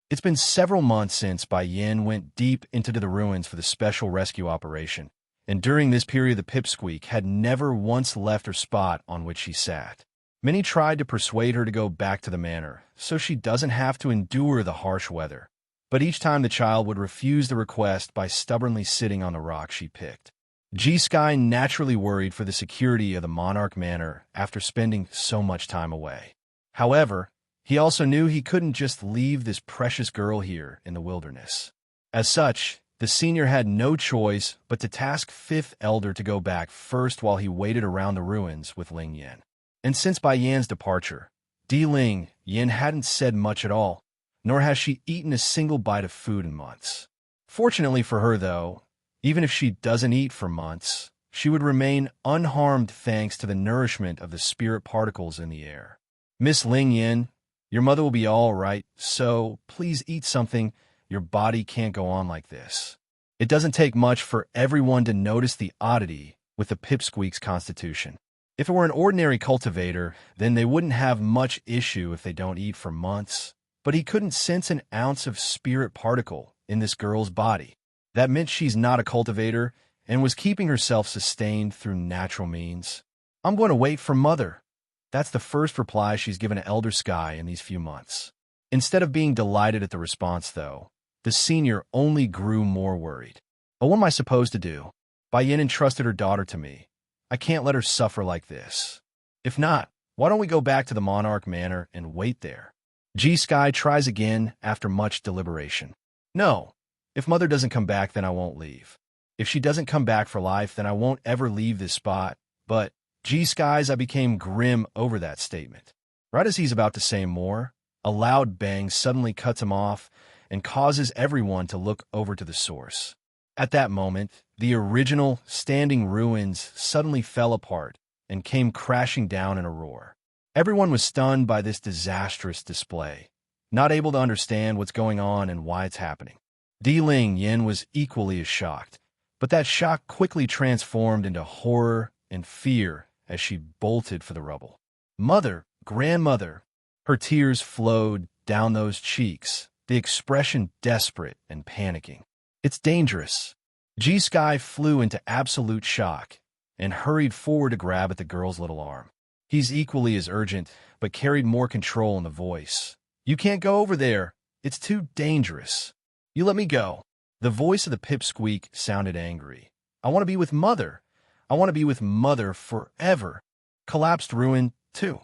It's been several months since Bai Yin went deep into the ruins for the special rescue operation, and during this period the pipsqueak had never once left her spot on which she sat. Many tried to persuade her to go back to the manor, so she doesn't have to endure the harsh weather. But each time the child would refuse the request by stubbornly sitting on the rock she picked. G-Sky naturally worried for the security of the Monarch Manor after spending so much time away. However, he also knew he couldn't just leave this precious girl here in the wilderness. As such, the senior had no choice but to task Fifth Elder to go back first while he waited around the ruins with Ling Yin. And since Bai Yan's departure, Di Ling Yin hadn't said much at all, nor has she eaten a single bite of food in months. Fortunately for her, though, even if she doesn't eat for months, she would remain unharmed thanks to the nourishment of the spirit particles in the air. Miss Ling Yin, your mother will be all right, so please eat something. Your body can't go on like this. It doesn't take much for everyone to notice the oddity with the pipsqueak's constitution. If it were an ordinary cultivator, then they wouldn't have much issue if they don't eat for months. But he couldn't sense an ounce of spirit particle in this girl's body. That meant she's not a cultivator and was keeping herself sustained through natural means. I'm going to wait for Mother. That's the first reply she's given to Elder Sky in these few months. Instead of being delighted at the response, though, the senior only grew more worried. Oh, what am I supposed to do? Bai Yin entrusted her daughter to me. I can't let her suffer like this. If not, why don't we go back to the Monarch Manor and wait there? G-Sky tries again after much deliberation. No, if Mother doesn't come back, then I won't leave. If she doesn't come back for life, then I won't ever leave this spot. But, G-Skies, I became grim over that statement. Right as he's about to say more, a loud bang suddenly cuts him off and causes everyone to look over to the source. At that moment, the original standing ruins suddenly fell apart and came crashing down in a roar. Everyone was stunned by this disastrous display, not able to understand what's going on and why it's happening. Di Ling Yin was equally as shocked, but that shock quickly transformed into horror and fear as she bolted for the rubble. Mother, grandmother! Her tears flowed down those cheeks, the expression desperate and panicking. It's dangerous. G-Sky flew into absolute shock and hurried forward to grab at the girl's little arm. He's equally as urgent, but carried more control in the voice. You can't go over there. It's too dangerous. You let me go. The voice of the pipsqueak sounded angry. I want to be with Mother. I want to be with Mother forever. Collapsed Ruin 2.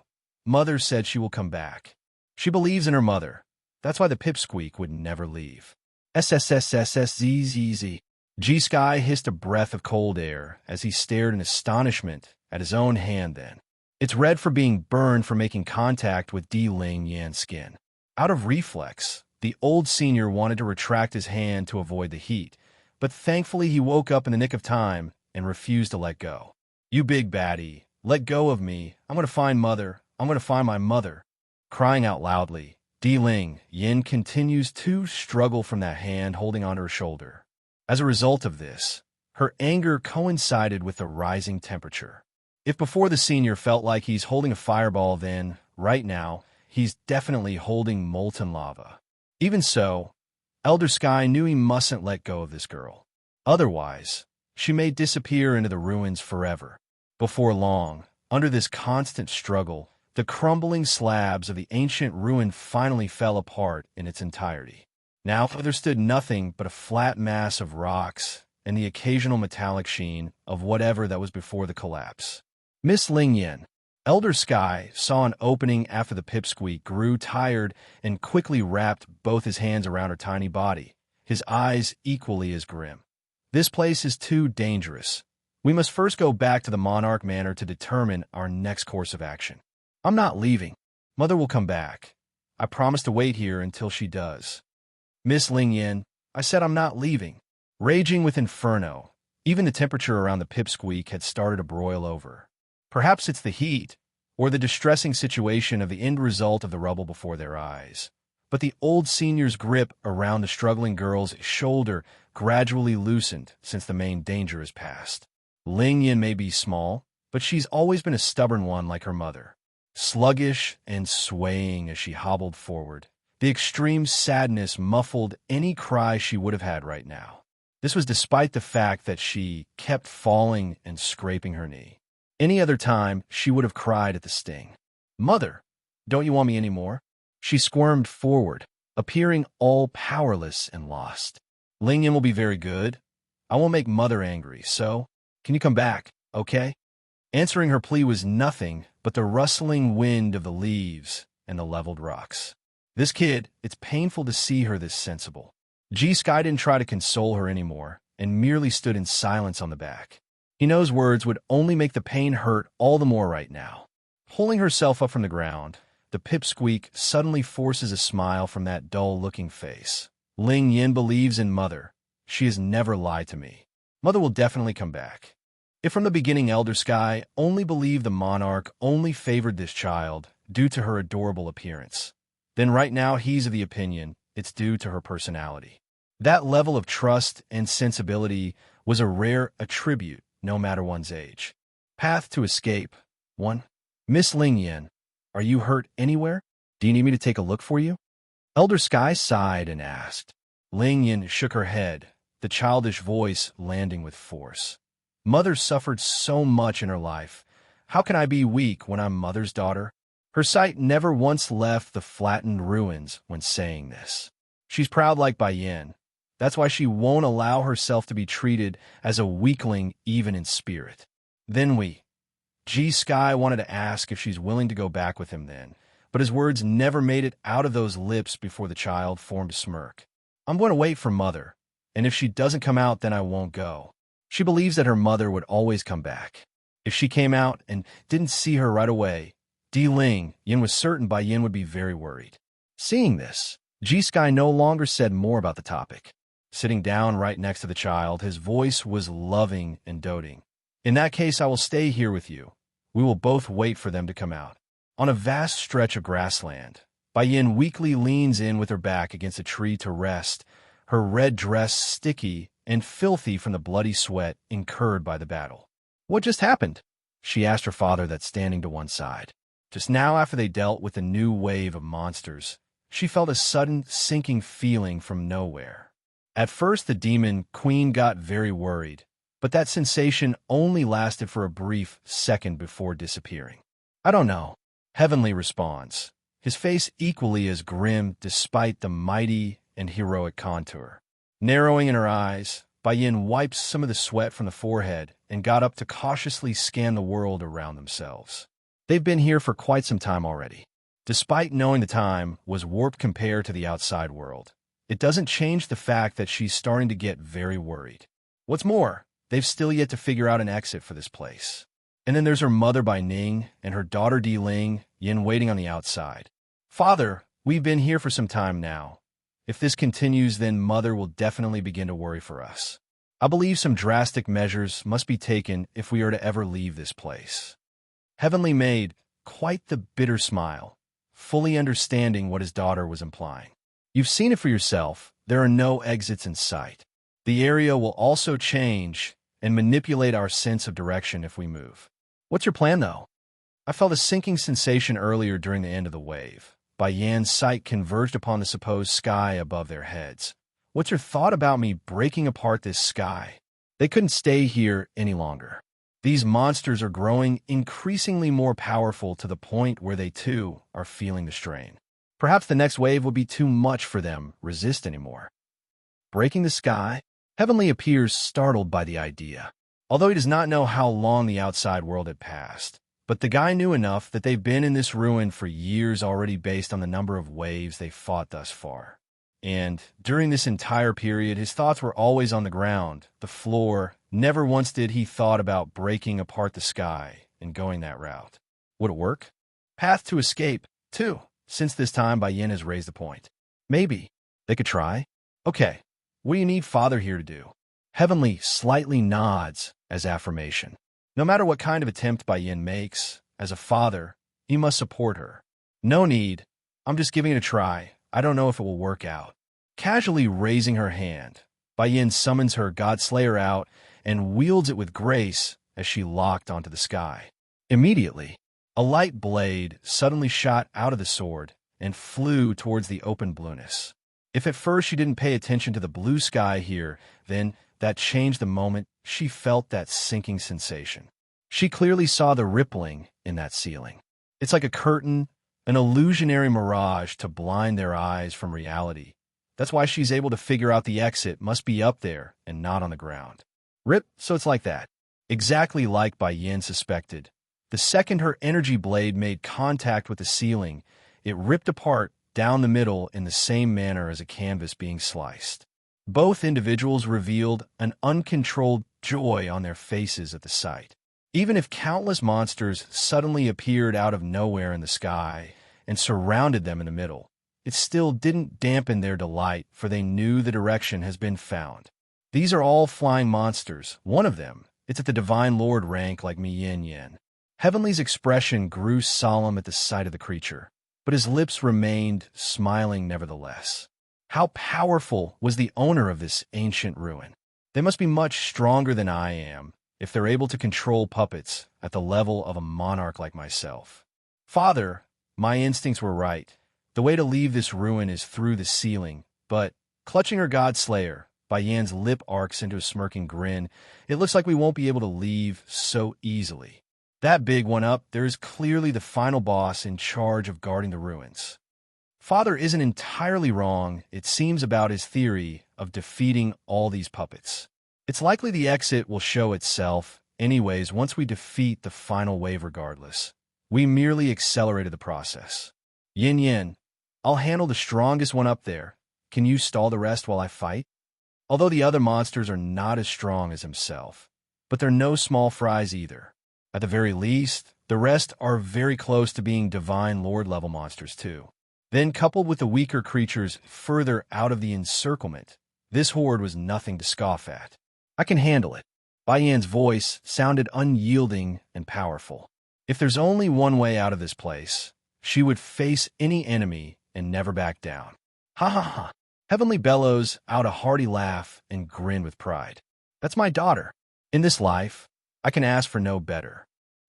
Mother said she will come back. She believes in her mother. That's why the pipsqueak would never leave. SSSSSZZZ. G-Sky hissed a breath of cold air as he stared in astonishment at his own hand then. It's red for being burned for making contact with Di Ling Yan's skin. Out of reflex, the old senior wanted to retract his hand to avoid the heat, but thankfully he woke up in the nick of time and refused to let go. You big baddie, let go of me. I'm going to find Mother. I'm going to find my mother. Crying out loudly, Di Ling Yin continues to struggle from that hand holding onto her shoulder. As a result of this, her anger coincided with the rising temperature. If before the senior felt like he's holding a fireball, then, right now, he's definitely holding molten lava. Even so, Elder Sky knew he mustn't let go of this girl. Otherwise, she may disappear into the ruins forever. Before long, under this constant struggle, the crumbling slabs of the ancient ruin finally fell apart in its entirety. Now there stood nothing but a flat mass of rocks and the occasional metallic sheen of whatever that was before the collapse. Miss Ling Yin, Elder Sky, saw an opening after the pipsqueak grew tired and quickly wrapped both his hands around her tiny body, his eyes equally as grim. This place is too dangerous. We must first go back to the Monarch Manor to determine our next course of action. I'm not leaving. Mother will come back. I promise to wait here until she does. Miss Ling Yin, I said I'm not leaving. Raging with inferno, even the temperature around the pipsqueak had started to broil over. Perhaps it's the heat, or the distressing situation of the end result of the rubble before their eyes. But the old senior's grip around the struggling girl's shoulder gradually loosened since the main danger is past. Ling Yin may be small, but she's always been a stubborn one like her mother. Sluggish and swaying as she hobbled forward, the extreme sadness muffled any cry she would have had right now. This was despite the fact that she kept falling and scraping her knee. Any other time, she would have cried at the sting. Mother, don't you want me anymore? She squirmed forward, appearing all powerless and lost. Ling Yin will be very good. I won't make Mother angry, so can you come back, okay? Answering her plea was nothing but the rustling wind of the leaves and the leveled rocks. This kid, it's painful to see her this sensible. G-Sky didn't try to console her anymore and merely stood in silence on the back. He knows words would only make the pain hurt all the more right now. Pulling herself up from the ground, the pipsqueak suddenly forces a smile from that dull-looking face. Ling Yin believes in Mother. She has never lied to me. Mother will definitely come back. If from the beginning Elder Sky only believed the monarch only favored this child due to her adorable appearance, then right now he's of the opinion it's due to her personality. That level of trust and sensibility was a rare attribute, no matter one's age. Path to escape. 1. Miss Ling Yin, are you hurt anywhere? Do you need me to take a look for you? Elder Sky sighed and asked. Ling Yin shook her head, the childish voice landing with force. Mother suffered so much in her life. How can I be weak when I'm Mother's daughter? Her sight never once left the flattened ruins when saying this. She's proud like Bai Yin. That's why she won't allow herself to be treated as a weakling even in spirit. Then G-Sky wanted to ask if she's willing to go back with him then, but his words never made it out of those lips before the child formed a smirk. I'm going to wait for Mother, and if she doesn't come out, then I won't go. She believes that her mother would always come back. If she came out and didn't see her right away, Ling Yin was certain Bai Yin would be very worried. Seeing this, G-Sky no longer said more about the topic. Sitting down right next to the child, his voice was loving and doting. In that case, I will stay here with you. We will both wait for them to come out. On a vast stretch of grassland, Bai Yin weakly leans in with her back against a tree to rest, her red dress sticky and filthy from the bloody sweat incurred by the battle. What just happened? She asked her father that's standing to one side. Just now after they dealt with a new wave of monsters, she felt a sudden sinking feeling from nowhere. At first the demon queen got very worried, but that sensation only lasted for a brief second before disappearing. I don't know, Heavenly responds, his face equally as grim despite the mighty and heroic contour. Narrowing in her eyes, Bai Yin wiped some of the sweat from the forehead and got up to cautiously scan the world around themselves. They've been here for quite some time already. Despite knowing the time was warped compared to the outside world, it doesn't change the fact that she's starting to get very worried. What's more, they've still yet to figure out an exit for this place. And then there's her mother Bai Ning and her daughter Ling Yin waiting on the outside. Father, we've been here for some time now. If this continues, then Mother will definitely begin to worry for us. I believe some drastic measures must be taken if we are to ever leave this place. Heavenly made quite the bitter smile, fully understanding what his daughter was implying. You've seen it for yourself. There are no exits in sight. The area will also change and manipulate our sense of direction if we move. What's your plan, though? I felt a sinking sensation earlier during the end of the wave. Bai Yan's sight converged upon the supposed sky above their heads. What's your thought about me breaking apart this sky? They couldn't stay here any longer. These monsters are growing increasingly more powerful to the point where they, too, are feeling the strain. Perhaps the next wave will be too much for them to resist anymore. Breaking the sky? Heavenly appears startled by the idea. Although he does not know how long the outside world had passed, but the guy knew enough that they've been in this ruin for years already based on the number of waves they fought thus far. And during this entire period, his thoughts were always on the ground, the floor. Never once did he thought about breaking apart the sky and going that route. Would it work? Path to escape, too. Since this time, Bai Yin has raised the point. Maybe. They could try. Okay. What do you need Father here to do? Heavenly slightly nods as affirmation. No matter what kind of attempt Bai Yin makes, as a father, he must support her. No need. I'm just giving it a try. I don't know if it will work out. Casually raising her hand, Bai Yin summons her Godslayer out and wields it with grace as she locked onto the sky. Immediately, a light blade suddenly shot out of the sword and flew towards the open blueness. If at first she didn't pay attention to the blue sky here, then that changed the moment she felt that sinking sensation. She clearly saw the rippling in that ceiling. It's like a curtain, an illusionary mirage to blind their eyes from reality. That's why she's able to figure out the exit must be up there and not on the ground. Rip, so it's like that. Exactly like Bai Yin suspected. The second her energy blade made contact with the ceiling, it ripped apart down the middle in the same manner as a canvas being sliced. Both individuals revealed an uncontrolled joy on their faces at the sight. Even if countless monsters suddenly appeared out of nowhere in the sky and surrounded them in the middle, it still didn't dampen their delight, for they knew the direction has been found. These are all flying monsters. One of them, it's at the Divine Lord rank like Mi Yin Yin. Heavenly's expression grew solemn at the sight of the creature, but his lips remained smiling nevertheless. How powerful was the owner of this ancient ruin? They must be much stronger than I am if they're able to control puppets at the level of a monarch like myself. Father, my instincts were right. The way to leave this ruin is through the ceiling, but, clutching her Godslayer, Bai Yan's lip arcs into a smirking grin, it looks like we won't be able to leave so easily. That big one up, there is clearly the final boss in charge of guarding the ruins. Father isn't entirely wrong, it seems, about his theory of defeating all these puppets. It's likely the exit will show itself anyways once we defeat the final wave regardless. We merely accelerated the process. Yin Yin, I'll handle the strongest one up there. Can you stall the rest while I fight? Although the other monsters are not as strong as himself, but they're no small fries either. At the very least, the rest are very close to being Divine Lord level monsters too. Then, coupled with the weaker creatures further out of the encirclement, this horde was nothing to scoff at. I can handle it. Bai Yan's voice sounded unyielding and powerful. If there's only one way out of this place, she would face any enemy and never back down. Ha ha ha. Heavenly bellows out a hearty laugh and grinned with pride. That's my daughter. In this life, I can ask for no better.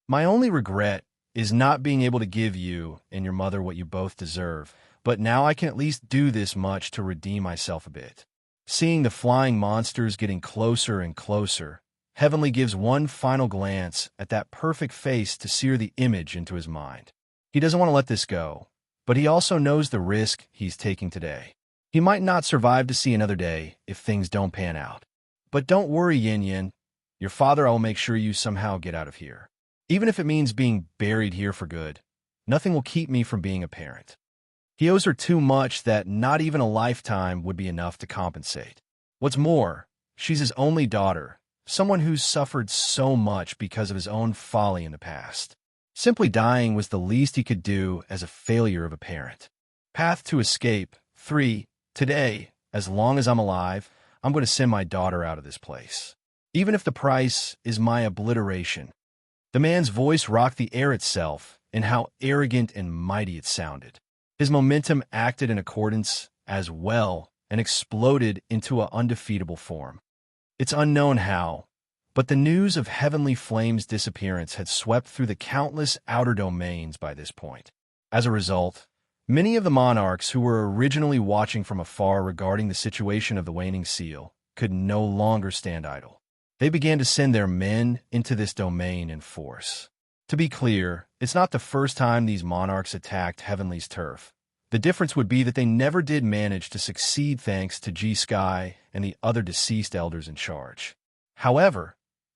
My only regret is not being able to give you and your mother what you both deserve, but now I can at least do this much to redeem myself a bit. Seeing the flying monsters getting closer and closer, Heavenly gives one final glance at that perfect face to sear the image into his mind. He doesn't want to let this go, but he also knows the risk he's taking today. He might not survive to see another day if things don't pan out. But don't worry, Yin Yin. Your father, I will make sure you somehow get out of here. Even if it means being buried here for good, nothing will keep me from being a parent. He owes her too much that not even a lifetime would be enough to compensate. What's more, she's his only daughter, someone who's suffered so much because of his own folly in the past. Simply dying was the least he could do as a failure of a parent. Path to escape. 3. Today, as long as I'm alive, I'm going to send my daughter out of this place. Even if the price is my obliteration. The man's voice rocked the air itself, and how arrogant and mighty it sounded. His momentum acted in accordance as well and exploded into an undefeatable form. It's unknown how, But the news of Heavenly Flame's disappearance had swept through the countless outer domains by this point. As a result, many of the monarchs who were originally watching from afar regarding the situation of the waning seal could no longer stand idle. They began to send their men into this domain in force. To be clear, it's not the first time these monarchs attacked Heavenly's turf. The difference would be that they never did manage to succeed thanks to G-Sky and the other deceased elders in charge. However,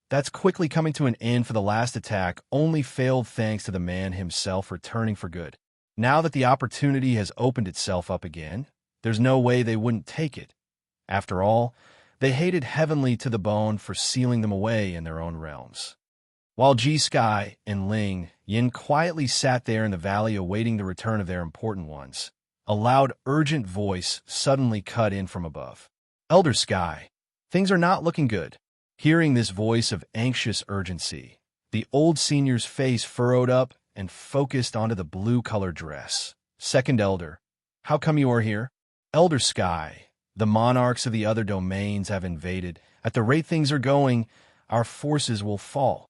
that's quickly coming to an end, for the last attack only failed thanks to the man himself returning for good. Now that the opportunity has opened itself up again, there's no way they wouldn't take it. After all, they hated Heavenly to the bone for sealing them away in their own realms. While G-Sky and Ling Yin quietly sat there in the valley awaiting the return of their important ones, a loud, urgent voice suddenly cut in from above. "Elder Sky, things are not looking good." Hearing this voice of anxious urgency, the old senior's face furrowed up and focused onto the blue-colored dress. "Second Elder, how come you are here?" "Elder Sky, the monarchs of the other domains have invaded. At the rate things are going, our forces will fall."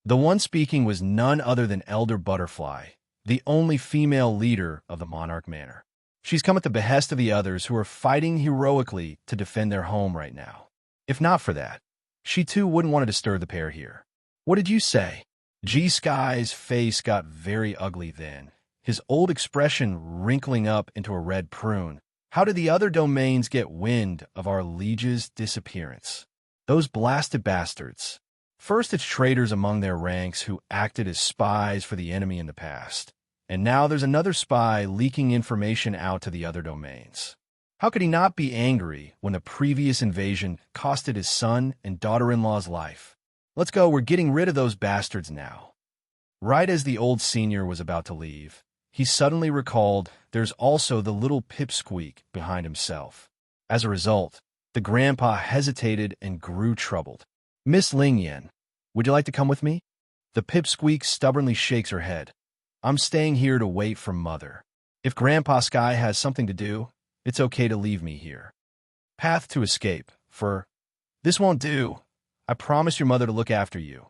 The one speaking was none other than Elder Butterfly, the only female leader of the Monarch Manor. She's come at the behest of the others who are fighting heroically to defend their home right now. If not for that, she too wouldn't want to disturb the pair here. "What did you say?" G-Sky's face got very ugly then, his old expression wrinkling up into a red prune. "How did the other domains get wind of our liege's disappearance?" "Those blasted bastards. First it's traitors among their ranks who acted as spies for the enemy in the past, and now there's another spy leaking information out to the other domains. How could he not be angry when the previous invasion costed his son and daughter-in-law's life? Let's go, we're getting rid of those bastards now." Right as the old senior was about to leave, he suddenly recalled there's also the little pipsqueak behind himself. As a result, the grandpa hesitated and grew troubled. "Miss Ling Yin, would you like to come with me?" The pipsqueak stubbornly shakes her head. "I'm staying here to wait for Mother. If Grandpa Sky has something to do, it's okay to leave me here." Path to escape. For this won't do. I promised your mother to look after you.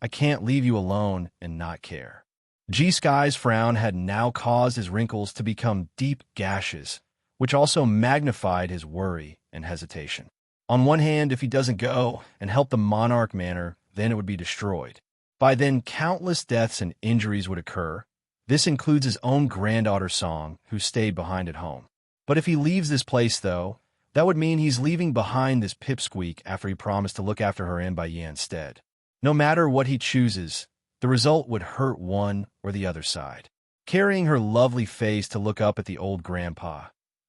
I can't leave you alone and not care. G-Sky's frown had now caused his wrinkles to become deep gashes, which also magnified his worry and hesitation. On one hand, if he doesn't go and help the Monarch Manor, then it would be destroyed. By then, countless deaths and injuries would occur. This includes his own granddaughter Song, who stayed behind at home. But if he leaves this place, though, that would mean he's leaving behind this pipsqueak after he promised to look after her in Baiyan instead. No matter what he chooses, the result would hurt one or the other side. Carrying her lovely face to look up at the old grandpa.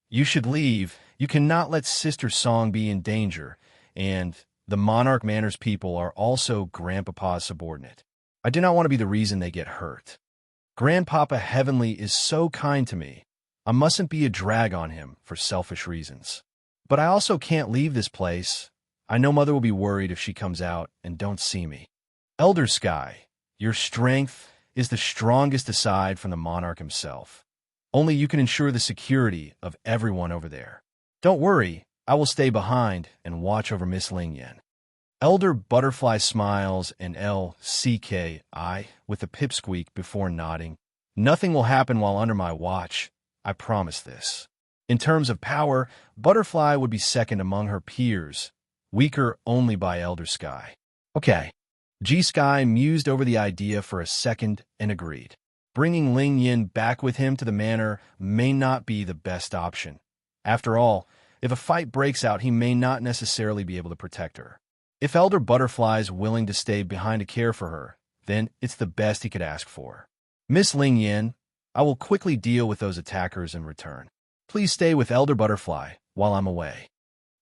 "You should leave. You cannot let Sister Song be in danger, and the Monarch Manor's people are also Grandpapa's subordinate. I do not want to be the reason they get hurt. Grandpapa Heavenly is so kind to me. I mustn't be a drag on him for selfish reasons. But I also can't leave this place. I know Mother will be worried if she comes out and don't see me." "Elder Sky, your strength is the strongest aside from the monarch himself. Only you can ensure the security of everyone over there. Don't worry, I will stay behind and watch over Miss Ling Yin." Elder Butterfly smiles and LCKI with a pipsqueak before nodding. "Nothing will happen while under my watch. I promise this." In terms of power, Butterfly would be second among her peers, weaker only by Elder Sky. "Okay." G-Sky mused over the idea for a second and agreed. Bringing Ling Yin back with him to the manor may not be the best option. After all, if a fight breaks out, he may not necessarily be able to protect her. If Elder Butterfly is willing to stay behind to care for her, then it's the best he could ask for. "Miss Ling Yin, I will quickly deal with those attackers in return. Please stay with Elder Butterfly while I'm away."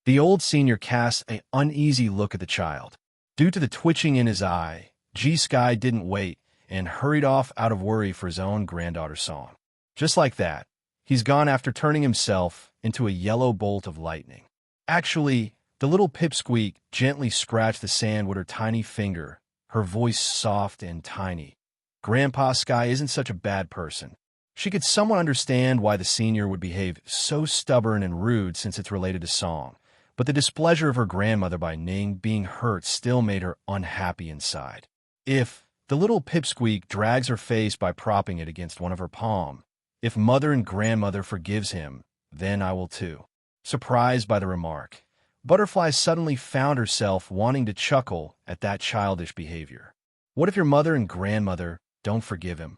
The old senior cast an uneasy look at the child. Due to the twitching in his eye, G-Sky didn't wait and hurried off out of worry for his own granddaughter Song. Just like that, he's gone after turning himself into a yellow bolt of lightning. Actually, the little pipsqueak gently scratched the sand with her tiny finger, her voice soft and tiny. Grandpa Sky isn't such a bad person. She could somewhat understand why the senior would behave so stubborn and rude since it's related to Song, but the displeasure of her grandmother by Ning being hurt still made her unhappy inside. If the little pipsqueak drags her face by propping it against one of her palm, if mother and grandmother forgives him, then I will too. Surprised by the remark, Butterfly suddenly found herself wanting to chuckle at that childish behavior. What if your mother and grandmother don't forgive him?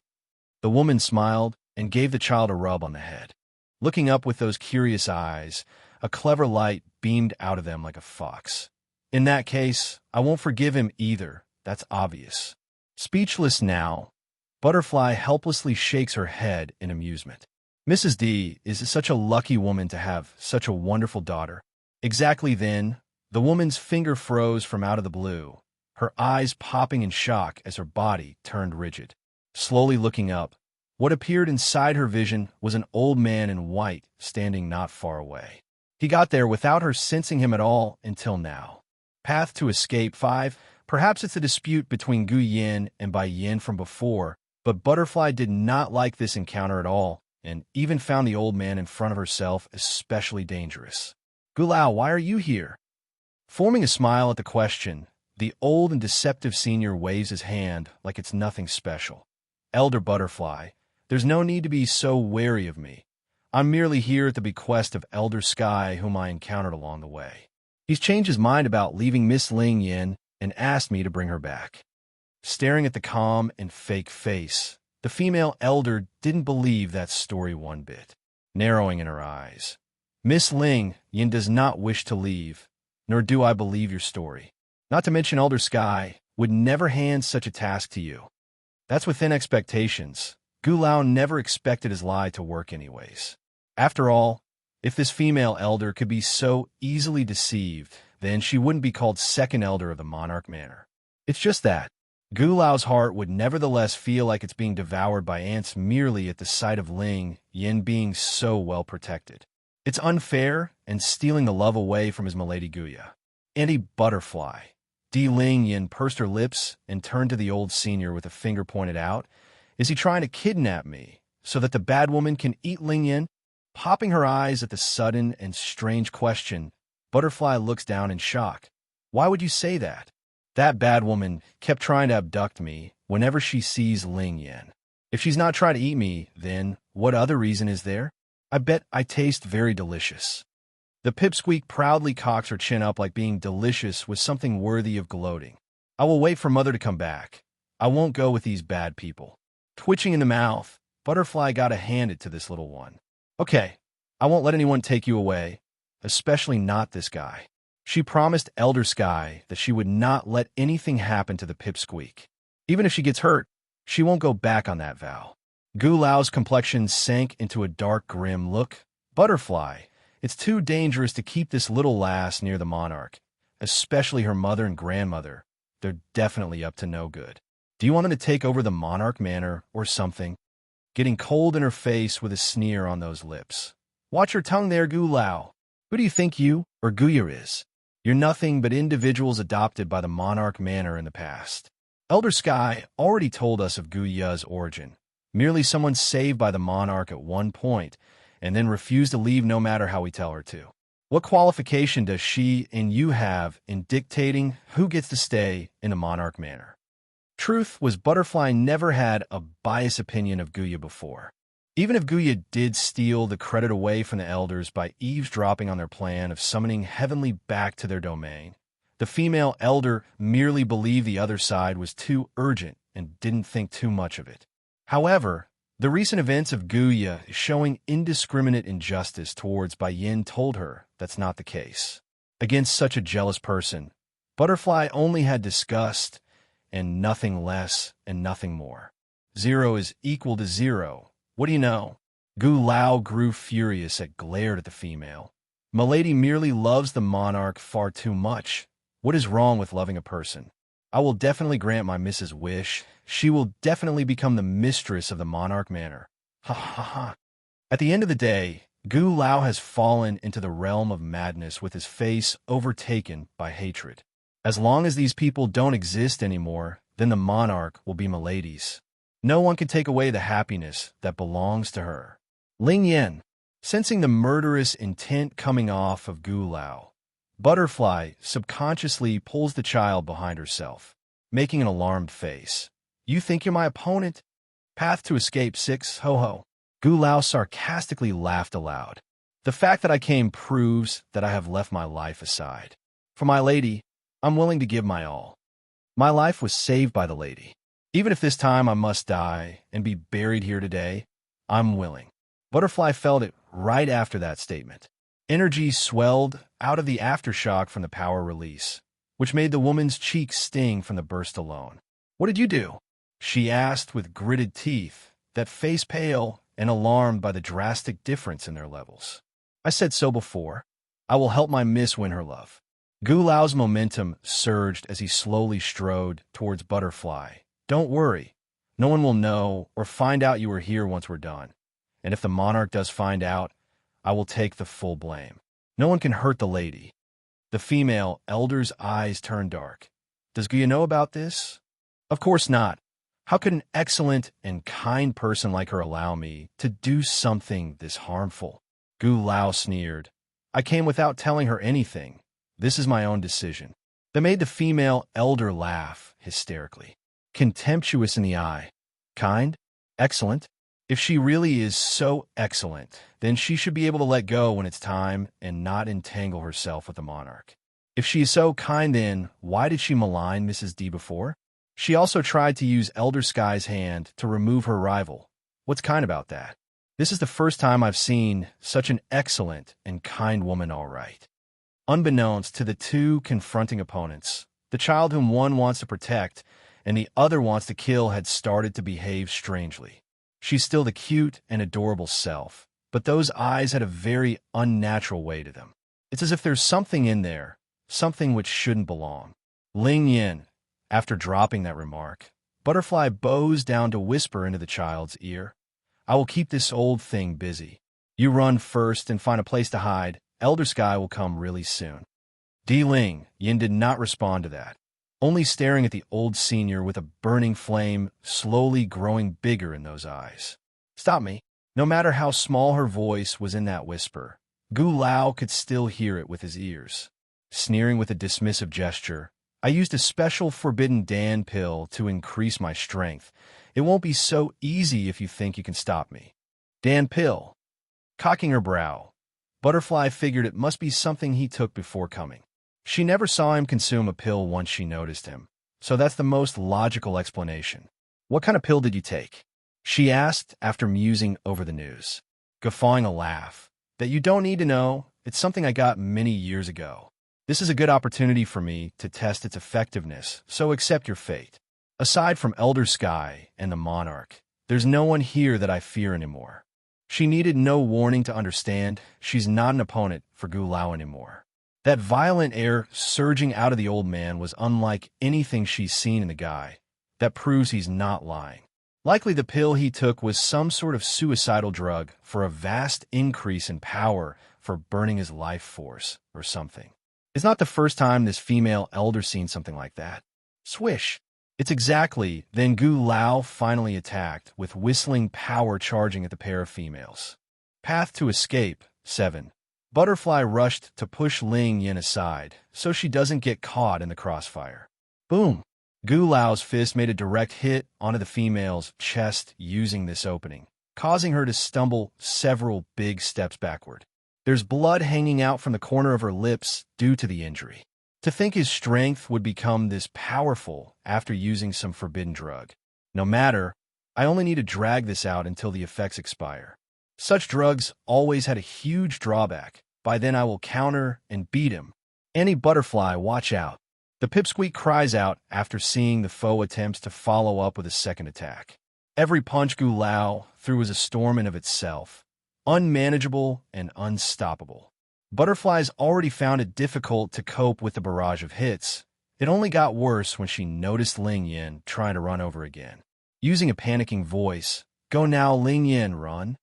The woman smiled and gave the child a rub on the head. Looking up with those curious eyes, a clever light beamed out of them like a fox. In that case, I won't forgive him either, that's obvious. Speechless now, Butterfly helplessly shakes her head in amusement. Mrs. D is such a lucky woman to have such a wonderful daughter. Exactly then, the woman's finger froze from out of the blue, her eyes popping in shock as her body turned rigid. Slowly looking up, what appeared inside her vision was an old man in white standing not far away. He got there without her sensing him at all until now. Path to escape 5. Perhaps it's a dispute between Gu Yin and Bai Yin from before, but Butterfly did not like this encounter at all, and even found the old man in front of herself especially dangerous. Gulao, why are you here? Forming a smile at the question, the old and deceptive senior waves his hand like it's nothing special. Elder Butterfly, there's no need to be so wary of me. I'm merely here at the bequest of Elder Sky, whom I encountered along the way. He's changed his mind about leaving Miss Ling Yin and asked me to bring her back. Staring at the calm and fake face, the female elder didn't believe that story one bit, narrowing in her eyes. Miss Ling Yin does not wish to leave, nor do I believe your story. Not to mention Elder Sky would never hand such a task to you. That's within expectations. Gulao never expected his lie to work anyways. After all, if this female elder could be so easily deceived, then she wouldn't be called second elder of the Monarch Manor. It's just that Gulao's heart would nevertheless feel like it's being devoured by ants merely at the sight of Ling Yin being so well protected. It's unfair and stealing the love away from his milady Guya. Anti-Butterfly. Ling Yin pursed her lips and turned to the old senior with a finger pointed out. Is he trying to kidnap me so that the bad woman can eat Ling Yin? Popping her eyes at the sudden and strange question, Butterfly looks down in shock. Why would you say that? That bad woman kept trying to abduct me whenever she sees Ling Yin. If she's not trying to eat me, then what other reason is there? I bet I taste very delicious. The pipsqueak proudly cocks her chin up like being delicious was something worthy of gloating. I will wait for Mother to come back. I won't go with these bad people. Twitching in the mouth, Butterfly got to hand it to this little one. Okay, I won't let anyone take you away, especially not this guy. She promised Elder Sky that she would not let anything happen to the pipsqueak. Even if she gets hurt, she won't go back on that vow. Gulao's complexion sank into a dark, grim look. Butterfly, it's too dangerous to keep this little lass near the monarch, especially her mother and grandmother. They're definitely up to no good. Do you want them to take over the Monarch Manor or something? Getting cold in her face with a sneer on those lips. Watch your tongue there, Gulao. Who do you think you or Guya is? You're nothing but individuals adopted by the Monarch Manor in the past. Elder Sky already told us of Guya's origin. Merely someone saved by the monarch at one point, and then refused to leave no matter how we tell her to. What qualification does she and you have in dictating who gets to stay in the Monarch Manor? Truth was Butterfly never had a biased opinion of Guya before. Even if Guya did steal the credit away from the elders by eavesdropping on their plan of summoning Heavenly back to their domain, the female elder merely believed the other side was too urgent and didn't think too much of it. However, the recent events of Guya showing indiscriminate injustice towards Bai Yin told her that's not the case. Against such a jealous person, Butterfly only had disgust and nothing less and nothing more. 0 is equal to 0. What do you know? Gulao grew furious and glared at the female. Milady merely loves the monarch far too much. What is wrong with loving a person? I will definitely grant my Mrs. wish. She will definitely become the mistress of the Monarch Manor. Ha ha ha. At the end of the day, Gulao has fallen into the realm of madness with his face overtaken by hatred. As long as these people don't exist anymore, then the monarch will be Milady's. No one can take away the happiness that belongs to her. Ling Yin, sensing the murderous intent coming off of Gulao, Butterfly subconsciously pulls the child behind herself, making an alarmed face. You think you're my opponent? Path to escape 6, ho ho. Gu Lao sarcastically laughed aloud. The fact that I came proves that I have left my life aside. For my lady, I'm willing to give my all. My life was saved by the lady. Even if this time I must die and be buried here today, I'm willing. Butterfly felt it right after that statement. Energy swelled out of the aftershock from the power release, which made the woman's cheeks sting from the burst alone. What did you do? She asked with gritted teeth, that face pale and alarmed by the drastic difference in their levels. I said so before. I will help my miss win her love. Gu Lao's momentum surged as he slowly strode towards Butterfly. Don't worry. No one will know or find out you were here once we're done. And if the monarch does find out, I will take the full blame. No one can hurt the lady. The female elder's eyes turned dark. Does Guya know about this? Of course not. How could an excellent and kind person like her allow me to do something this harmful? Gu Lao sneered. I came without telling her anything. This is my own decision. That made the female elder laugh hysterically. Contemptuous in the eye. Kind? Excellent? If she really is so excellent, then she should be able to let go when it's time and not entangle herself with the monarch. If she is so kind, then why did she malign Mrs. D before? She also tried to use Elder Sky's hand to remove her rival. What's kind about that? This is the first time I've seen such an excellent and kind woman all right. Unbeknownst to the two confronting opponents, the child whom one wants to protect and the other wants to kill had started to behave strangely. She's still the cute and adorable self, but those eyes had a very unnatural way to them. It's as if there's something in there, something which shouldn't belong. Ling Yin, after dropping that remark, Butterfly bows down to whisper into the child's ear. I will keep this old thing busy. You run first and find a place to hide. Elder Sky will come really soon. Ling Yin did not respond to that, only staring at the old senior with a burning flame slowly growing bigger in those eyes. Stop me. No matter how small her voice was in that whisper, Gu Lao could still hear it with his ears. Sneering with a dismissive gesture, I used a special forbidden Dan pill to increase my strength. It won't be so easy if you think you can stop me. Dan pill. Cocking her brow, Butterfly figured it must be something he took before coming. She never saw him consume a pill once she noticed him, so that's the most logical explanation. What kind of pill did you take? She asked after musing over the news, guffawing a laugh. That you don't need to know, it's something I got many years ago. This is a good opportunity for me to test its effectiveness, so accept your fate. Aside from Elder Sky and the Monarch, there's no one here that I fear anymore. She needed no warning to understand she's not an opponent for Gu Lao anymore. That violent air surging out of the old man was unlike anything she's seen in the guy. That proves he's not lying. Likely the pill he took was some sort of suicidal drug for a vast increase in power for burning his life force or something. It's not the first time this female elder seen something like that. Swish. It's exactly then Gu Lao finally attacked with whistling power charging at the pair of females. Path to escape, 7. Butterfly rushed to push Ling Yin aside so she doesn't get caught in the crossfire. Boom! Gu Lao's fist made a direct hit onto the female's chest using this opening, causing her to stumble several big steps backward. There's blood hanging out from the corner of her lips due to the injury. To think his strength would become this powerful after using some forbidden drug. No matter, I only need to drag this out until the effects expire. Such drugs always had a huge drawback. By then I will counter and beat him. Any Butterfly, watch out. The pipsqueak cries out after seeing the foe attempts to follow up with a second attack. Every punch Gu Lao threw was a storm in of itself, unmanageable and unstoppable. Butterfly's already found it difficult to cope with the barrage of hits. It only got worse when she noticed Ling Yin trying to run over again. Using a panicking voice, "Go now, Ling Yin, run."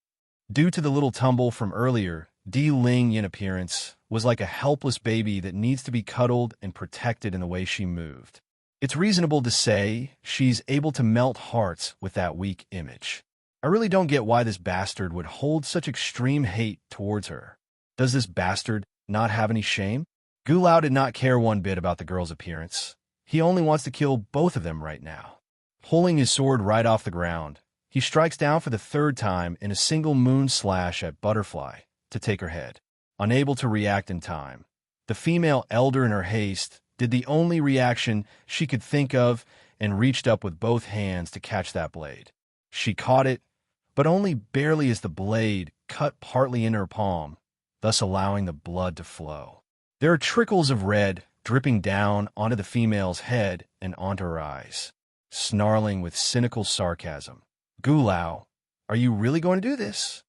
Due to the little tumble from earlier, Ling Yin appearance was like a helpless baby that needs to be cuddled and protected in the way she moved. It's reasonable to say she's able to melt hearts with that weak image. I really don't get why this bastard would hold such extreme hate towards her. Does this bastard not have any shame? Gu Lao did not care one bit about the girl's appearance. He only wants to kill both of them right now. Pulling his sword right off the ground, he strikes down for the third time in a single moon slash at Butterfly to take her head. Unable to react in time, the female elder in her haste did the only reaction she could think of and reached up with both hands to catch that blade. She caught it, but only barely as the blade cut partly in her palm, thus allowing the blood to flow. There are trickles of red dripping down onto the female's head and onto her eyes. Snarling with cynical sarcasm, "Gu Lao, are you really going to do this?"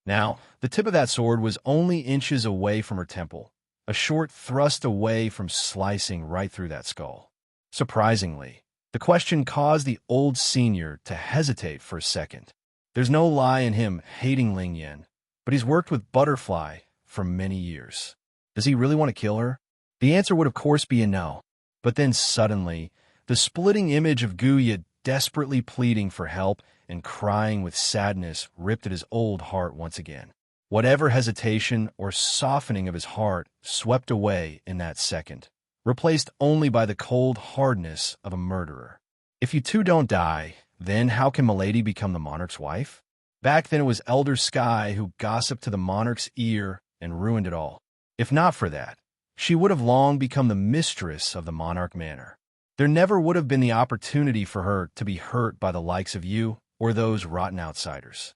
Now, the tip of that sword was only inches away from her temple, a short thrust away from slicing right through that skull. Surprisingly, the question caused the old senior to hesitate for a second. There's no lie in him hating Ling Yin, but he's worked with Butterfly for many years. Does he really want to kill her? The answer would of course be a no. But then suddenly, the splitting image of Guya desperately pleading for help and crying with sadness ripped at his old heart once again. Whatever hesitation or softening of his heart swept away in that second, replaced only by the cold hardness of a murderer. If you two don't die, then how can Milady become the monarch's wife? Back then it was Elder Sky who gossiped to the monarch's ear and ruined it all. If not for that, she would have long become the mistress of the monarch manor. There never would have been the opportunity for her to be hurt by the likes of you or those rotten outsiders.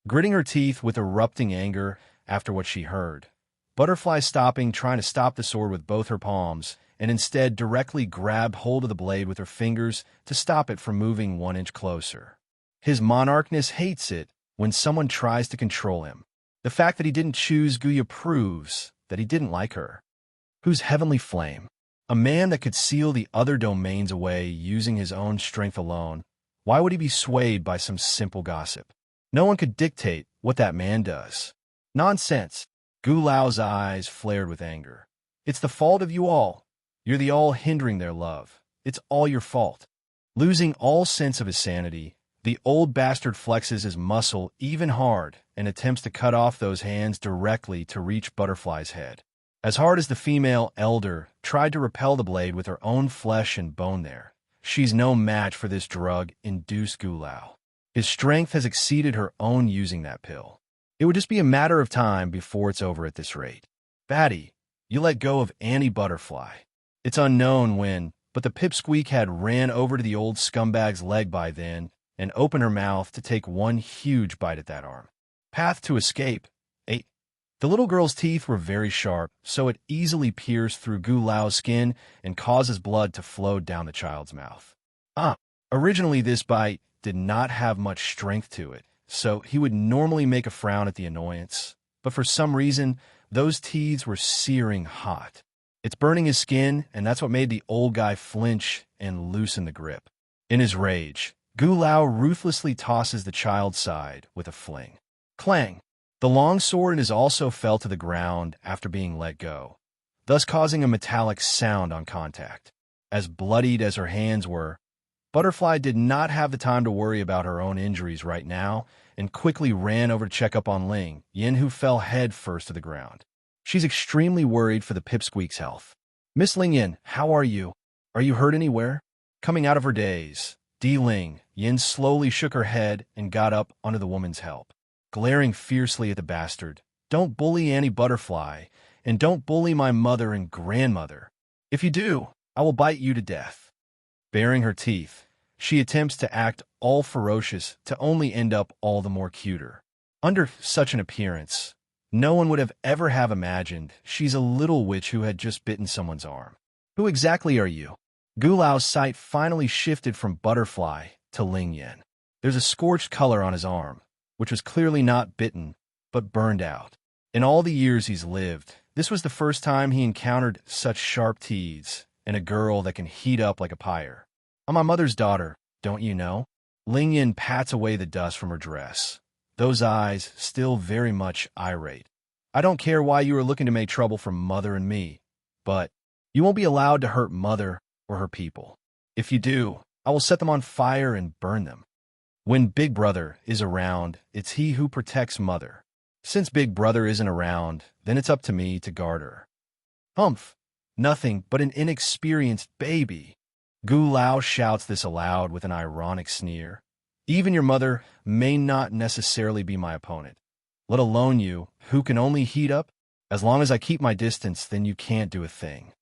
Gritting her teeth with erupting anger after what she heard, Butterfly stopping trying to stop the sword with both her palms and instead directly grabbed hold of the blade with her fingers to stop it from moving 1 inch closer. His monarchness hates it when someone tries to control him. The fact that he didn't choose Guya proves that he didn't like her. Whose heavenly flame? A man that could seal the other domains away using his own strength alone. Why would he be swayed by some simple gossip? No one could dictate what that man does. Nonsense. Gu Lao's eyes flared with anger. It's the fault of you all. You're the all hindering their love. It's all your fault. Losing all sense of his sanity, the old bastard flexes his muscle even hard and attempts to cut off those hands directly to reach Butterfly's head. As hard as the female elder tried to repel the blade with her own flesh and bone there, she's no match for this drug-induced Gu Lao. His strength has exceeded her own using that pill. It would just be a matter of time before it's over at this rate. Batty, you let go of Annie Butterfly. It's unknown when, but the pipsqueak had ran over to the old scumbag's leg by then and opened her mouth to take one huge bite at that arm. Path to escape. 8. The little girl's teeth were very sharp, so it easily pierced through Gu Lao's skin and causes blood to flow down the child's mouth. Originally this bite did not have much strength to it, so he would normally make a frown at the annoyance. But for some reason, those teeth were searing hot. It's burning his skin, and that's what made the old guy flinch and loosen the grip. In his rage, Gu Lao ruthlessly tosses the child's side with a fling. Clang! The long sword is also fell to the ground after being let go, thus causing a metallic sound on contact. As bloodied as her hands were, Butterfly did not have the time to worry about her own injuries right now and quickly ran over to check up on Ling Yin, who fell head first to the ground. She's extremely worried for the pipsqueak's health. "Miss Ling Yin, how are you? Are you hurt anywhere?" Coming out of her daze, Ling Yin slowly shook her head and got up under the woman's help, glaring fiercely at the bastard. "Don't bully Annie Butterfly, and don't bully my mother and grandmother. If you do, I will bite you to death." Baring her teeth, she attempts to act all ferocious to only end up all the more cuter. Under such an appearance, no one would have imagined she's a little witch who had just bitten someone's arm. "Who exactly are you?" Gu Lao's sight finally shifted from Butterfly to Ling Yin. There's a scorched color on his arm, which was clearly not bitten, but burned out. In all the years he's lived, this was the first time he encountered such sharp teeth and a girl that can heat up like a pyre. "I'm my mother's daughter, don't you know?" Ling Yin pats away the dust from her dress, those eyes still very much irate. "I don't care why you are looking to make trouble for Mother and me, but you won't be allowed to hurt Mother or her people. If you do, I will set them on fire and burn them. When Big Brother is around, it's he who protects Mother. Since Big Brother isn't around, then it's up to me to guard her." "Humph! Nothing but an inexperienced baby. Gu Lao shouts this aloud with an ironic sneer. Even your mother may not necessarily be my opponent, let alone you, who can only heat up. As long as I keep my distance, then you can't do a thing.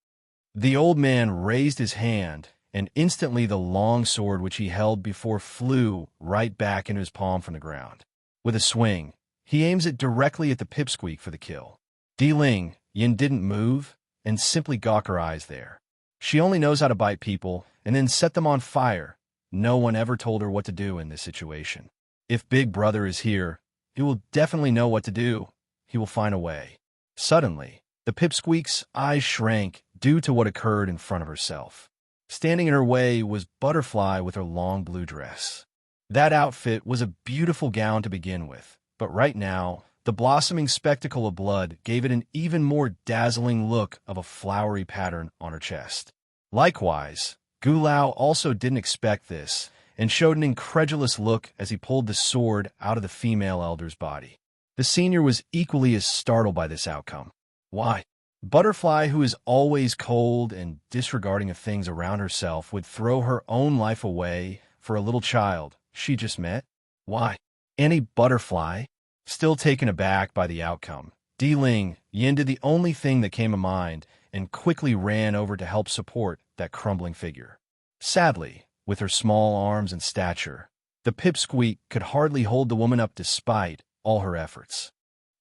The old man raised his hand, and instantly the long sword which he held before flew right back into his palm from the ground. With a swing, he aims it directly at the pipsqueak for the kill. Ling Yin didn't move and simply gawk her eyes there. She only knows how to bite people and then set them on fire. No one ever told her what to do in this situation. If Big Brother is here, he will definitely know what to do. He will find a way. Suddenly, the pipsqueak's eyes shrank due to what occurred in front of herself. Standing in her way was Butterfly with her long blue dress. That outfit was a beautiful gown to begin with, but right now, the blossoming spectacle of blood gave it an even more dazzling look of a flowery pattern on her chest. Likewise, Gu Lao also didn't expect this and showed an incredulous look as he pulled the sword out of the female elder's body. The senior was equally as startled by this outcome. Why? Butterfly, who is always cold and disregarding of things around herself, would throw her own life away for a little child she just met? Why? Any Butterfly? Still taken aback by the outcome, Ling Yin did the only thing that came to mind and quickly ran over to help support that crumbling figure. Sadly, with her small arms and stature, the pipsqueak could hardly hold the woman up despite all her efforts.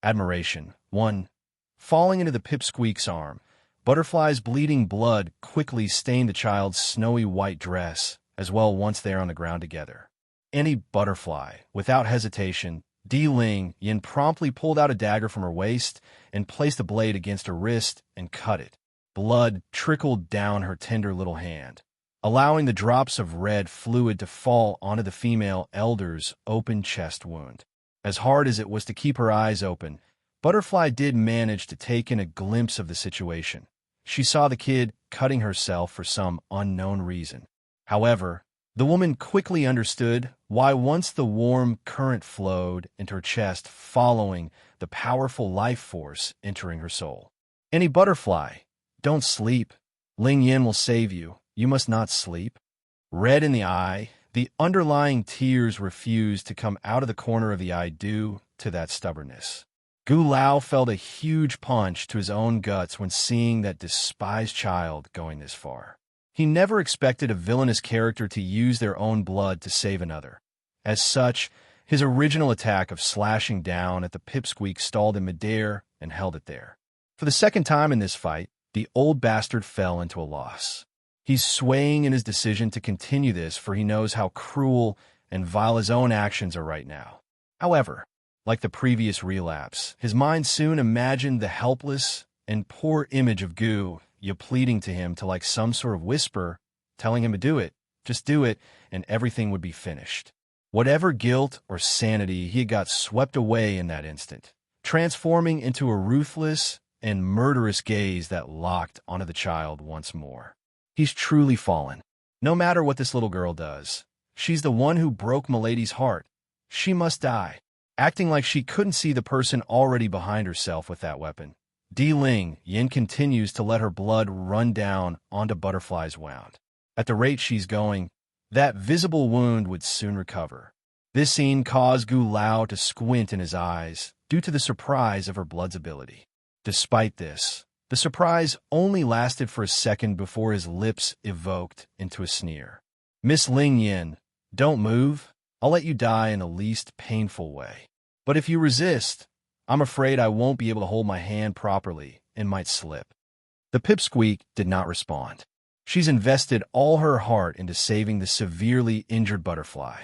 Admiration. 1. Falling into the pipsqueak's arm, Butterfly's bleeding blood quickly stained the child's snowy white dress, as well once there on the ground together. Any Butterfly, without hesitation, Ling Yin promptly pulled out a dagger from her waist and placed the blade against her wrist and cut it. Blood trickled down her tender little hand, allowing the drops of red fluid to fall onto the female elder's open chest wound. As hard as it was to keep her eyes open, Butterfly did manage to take in a glimpse of the situation. She saw the kid cutting herself for some unknown reason. However, the woman quickly understood why once the warm current flowed into her chest following the powerful life force entering her soul. Any Butterfly, don't sleep. Ling Yin will save you. You must not sleep. Red in the eye, the underlying tears refused to come out of the corner of the eye due to that stubbornness. Gu Lao felt a huge punch to his own guts when seeing that despised child going this far. He never expected a villainous character to use their own blood to save another. As such, his original attack of slashing down at the pipsqueak stalled in midair and held it there. For the second time in this fight, the old bastard fell into a loss. He's swaying in his decision to continue this, for he knows how cruel and vile his own actions are right now. However, like the previous relapse, his mind soon imagined the helpless and poor image of Gu Ya pleading to him to like some sort of whisper, telling him to do it, just do it, and everything would be finished. Whatever guilt or sanity he got swept away in that instant, transforming into a ruthless and murderous gaze that locked onto the child once more. He's truly fallen. No matter what this little girl does, she's the one who broke Milady's heart. She must die. Acting like she couldn't see the person already behind herself with that weapon, Ling Yin continues to let her blood run down onto Butterfly's wound. At the rate she's going, that visible wound would soon recover. This scene caused Gu Lao to squint in his eyes due to the surprise of her blood's ability. Despite this, the surprise only lasted for a second before his lips evoked into a sneer. Miss Ling Yin, don't move. I'll let you die in the least painful way. But if you resist, I'm afraid I won't be able to hold my hand properly and might slip. The pipsqueak did not respond. She's invested all her heart into saving the severely injured Butterfly.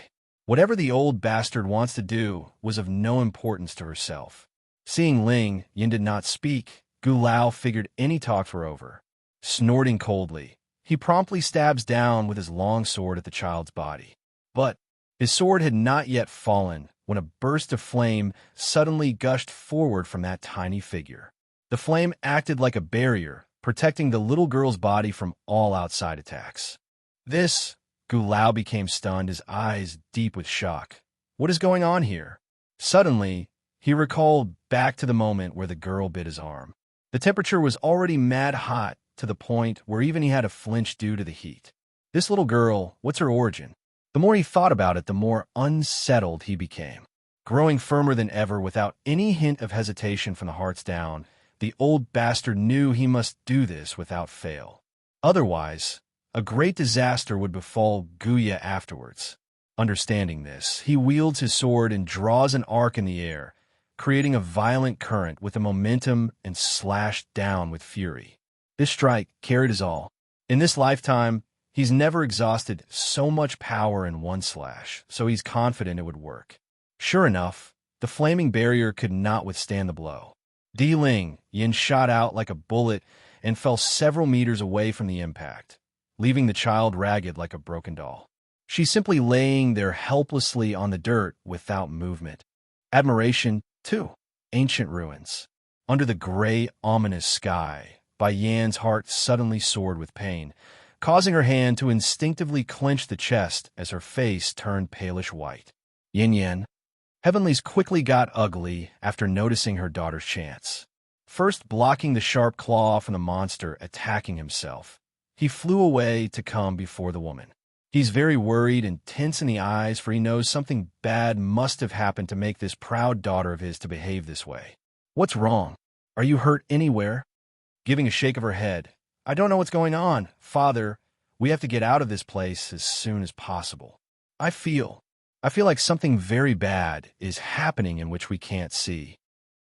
Whatever the old bastard wants to do was of no importance to herself. Seeing Ling Yin did not speak, Gu Lao figured any talks were over. Snorting coldly, he promptly stabs down with his long sword at the child's body. But his sword had not yet fallen when a burst of flame suddenly gushed forward from that tiny figure. The flame acted like a barrier, protecting the little girl's body from all outside attacks. Gu Lao became stunned, his eyes deep with shock. What is going on here? Suddenly, he recalled back to the moment where the girl bit his arm. The temperature was already mad hot to the point where even he had to flinch due to the heat. This little girl, what's her origin? The more he thought about it, the more unsettled he became. Growing firmer than ever without any hint of hesitation from the hearts down, the old bastard knew he must do this without fail. Otherwise, a great disaster would befall Guya afterwards. Understanding this, he wields his sword and draws an arc in the air, creating a violent current with a momentum and slashed down with fury. This strike carried his all. In this lifetime, he's never exhausted so much power in one slash, so he's confident it would work. Sure enough, the flaming barrier could not withstand the blow. Ling Yin shot out like a bullet and fell several meters away from the impact, leaving the child ragged like a broken doll. She's simply laying there helplessly on the dirt without movement. Admiration, too. Ancient ruins. Under the gray, ominous sky, Bai Yan's heart suddenly soared with pain, causing her hand to instinctively clench the chest as her face turned palish white. Yin Yan. Heavenly's quickly got ugly after noticing her daughter's chance. First blocking the sharp claw from the monster attacking himself, he flew away to come before the woman. He's very worried and tense in the eyes, for he knows something bad must have happened to make this proud daughter of his to behave this way. What's wrong? Are you hurt anywhere? Giving a shake of her head. I don't know what's going on. Father, we have to get out of this place as soon as possible. I feel like something very bad is happening in which we can't see.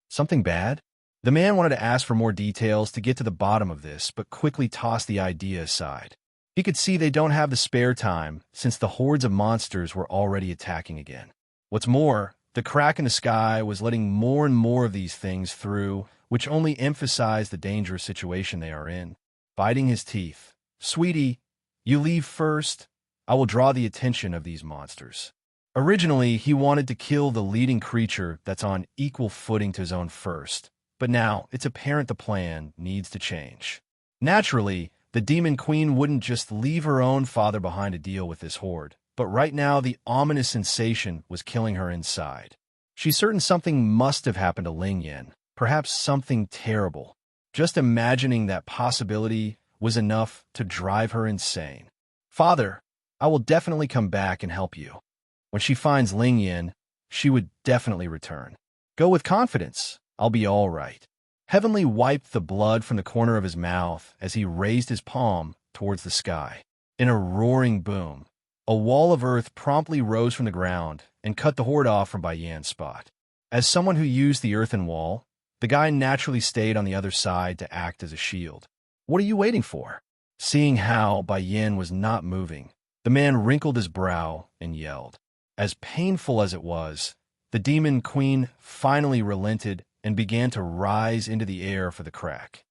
Something bad? The man wanted to ask for more details to get to the bottom of this, but quickly tossed the idea aside. He could see they don't have the spare time, since the hordes of monsters were already attacking again. What's more, the crack in the sky was letting more and more of these things through, which only emphasized the dangerous situation they are in. Biting his teeth. Sweetie, you leave first. I will draw the attention of these monsters. Originally, he wanted to kill the leading creature that's on equal footing to his own first, but now it's apparent the plan needs to change. Naturally, the Demon Queen wouldn't just leave her own father behind to deal with this horde, but right now the ominous sensation was killing her inside. She's certain something must have happened to Ling Yin, perhaps something terrible. Just imagining that possibility was enough to drive her insane. Father, I will definitely come back and help you. When she finds Ling Yin, she would definitely return. Go with confidence. I'll be all right. Heavenly wiped the blood from the corner of his mouth as he raised his palm towards the sky. In a roaring boom, a wall of earth promptly rose from the ground and cut the horde off from Bai Yan's spot. As someone who used the earthen wall, the guy naturally stayed on the other side to act as a shield. What are you waiting for? Seeing how Bai Yan was not moving, the man wrinkled his brow and yelled. As painful as it was, the Demon Queen finally relented and began to rise into the air for the crack.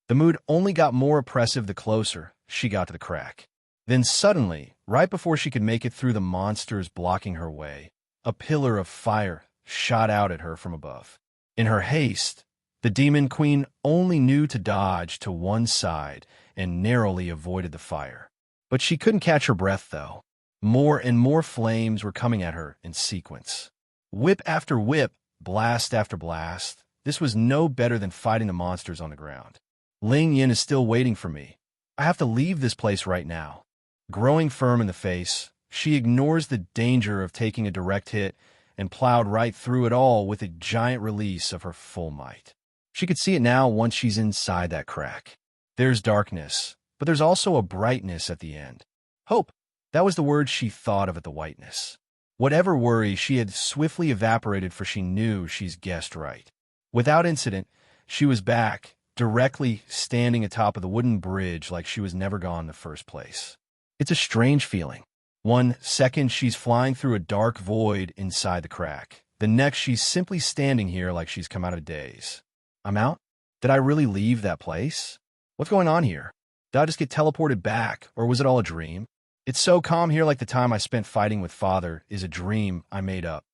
The mood only got more oppressive the closer she got to the crack. Then suddenly, right before she could make it through the monsters blocking her way, a pillar of fire shot out at her from above. In her haste, the Demon Queen only knew to dodge to one side and narrowly avoided the fire. But she couldn't catch her breath, though. More and more flames were coming at her in sequence. Whip after whip, blast after blast. This was no better than fighting the monsters on the ground. Ling Yin is still waiting for me. I have to leave this place right now. Growing firm in the face, she ignores the danger of taking a direct hit and plowed right through it all with a giant release of her full might. She could see it now once she's inside that crack. There's darkness, but there's also a brightness at the end. Hope. That was the word she thought of at the whiteness. Whatever worry, she had swiftly evaporated, for she knew she's guessed right. Without incident, she was back, directly standing atop of the wooden bridge like she was never gone in the first place. It's a strange feeling. 1 second she's flying through a dark void inside the crack. The next she's simply standing here like she's come out of a daze. I'm out? Did I really leave that place? What's going on here? Did I just get teleported back, or was it all a dream? It's so calm here, like the time I spent fighting with Father is a dream I made up.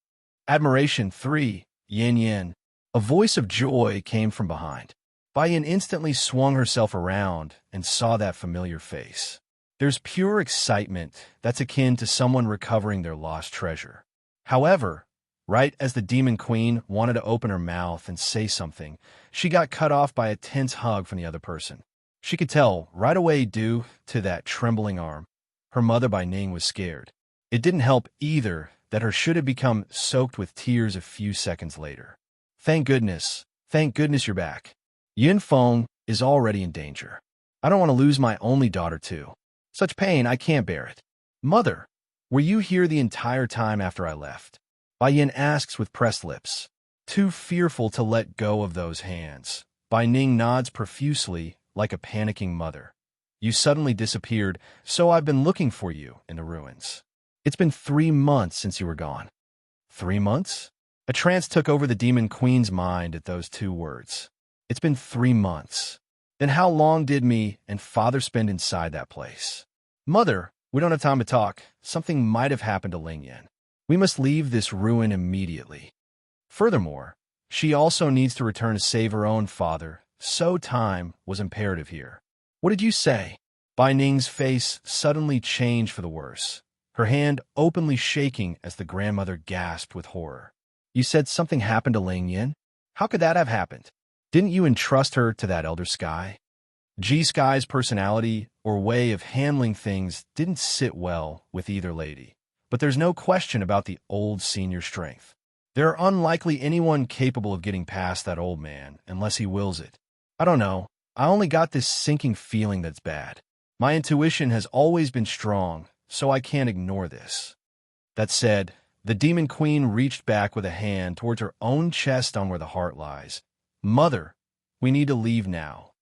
Admiration 3, Yin Yin. A voice of joy came from behind. Bai Yin instantly swung herself around and saw that familiar face. There's pure excitement that's akin to someone recovering their lost treasure. However, right as the Demon Queen wanted to open her mouth and say something, she got cut off by a tense hug from the other person. She could tell right away due to that trembling arm. Her mother by Ning was scared. It didn't help either that her should have become soaked with tears a few seconds later. Thank goodness you're back. Yin Feng is already in danger. I don't want to lose my only daughter too. Such pain, I can't bear it. Mother, were you here the entire time after I left? Bai Yin asks with pressed lips. Too fearful to let go of those hands, Bai Ning nods profusely like a panicking mother. You suddenly disappeared, so I've been looking for you in the ruins. It's been 3 months since you were gone. 3 months? A trance took over the Demon Queen's mind at those 2 words. It's been 3 months. Then how long did me and father spend inside that place? Mother, we don't have time to talk. Something might have happened to Ling Yan. We must leave this ruin immediately. Furthermore, she also needs to return to save her own father, so time was imperative here. What did you say? Bai Ning's face suddenly changed for the worse, her hand openly shaking as the grandmother gasped with horror. You said something happened to Ling Yan? How could that have happened? Didn't you entrust her to that Elder Sky? G Sky's personality or way of handling things didn't sit well with either lady, but there's no question about the old senior strength. There are unlikely anyone capable of getting past that old man unless he wills it. I don't know. I only got this sinking feeling that's bad. My intuition has always been strong, so I can't ignore this. That said, the Demon Queen reached back with a hand towards her own chest on where the heart lies. Mother, we need to leave now.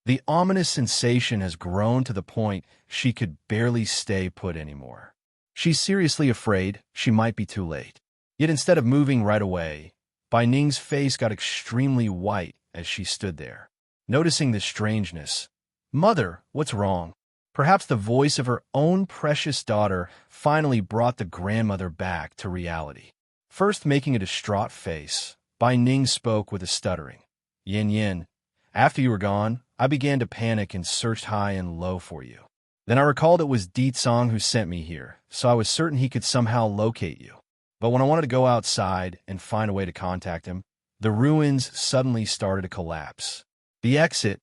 The ominous sensation has grown to the point she could barely stay put anymore. She's seriously afraid she might be too late. Yet instead of moving right away, Bai Ning's face got extremely white as she stood there. Noticing this strangeness, Mother, what's wrong? Perhaps the voice of her own precious daughter finally brought the grandmother back to reality. First making a distraught face, Bai Ning spoke with a stuttering. Yin Yin, after you were gone, I began to panic and searched high and low for you. Then I recalled it was Di Tsong who sent me here, so I was certain he could somehow locate you. But when I wanted to go outside and find a way to contact him, the ruins suddenly started to collapse. The exit,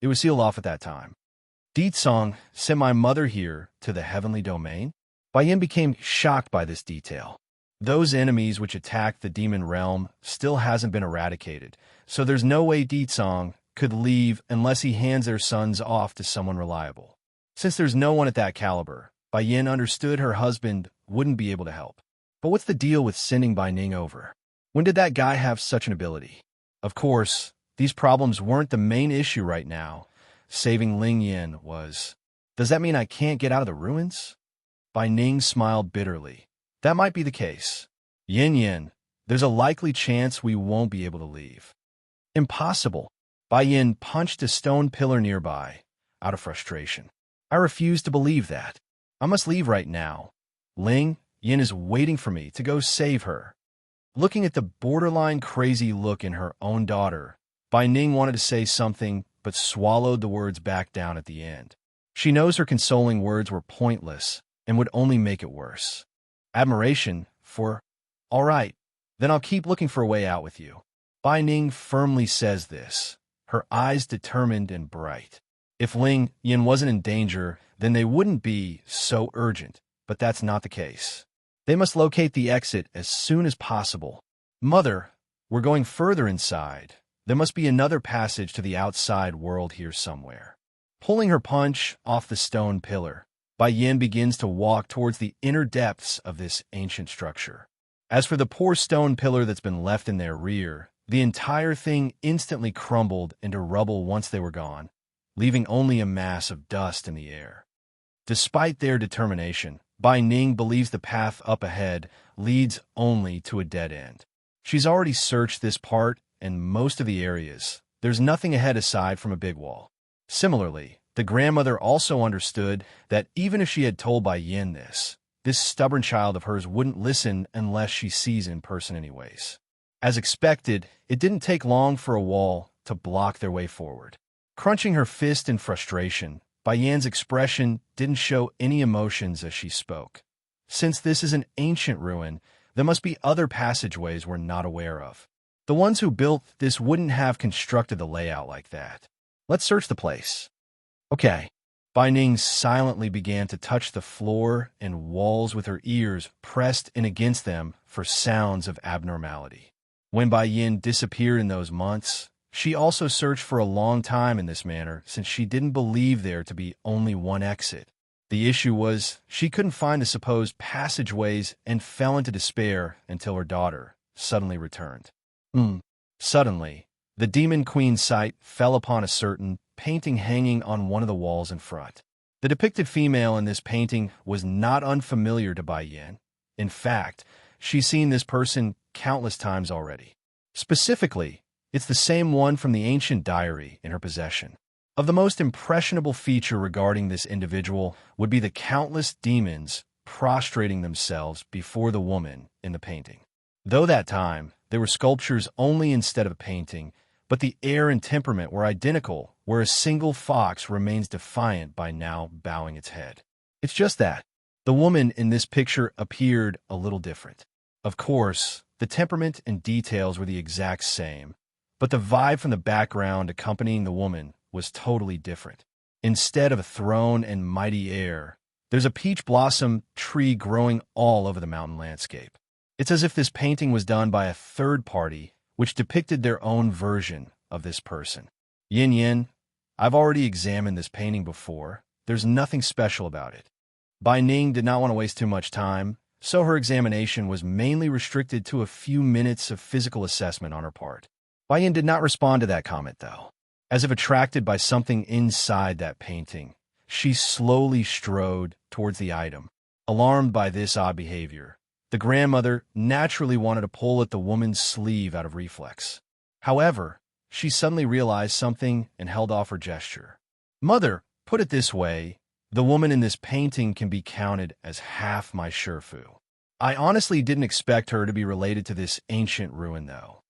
it was sealed off at that time. Di Tsong sent my mother here to the heavenly domain. Bai Yin became shocked by this detail. Those enemies which attacked the demon realm still hasn't been eradicated, so there's no way Di Tsong could leave unless he hands their sons off to someone reliable. Since there's no one at that caliber, Bai Yin understood her husband wouldn't be able to help. But what's the deal with sending Bai Ning over? When did that guy have such an ability? Of course, these problems weren't the main issue right now. Saving Ling Yan was. Does that mean I can't get out of the ruins? Bai Ning smiled bitterly. That might be the case. Yin Yin, there's a likely chance we won't be able to leave. Impossible. Bai Yin punched a stone pillar nearby, out of frustration. I refuse to believe that. I must leave right now. Ling Yin is waiting for me to go save her. Looking at the borderline crazy look in her own daughter, Bai Ning wanted to say something, but swallowed the words back down at the end. She knows her consoling words were pointless and would only make it worse. Admiration for, all right, then I'll keep looking for a way out with you. Bai Ning firmly says this, her eyes determined and bright. If Ling Yan wasn't in danger, then they wouldn't be so urgent, but that's not the case. They must locate the exit as soon as possible. Mother, we're going further inside. There must be another passage to the outside world here somewhere. Pulling her punch off the stone pillar, Bai Yin begins to walk towards the inner depths of this ancient structure. As for the poor stone pillar that's been left in their rear, the entire thing instantly crumbled into rubble once they were gone, leaving only a mass of dust in the air. Despite their determination, Bai Ning believes the path up ahead leads only to a dead end. She's already searched this part and most of the areas. There's nothing ahead aside from a big wall. Similarly, the grandmother also understood that even if she had told Bai Yin this stubborn child of hers wouldn't listen unless she sees in person anyways. As expected, it didn't take long for a wall to block their way forward. Crunching her fist in frustration, Bai Yan's expression didn't show any emotions as she spoke. Since this is an ancient ruin, there must be other passageways we're not aware of. The ones who built this wouldn't have constructed the layout like that. Let's search the place. Okay. Bai Ning silently began to touch the floor and walls with her ears pressed in against them for sounds of abnormality. When Bai Yin disappeared in those months, she also searched for a long time in this manner since she didn't believe there to be only one exit. The issue was she couldn't find the supposed passageways and fell into despair until her daughter suddenly returned. Suddenly, the Demon Queen's sight fell upon a certain painting hanging on one of the walls in front. The depicted female in this painting was not unfamiliar to Bai Yin. In fact, she's seen this person countless times already. Specifically, it's the same one from the ancient diary in her possession. Of the most impressionable feature regarding this individual would be the countless demons prostrating themselves before the woman in the painting. Though that time, there were sculptures only instead of a painting, but the air and temperament were identical, where a single fox remains defiant by now bowing its head. It's just that the woman in this picture appeared a little different. Of course, the temperament and details were the exact same, but the vibe from the background accompanying the woman was totally different. Instead of a throne and mighty air, there's a peach blossom tree growing all over the mountain landscape. It's as if this painting was done by a third party, which depicted their own version of this person. Yin Yin, I've already examined this painting before. There's nothing special about it. Bai Ning did not want to waste too much time, so her examination was mainly restricted to a few minutes of physical assessment on her part. Bai Yin did not respond to that comment, though. As if attracted by something inside that painting, she slowly strode towards the item. Alarmed by this odd behavior, the grandmother naturally wanted to pull at the woman's sleeve out of reflex. However, she suddenly realized something and held off her gesture. Mother, put it this way, the woman in this painting can be counted as half my Shifu. I honestly didn't expect her to be related to this ancient ruin, though.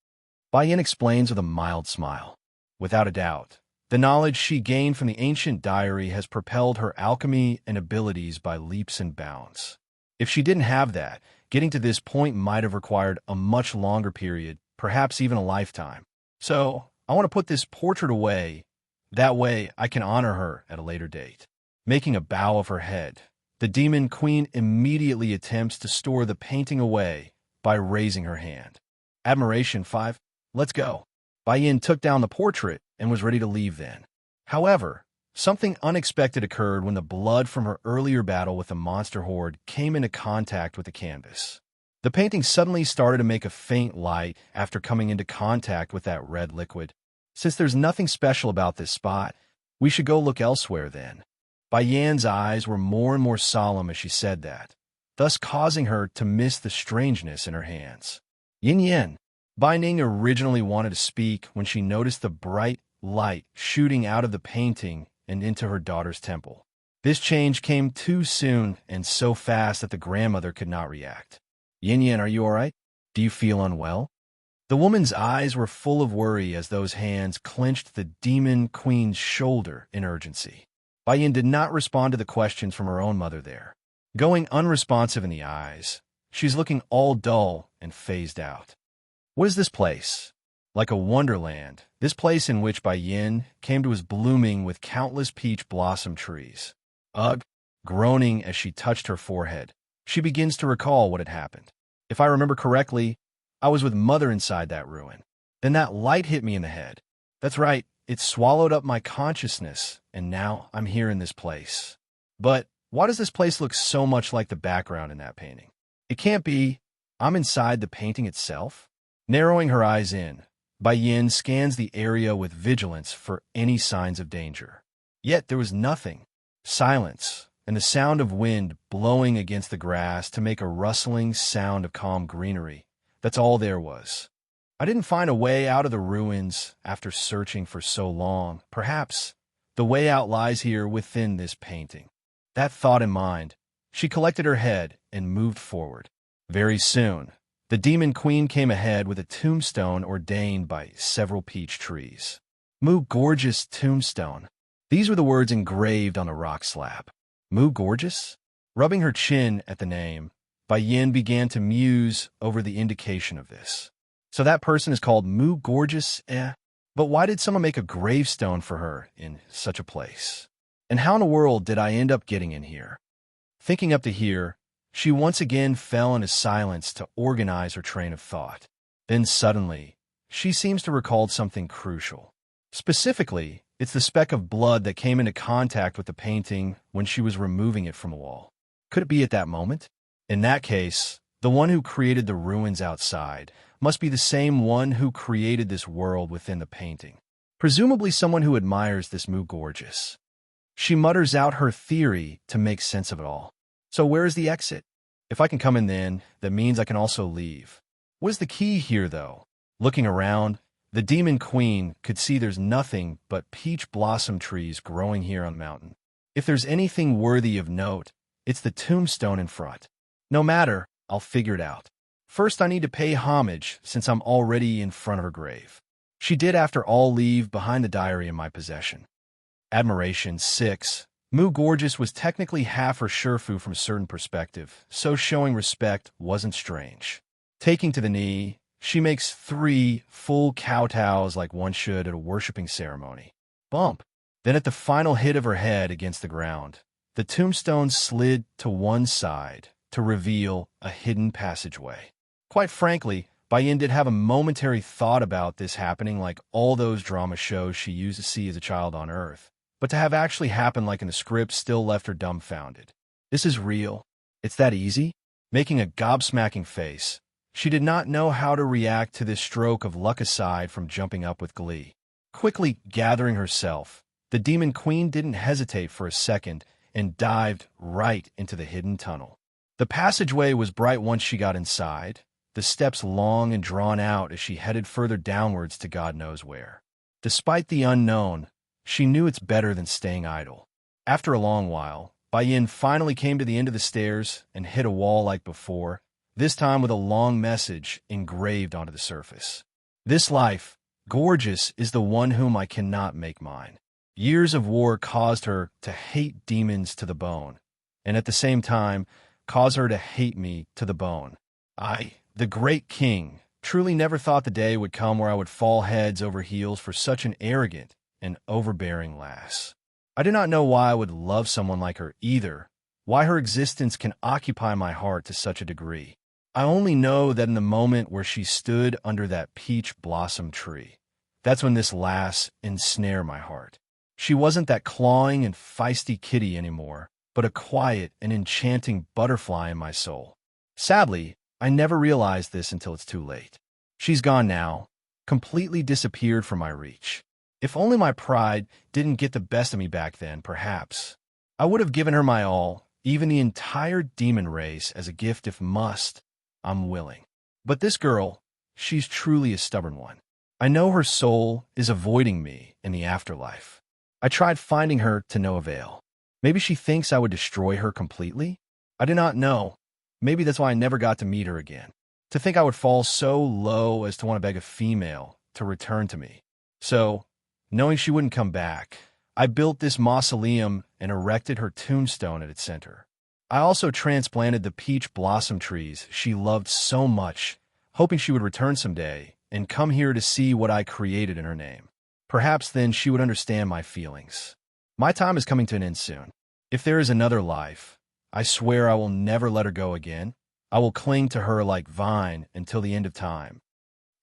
Bai Yin explains with a mild smile. Without a doubt, the knowledge she gained from the ancient diary has propelled her alchemy and abilities by leaps and bounds. If she didn't have that, getting to this point might have required a much longer period, perhaps even a lifetime. So, I want to put this portrait away. That way, I can honor her at a later date. Making a bow of her head, the Demon Queen immediately attempts to store the painting away by raising her hand. Admiration 5. Let's go. Bai Yin took down the portrait and was ready to leave then. However, something unexpected occurred when the blood from her earlier battle with the monster horde came into contact with the canvas. The painting suddenly started to make a faint light after coming into contact with that red liquid. Since there's nothing special about this spot, we should go look elsewhere then. Bai Yan's eyes were more and more solemn as she said that, thus causing her to miss the strangeness in her hands. Yin Yin. Bai Ning originally wanted to speak when she noticed the bright light shooting out of the painting and into her daughter's temple. This change came too soon and so fast that the grandmother could not react. Yin Yin, are you all right? Do you feel unwell? The woman's eyes were full of worry as those hands clenched the Demon Queen's shoulder in urgency. Bai Yin did not respond to the questions from her own mother there. Going unresponsive in the eyes, she's looking all dull and phased out. What is this place? Like a wonderland, this place in which Bai Yin came to was blooming with countless peach blossom trees. Ugh! Groaning as she touched her forehead, she begins to recall what had happened. If I remember correctly, I was with Mother inside that ruin. Then that light hit me in the head. That's right, it swallowed up my consciousness, and now I'm here in this place. But why does this place look so much like the background in that painting? It can't be. I'm inside the painting itself? Narrowing her eyes in, Bai Yin scans the area with vigilance for any signs of danger. Yet there was nothing. Silence, and the sound of wind blowing against the grass to make a rustling sound of calm greenery. That's all there was. I didn't find a way out of the ruins after searching for so long. Perhaps the way out lies here within this painting. That thought in mind, she collected her head and moved forward. Very soon, the Demon Queen came ahead with a tombstone ordained by several peach trees. Moo gorgeous tombstone. These were the words engraved on the rock slab. Moo gorgeous? Rubbing her chin at the name, Bai Yin began to muse over the indication of this. So that person is called Moo gorgeous, eh? But why did someone make a gravestone for her in such a place? And how in the world did I end up getting in here? Thinking up to here, she once again fell into silence to organize her train of thought. Then suddenly, she seems to recall something crucial. Specifically, it's the speck of blood that came into contact with the painting when she was removing it from the wall. Could it be at that moment? In that case, the one who created the ruins outside must be the same one who created this world within the painting. Presumably someone who admires this Mu Gorgeous. She mutters out her theory to make sense of it all. So where is the exit? If I can come in then, that means I can also leave. What is the key here, though? Looking around, the Demon Queen could see there's nothing but peach blossom trees growing here on the mountain. If there's anything worthy of note, it's the tombstone in front. No matter, I'll figure it out. First, I need to pay homage since I'm already in front of her grave. She did, after all, leave behind the diary in my possession. Admiration 6. Mu Gorgeous was technically half her Sherfu from a certain perspective, so showing respect wasn't strange. Taking to the knee, she makes 3 full kowtows like one should at a worshipping ceremony. Bump. Then at the final hit of her head against the ground, the tombstone slid to one side to reveal a hidden passageway. Quite frankly, Bayin did have a momentary thought about this happening like all those drama shows she used to see as a child on Earth. But to have actually happened like in the script still left her dumbfounded. This is real. It's that easy? Making a gobsmacking face, she did not know how to react to this stroke of luck aside from jumping up with glee. Quickly gathering herself, the Demon Queen didn't hesitate for a second and dived right into the hidden tunnel. The passageway was bright once she got inside, the steps long and drawn out as she headed further downwards to God knows where. Despite the unknown, she knew it's better than staying idle. After a long while, Bayin finally came to the end of the stairs and hit a wall like before, this time with a long message engraved onto the surface. This life, gorgeous, is the one whom I cannot make mine. Years of war caused her to hate demons to the bone, and at the same time, cause her to hate me to the bone. I, the great king, truly never thought the day would come where I would fall heads over heels for such an arrogant and overbearing lass. I do not know why I would love someone like her either, why her existence can occupy my heart to such a degree. I only know that in the moment where she stood under that peach blossom tree, that's when this lass ensnared my heart. She wasn't that clawing and feisty kitty anymore, but a quiet and enchanting butterfly in my soul. Sadly, I never realized this until it's too late. She's gone now, completely disappeared from my reach. If only my pride didn't get the best of me back then, perhaps. I would have given her my all, even the entire demon race, as a gift if must. I'm willing. But this girl, she's truly a stubborn one. I know her soul is avoiding me in the afterlife. I tried finding her to no avail. Maybe she thinks I would destroy her completely? I do not know. Maybe that's why I never got to meet her again. To think I would fall so low as to want to beg a female to return to me. So, knowing she wouldn't come back, I built this mausoleum and erected her tombstone at its center. I also transplanted the peach blossom trees she loved so much, hoping she would return someday and come here to see what I created in her name. Perhaps then she would understand my feelings. My time is coming to an end soon. If there is another life, I swear I will never let her go again. I will cling to her like vine until the end of time.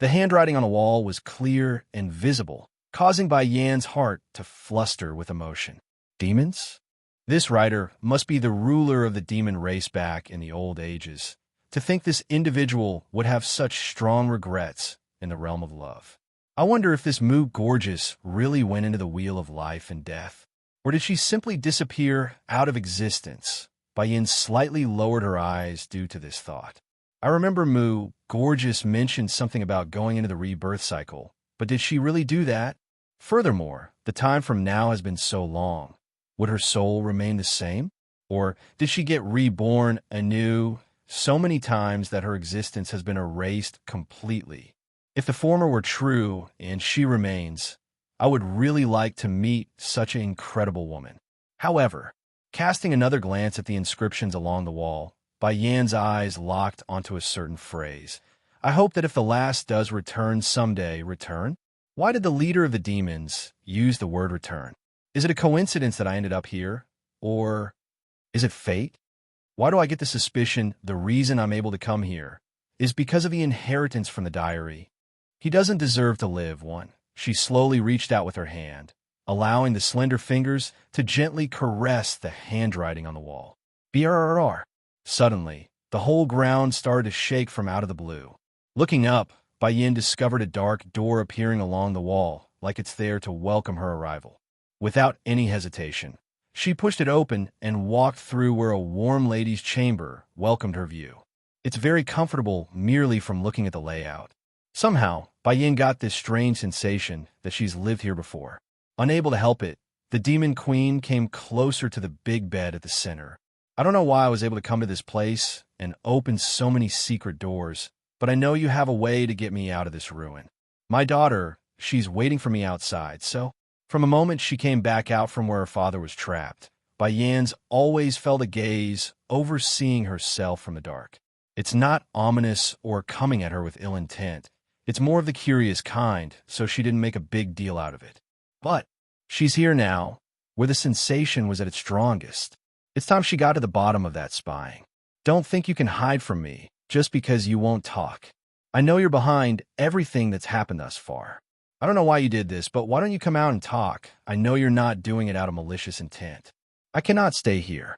The handwriting on the wall was clear and visible, causing Bayan's heart to fluster with emotion. Demons? This writer must be the ruler of the demon race back in the old ages. To think this individual would have such strong regrets in the realm of love. I wonder if this Mu Gorgeous really went into the wheel of life and death, or did she simply disappear out of existence? Bayin slightly lowered her eyes due to this thought. I remember Mu Gorgeous mentioned something about going into the rebirth cycle, but did she really do that? Furthermore, the time from now has been so long. Would her soul remain the same? Or did she get reborn anew so many times that her existence has been erased completely? If the former were true and she remains, I would really like to meet such an incredible woman. However, casting another glance at the inscriptions along the wall, Bayan's eyes locked onto a certain phrase. I hope that if the last does return someday, return? Why did the leader of the demons use the word return? Is it a coincidence that I ended up here? Or is it fate? Why do I get the suspicion the reason I'm able to come here is because of the inheritance from the diary? He doesn't deserve to live, one. She slowly reached out with her hand, allowing the slender fingers to gently caress the handwriting on the wall. BRRR. Suddenly, the whole ground started to shake from out of the blue. Looking up, Bai discovered a dark door appearing along the wall, like it's there to welcome her arrival. Without any hesitation, she pushed it open and walked through where a warm lady's chamber welcomed her view. It's very comfortable merely from looking at the layout. Somehow, Bai got this strange sensation that she's lived here before. Unable to help it, the demon queen came closer to the big bed at the center. I don't know why I was able to come to this place and open so many secret doors, but I know you have a way to get me out of this ruin. My daughter, she's waiting for me outside, so from a moment she came back out from where her father was trapped. Bai always felt a gaze overseeing herself from the dark. It's not ominous or coming at her with ill intent. It's more of the curious kind, so she didn't make a big deal out of it. But she's here now, where the sensation was at its strongest. It's time she got to the bottom of that spying. Don't think you can hide from me just because you won't talk. I know you're behind everything that's happened thus far. I don't know why you did this, but why don't you come out and talk? I know you're not doing it out of malicious intent. I cannot stay here.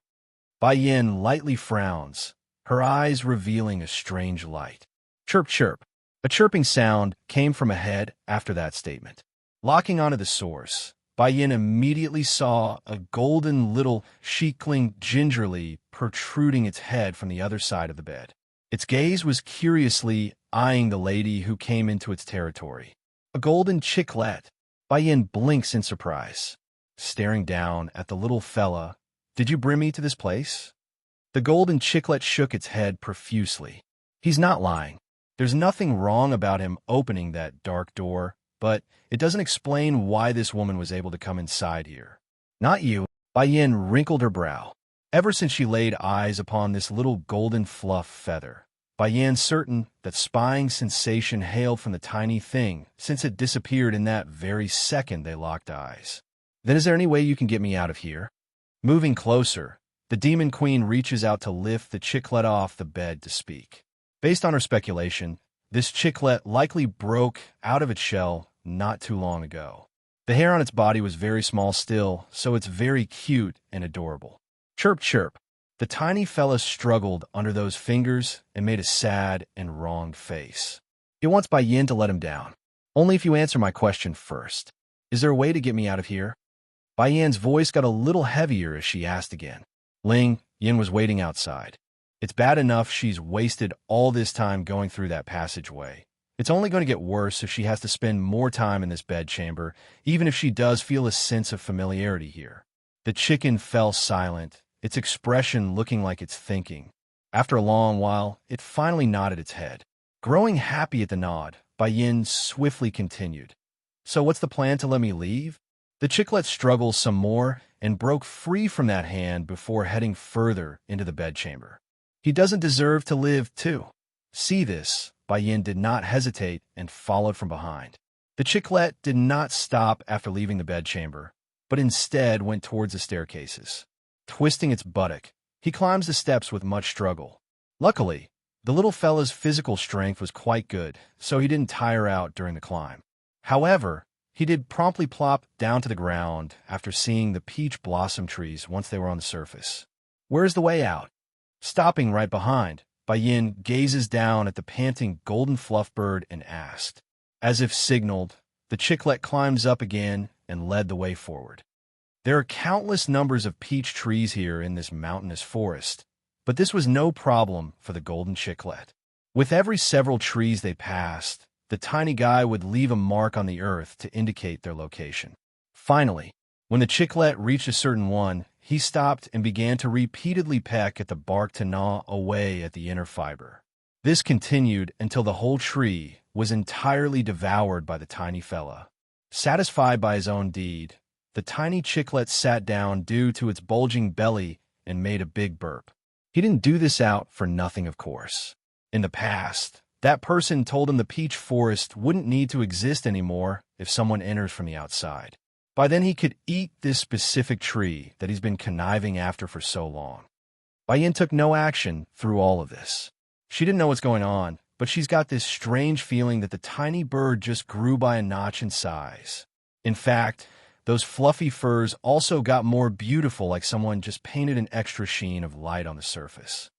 Bai lightly frowns, her eyes revealing a strange light. Chirp, chirp. A chirping sound came from ahead after that statement. Locking onto the source, Bai immediately saw a golden little sheikling gingerly protruding its head from the other side of the bed. Its gaze was curiously eyeing the lady who came into its territory. A golden chicklet. Bai blinks in surprise, staring down at the little fella. Did you bring me to this place? The golden chicklet shook its head profusely. He's not lying. There's nothing wrong about him opening that dark door, but it doesn't explain why this woman was able to come inside here. Not you. Bai wrinkled her brow. Ever since she laid eyes upon this little golden fluff feather, Bai certain that spying sensation hailed from the tiny thing, since it disappeared in that very second they locked eyes. Then is there any way you can get me out of here? Moving closer, the demon queen reaches out to lift the chicklet off the bed to speak. Based on her speculation, this chicklet likely broke out of its shell not too long ago. The hair on its body was very small still, so it's very cute and adorable. Chirp, chirp. The tiny fella struggled under those fingers and made a sad and wronged face. He wants Bai to let him down. Only if you answer my question first. Is there a way to get me out of here? Bai's voice got a little heavier as she asked again. Yin was waiting outside. It's bad enough she's wasted all this time going through that passageway. It's only going to get worse if she has to spend more time in this bedchamber, even if she does feel a sense of familiarity here. The chicken fell silent, its expression looking like it's thinking. After a long while, it finally nodded its head. Growing happy at the nod, Bai swiftly continued. So what's the plan to let me leave? The chicklet struggled some more and broke free from that hand before heading further into the bedchamber. He doesn't deserve to live, too. See this, Bai did not hesitate and followed from behind. The chicklet did not stop after leaving the bedchamber, but instead went towards the staircases. Twisting its buttock, he climbs the steps with much struggle. Luckily, the little fella's physical strength was quite good, so he didn't tire out during the climb. However, he did promptly plop down to the ground after seeing the peach blossom trees once they were on the surface. Where's the way out? Stopping right behind, Bai gazes down at the panting golden fluff bird and asked. As if signaled, the chicklet climbs up again and led the way forward. There are countless numbers of peach trees here in this mountainous forest, but this was no problem for the golden chicklet. With every several trees they passed, the tiny guy would leave a mark on the earth to indicate their location. Finally, when the chicklet reached a certain one, he stopped and began to repeatedly peck at the bark to gnaw away at the inner fiber. This continued until the whole tree was entirely devoured by the tiny fella. Satisfied by his own deed, the tiny chicklet sat down due to its bulging belly and made a big burp. He didn't do this out for nothing, of course. In the past, that person told him the peach forest wouldn't need to exist anymore if someone enters from the outside. By then he could eat this specific tree that he's been conniving after for so long. Bayan took no action through all of this. She didn't know what's going on, but she's got this strange feeling that the tiny bird just grew by a notch in size. In fact, those fluffy furs also got more beautiful, like someone just painted an extra sheen of light on the surface.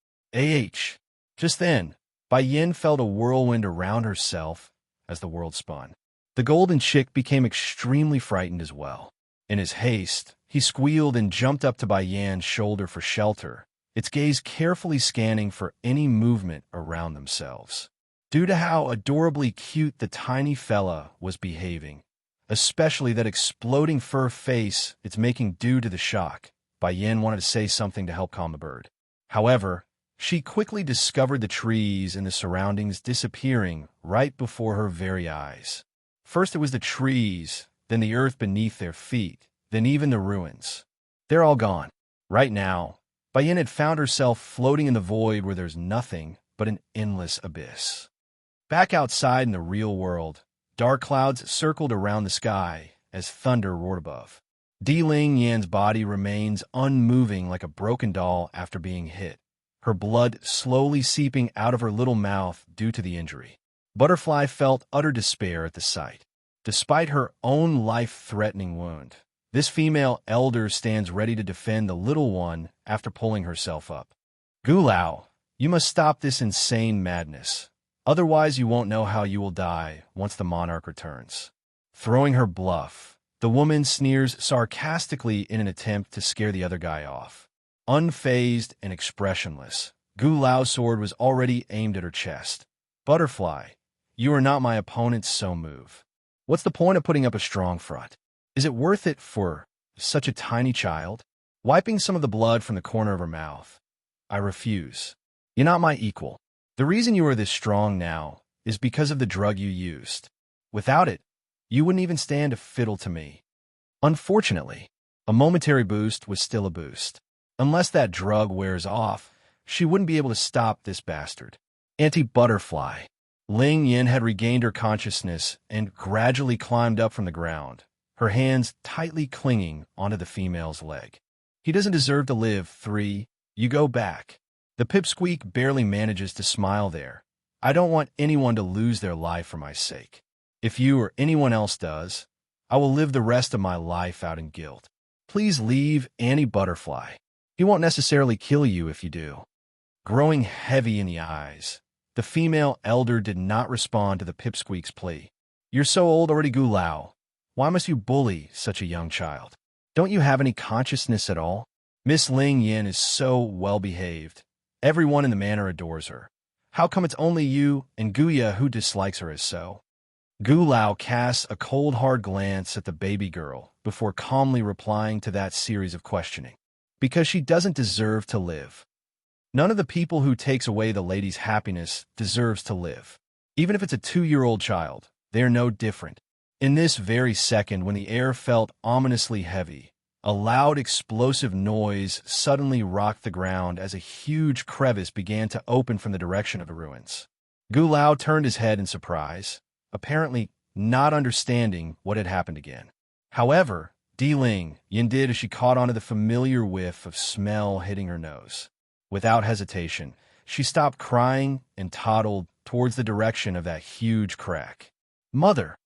Just then, Bayan felt a whirlwind around herself as the world spun. The golden chick became extremely frightened as well. In his haste, he squealed and jumped up to Bayan's shoulder for shelter, its gaze carefully scanning for any movement around themselves. Due to how adorably cute the tiny fella was behaving, especially that exploding fur face it's making due to the shock, Bayan wanted to say something to help calm the bird. However, she quickly discovered the trees and the surroundings disappearing right before her very eyes. First it was the trees, then the earth beneath their feet, then even the ruins. They're all gone. Right now, Bayan had found herself floating in the void where there's nothing but an endless abyss. Back outside in the real world, dark clouds circled around the sky as thunder roared above. Di-Ling Yan's body remains unmoving like a broken doll after being hit, her blood slowly seeping out of her little mouth due to the injury. Butterfly felt utter despair at the sight. Despite her own life-threatening wound, this female elder stands ready to defend the little one after pulling herself up. Gulao, you must stop this insane madness. Otherwise you won't know how you will die once the monarch returns. Throwing her bluff, the woman sneers sarcastically in an attempt to scare the other guy off. Unfazed and expressionless, Gulao's sword was already aimed at her chest. Butterfly, you are not my opponent, so move. What's the point of putting up a strong front? Is it worth it for such a tiny child? Wiping some of the blood from the corner of her mouth. I refuse. You're not my equal. The reason you are this strong now is because of the drug you used. Without it, you wouldn't even stand a fiddle to me. Unfortunately, a momentary boost was still a boost. Unless that drug wears off, she wouldn't be able to stop this bastard. Anti-Butterfly. Ling Yin had regained her consciousness and gradually climbed up from the ground, her hands tightly clinging onto the female's leg. He doesn't deserve to live, 3. You go back. The pipsqueak barely manages to smile there. I don't want anyone to lose their life for my sake. If you or anyone else does, I will live the rest of my life out in guilt. Please leave Anti-Butterfly. He won't necessarily kill you if you do. Growing heavy in the eyes, the female elder did not respond to the pipsqueak's plea. You're so old already, Gulao. Why must you bully such a young child? Don't you have any consciousness at all? Miss Ling Yin is so well-behaved. Everyone in the manor adores her. How come it's only you and Guya who dislikes her as so? Gulao casts a cold, hard glance at the baby girl before calmly replying to that series of questioning. Because she doesn't deserve to live. None of the people who takes away the lady's happiness deserves to live. Even if it's a 2-year-old child, they are no different. In this very second, when the air felt ominously heavy, a loud explosive noise suddenly rocked the ground as a huge crevice began to open from the direction of the ruins. Gulao turned his head in surprise, apparently not understanding what had happened again. However, Di-Ling Yin did as she caught onto the familiar whiff of smell hitting her nose. Without hesitation, she stopped crying and toddled towards the direction of that huge crack. Mother!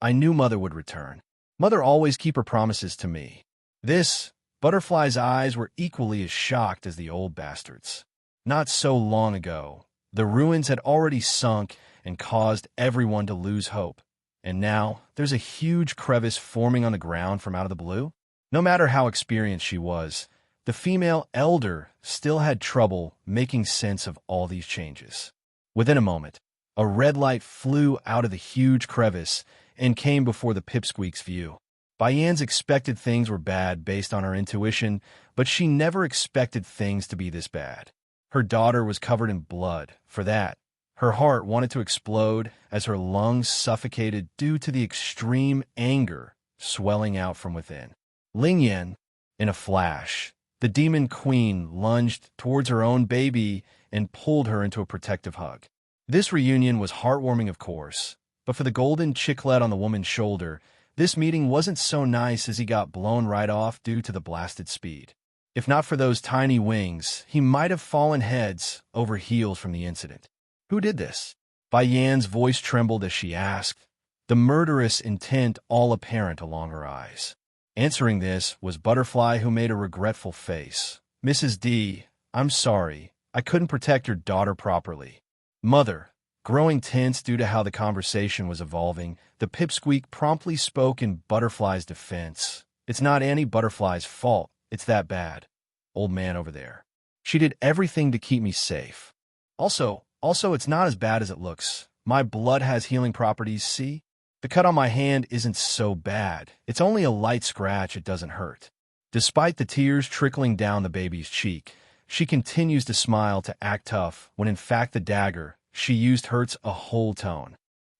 I knew Mother would return. Mother always keep her promises to me. This, Butterfly's eyes were equally as shocked as the old bastard's. Not so long ago, the ruins had already sunk and caused everyone to lose hope. And now, there's a huge crevice forming on the ground from out of the blue? No matter how experienced she was, the female elder still had trouble making sense of all these changes. Within a moment, a red light flew out of the huge crevice and came before the pipsqueak's view. Bayan's expected things were bad based on her intuition, but she never expected things to be this bad. Her daughter was covered in blood. For that, her heart wanted to explode as her lungs suffocated due to the extreme anger swelling out from within. Ling Yin, in a flash, the demon queen lunged towards her own baby and pulled her into a protective hug. This reunion was heartwarming, of course, but for the golden chicklet on the woman's shoulder, This meeting wasn't so nice as he got blown right off due to the blasted speed. If not for those tiny wings, he might have fallen heads over heels from the incident. Who did this? Bai Yan's voice trembled as she asked, the murderous intent all apparent along her eyes. Answering this was Butterfly, who made a regretful face. Mrs. D, I'm sorry. I couldn't protect your daughter properly. Mother, growing tense due to how the conversation was evolving, the pipsqueak promptly spoke in Butterfly's defense. It's not Annie Butterfly's fault. It's that bad. Old man over there. She did everything to keep me safe. Also, it's not as bad as it looks. My blood has healing properties, see? The cut on my hand isn't so bad. It's only a light scratch, it doesn't hurt. Despite the tears trickling down the baby's cheek, she continues to smile to act tough when in fact the dagger she used hurts a whole ton.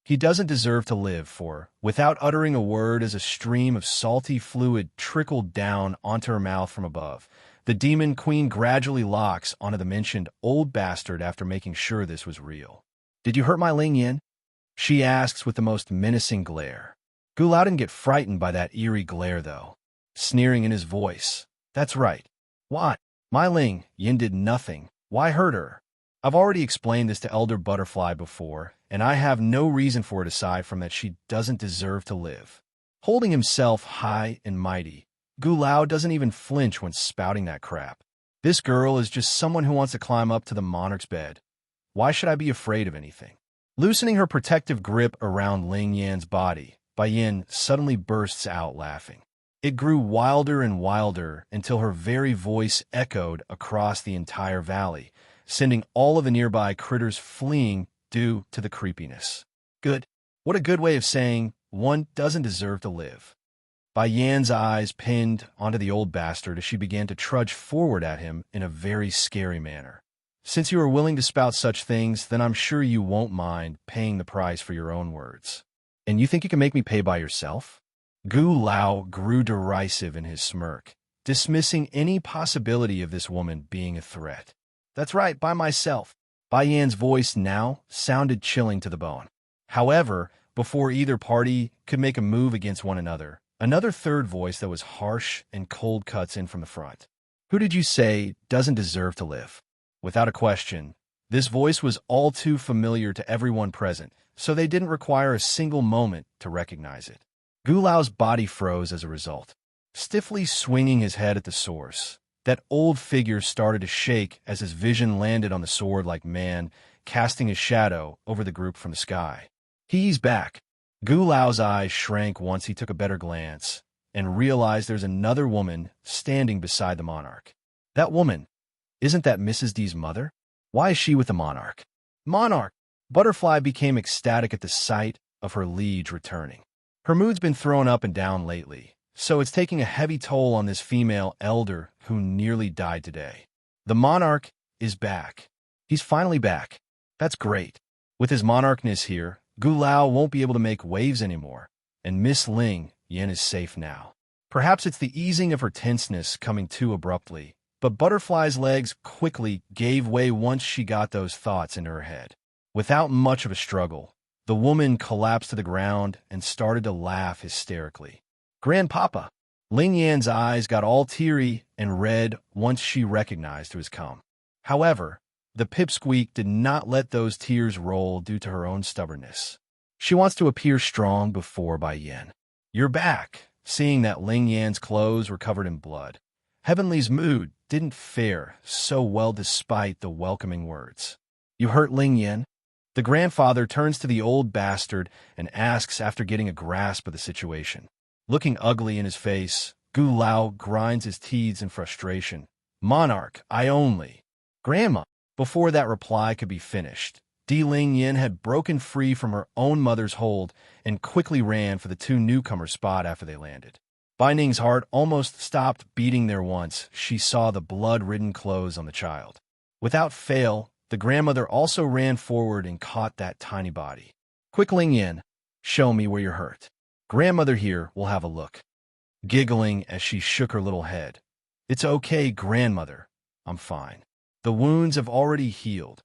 He doesn't deserve to live, for, without uttering a word as a stream of salty fluid trickled down onto her mouth from above, the demon queen gradually locks onto the mentioned old bastard after making sure this was real. Did you hurt my Ling Yin? She asks with the most menacing glare. Gu Lao didn't get frightened by that eerie glare, though, sneering in his voice. That's right. What? My Ling Yin did nothing. Why hurt her? I've already explained this to Elder Butterfly before, and I have no reason for it aside from that she doesn't deserve to live. Holding himself high and mighty, Gu Lao doesn't even flinch when spouting that crap. This girl is just someone who wants to climb up to the monarch's bed. Why should I be afraid of anything? Loosening her protective grip around Ling Yan's body, Bai Yan suddenly bursts out laughing. It grew wilder and wilder until her very voice echoed across the entire valley, sending all of the nearby critters fleeing due to the creepiness. Good. What a good way of saying one doesn't deserve to live. Bai Yan's eyes pinned onto the old bastard as she began to trudge forward at him in a very scary manner. Since you are willing to spout such things, then I'm sure you won't mind paying the price for your own words. And you think you can make me pay by yourself? Gu Lao grew derisive in his smirk, dismissing any possibility of this woman being a threat. That's right, by myself. Bai Yan's voice now sounded chilling to the bone. However, before either party could make a move against one another, another third voice that was harsh and cold cuts in from the front. Who did you say doesn't deserve to live? Without a question, this voice was all too familiar to everyone present, so they didn't require a single moment to recognize it. Gu Lao's body froze as a result, stiffly swinging his head at the source. That old figure started to shake as his vision landed on the sword-like man, casting his shadow over the group from the sky. He's back. Gu Lao's eyes shrank once he took a better glance and realized there's another woman standing beside the monarch. That woman, isn't that Mrs. D's mother? Why is she with the monarch? Monarch! Butterfly became ecstatic at the sight of her liege returning. Her mood's been thrown up and down lately, so it's taking a heavy toll on this female elder who nearly died today. The monarch is back. He's finally back. That's great. With his monarchness here, Gu Lao won't be able to make waves anymore, and Miss Ling Yin is safe now. Perhaps it's the easing of her tenseness coming too abruptly, but Butterfly's legs quickly gave way once she got those thoughts into her head. Without much of a struggle, the woman collapsed to the ground and started to laugh hysterically. Grandpapa! Ling Yan's eyes got all teary and red once she recognized who was come. However, the pipsqueak did not let those tears roll due to her own stubbornness. She wants to appear strong before Bai Yan. You're back, seeing that Ling Yan's clothes were covered in blood. Heavenly's mood didn't fare so well despite the welcoming words. You hurt Ling Yan? The grandfather turns to the old bastard and asks after getting a grasp of the situation. Looking ugly in his face, Gu Lao grinds his teeth in frustration. Monarch, I only. Grandma. Before that reply could be finished, Di Ling Yin had broken free from her own mother's hold and quickly ran for the two newcomers' spot after they landed. Bai Ning's heart almost stopped beating there once she saw the blood-ridden clothes on the child. Without fail, the grandmother also ran forward and caught that tiny body. Quick, Ling Yin, show me where you're hurt. Grandmother here will have a look. Giggling as she shook her little head. It's okay, grandmother. I'm fine. The wounds have already healed.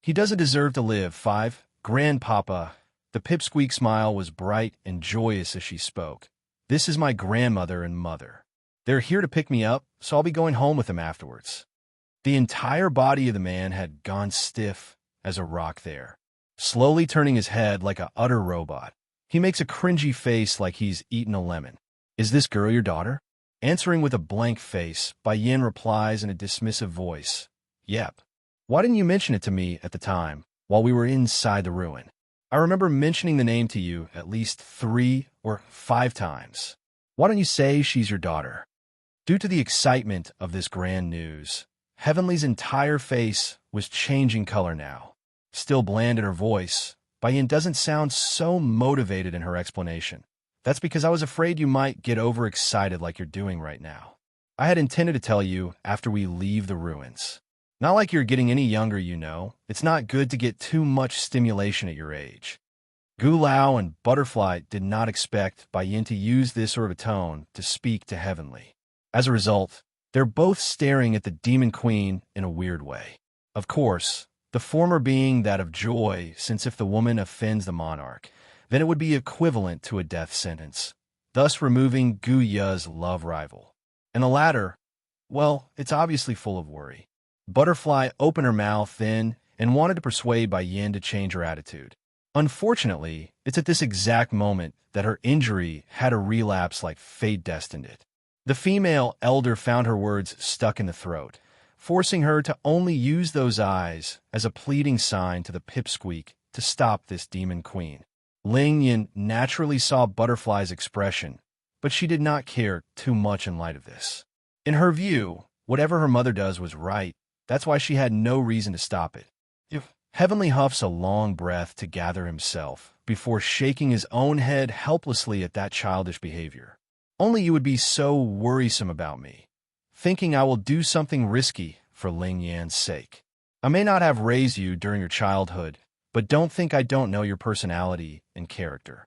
He doesn't deserve to live. 5. Grandpapa. The pipsqueak smile was bright and joyous as she spoke, This is my grandmother and mother. They're here to pick me up, so I'll be going home with them afterwards." The entire body of the man had gone stiff as a rock there, slowly turning his head like a utter robot. He makes a cringy face like he's eaten a lemon. "Is this girl your daughter?" Answering with a blank face, Bai Yin replies in a dismissive voice, "Yep. Why didn't you mention it to me at the time, while we were inside the ruin? I remember mentioning the name to you at least 3 or 5 times. Why don't you say she's your daughter?" Due to the excitement of this grand news, Heavenly's entire face was changing color now. Still bland in her voice, Bai Yin doesn't sound so motivated in her explanation. "That's because I was afraid you might get overexcited like you're doing right now. I had intended to tell you after we leave the ruins. Not like you're getting any younger, you know. It's not good to get too much stimulation at your age." Gu Lao and Butterfly did not expect Bai Yin to use this sort of tone to speak to Heavenly. As a result, they're both staring at the Demon Queen in a weird way. Of course, the former being that of joy, since if the woman offends the monarch, then it would be equivalent to a death sentence, thus removing Gu Ya's love rival. And the latter, well, it's obviously full of worry. Butterfly opened her mouth then and wanted to persuade Bai Yin to change her attitude. Unfortunately, it's at this exact moment that her injury had a relapse like fate destined it. The female elder found her words stuck in the throat, forcing her to only use those eyes as a pleading sign to the pipsqueak to stop this demon queen. Ling Yin naturally saw Butterfly's expression, but she did not care too much in light of this. In her view, whatever her mother does was right. That's why she had no reason to stop it. If Heavenly huffs a long breath to gather himself before shaking his own head helplessly at that childish behavior. "Only you would be so worrisome about me, thinking I will do something risky for Ling Yan's sake. I may not have raised you during your childhood, but don't think I don't know your personality and character."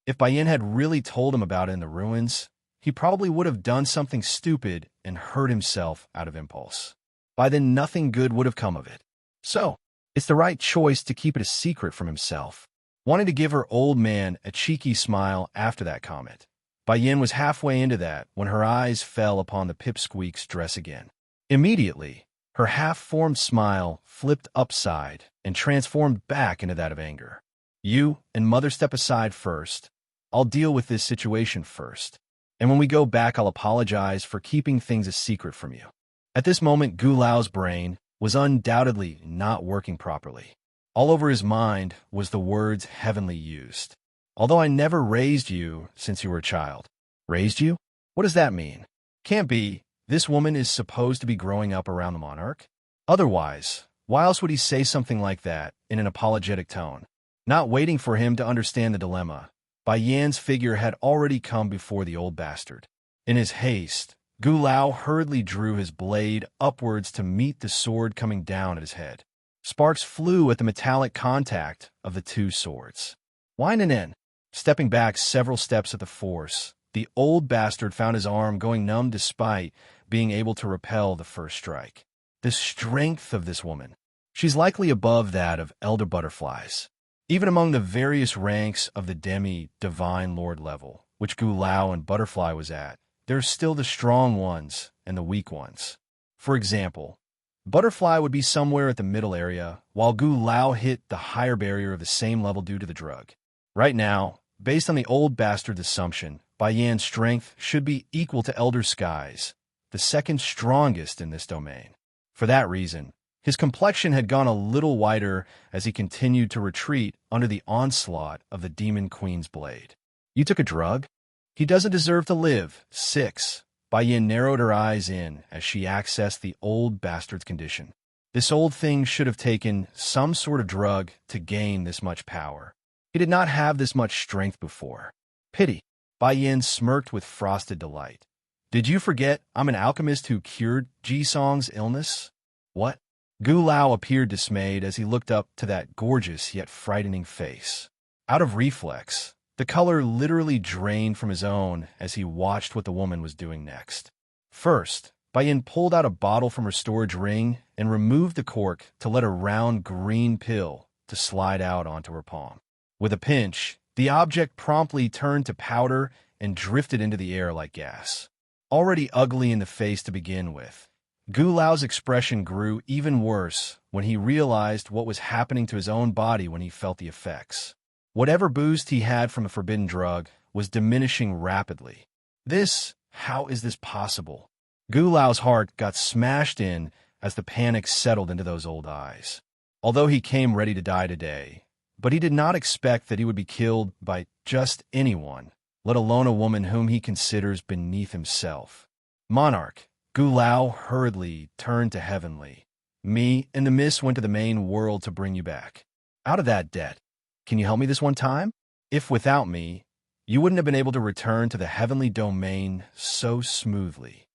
If Bai Yin had really told him about it in the ruins, he probably would have done something stupid and hurt himself out of impulse. By then, nothing good would have come of it. So, it's the right choice to keep it a secret from himself. Wanting to give her old man a cheeky smile after that comment, Bai Yin was halfway into that when her eyes fell upon the pipsqueak's dress again. Immediately, her half-formed smile flipped upside and transformed back into that of anger. "You and Mother step aside first. I'll deal with this situation first. And when we go back, I'll apologize for keeping things a secret from you." At this moment, Gu Lao's brain was undoubtedly not working properly. All over his mind was the words Heavenly used. "Although I never raised you since you were a child." Raised you? What does that mean? Can't be. This woman is supposed to be growing up around the monarch. Otherwise, why else would he say something like that in an apologetic tone? Not waiting for him to understand the dilemma, Bai Yan's figure had already come before the old bastard. In his haste, Gu Lao hurriedly drew his blade upwards to meet the sword coming down at his head. Sparks flew at the metallic contact of the two swords. Whining in, stepping back several steps at the force, the old bastard found his arm going numb despite being able to repel the first strike. The strength of this woman. She's likely above that of elder butterflies. Even among the various ranks of the demi-divine lord level, which Gu Lao and Butterfly was at, there's still the strong ones and the weak ones. For example, Butterfly would be somewhere at the middle area, while Gu Lao hit the higher barrier of the same level due to the drug. Right now, based on the old bastard's assumption, Bai Yan's strength should be equal to Elder Sky's, the second strongest in this domain. For that reason, his complexion had gone a little whiter as he continued to retreat under the onslaught of the Demon Queen's blade. "You took a drug? He doesn't deserve to live." 6. Bai Yin narrowed her eyes in as she accessed the old bastard's condition. This old thing should have taken some sort of drug to gain this much power. He did not have this much strength before. Pity. Bai Yin smirked with frosted delight. "Did you forget I'm an alchemist who cured Ji-song's illness?" "What?" Gu Lao appeared dismayed as he looked up to that gorgeous yet frightening face. Out of reflex, the color literally drained from his own as he watched what the woman was doing next. First, Bai Yin pulled out a bottle from her storage ring and removed the cork to let a round green pill to slide out onto her palm. With a pinch, the object promptly turned to powder and drifted into the air like gas. Already ugly in the face to begin with, Gu Lao's expression grew even worse when he realized what was happening to his own body when he felt the effects. Whatever boost he had from the forbidden drug was diminishing rapidly. How is this possible? Gu Lao's heart got smashed in as the panic settled into those old eyes. Although he came ready to die today, but he did not expect that he would be killed by just anyone, let alone a woman whom he considers beneath himself. Monarch, Gu Lao hurriedly turned to Heavenly. Me and the Miss went to the main world to bring you back. Out of that debt. Can you help me this one time? If without me, you wouldn't have been able to return to the heavenly domain so smoothly.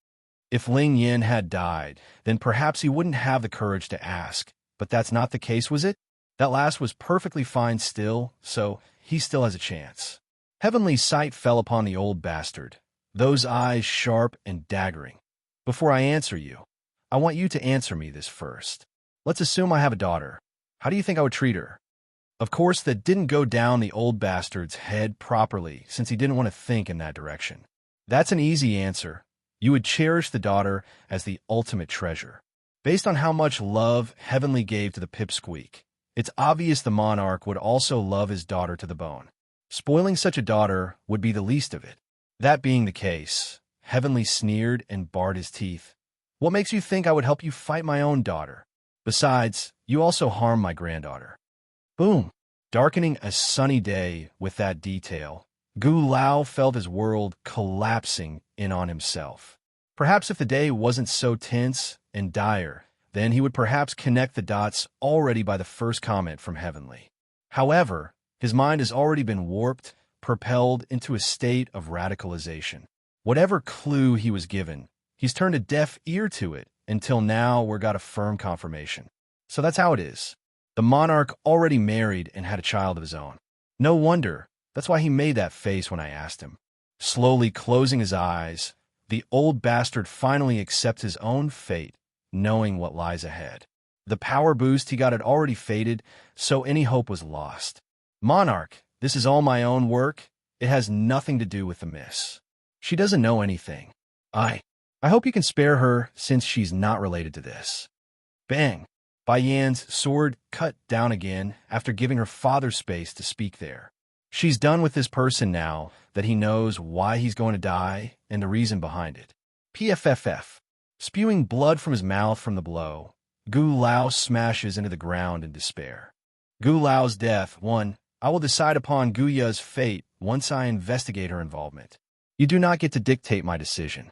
If Ling Yin had died, then perhaps he wouldn't have the courage to ask. But that's not the case, was it? That last was perfectly fine still, so he still has a chance. Heavenly's sight fell upon the old bastard, those eyes sharp and daggering. Before I answer you, I want you to answer me this first. Let's assume I have a daughter. How do you think I would treat her? Of course, that didn't go down the old bastard's head properly, since he didn't want to think in that direction. That's an easy answer. You would cherish the daughter as the ultimate treasure. Based on how much love Heavenly gave to the pipsqueak, it's obvious the monarch would also love his daughter to the bone. Spoiling such a daughter would be the least of it. That being the case, Heavenly sneered and bared his teeth. What makes you think I would help you fight my own daughter? Besides, you also harm my granddaughter. Boom! Darkening a sunny day with that detail, Gu Lao felt his world collapsing in on himself. Perhaps if the day wasn't so tense and dire, then he would perhaps connect the dots already by the first comment from Heavenly. However, his mind has already been warped, propelled into a state of radicalization. Whatever clue he was given, he's turned a deaf ear to it until now we're got a firm confirmation. So that's how it is. The monarch already married and had a child of his own. No wonder, that's why he made that face when I asked him. Slowly closing his eyes, the old bastard finally accepts his own fate, knowing what lies ahead. The power boost he got had already faded, so any hope was lost. Monarch, this is all my own work. It has nothing to do with the Miss. She doesn't know anything. I hope you can spare her since she's not related to this. Bang! Bai Yan's sword cut down again after giving her father space to speak there. She's done with this person now that he knows why he's going to die and the reason behind it. PFFF. Spewing blood from his mouth from the blow, Gu Lao smashes into the ground in despair. Gu Lao's death, I will decide upon Gu Ya's fate once I investigate her involvement. You do not get to dictate my decision.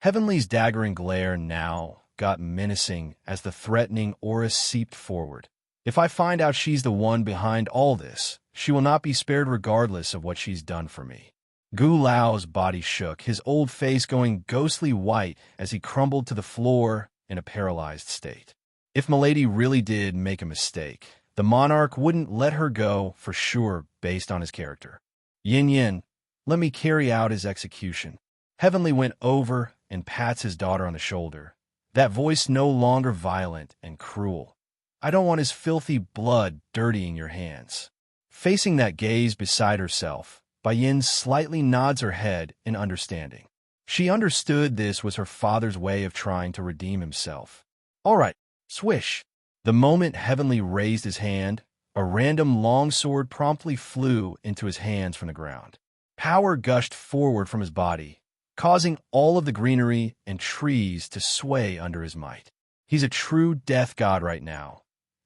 Heavenly's daggering glare now got menacing as the threatening aura seeped forward. If I find out she's the one behind all this, she will not be spared regardless of what she's done for me. Gu Lao's body shook, his old face going ghostly white as he crumbled to the floor in a paralyzed state. If Milady really did make a mistake, the monarch wouldn't let her go for sure based on his character. Yin Yin, let me carry out his execution. Heavenly went over and pats his daughter on the shoulder, that voice no longer violent and cruel. I don't want his filthy blood dirtying your hands. Facing that gaze beside herself, Bai Yin slightly nods her head in understanding. She understood this was her father's way of trying to redeem himself. All right, swish. The moment Heavenly raised his hand, a random longsword promptly flew into his hands from the ground. Power gushed forward from his body, causing all of the greenery and trees to sway under his might. He's a true death god right now.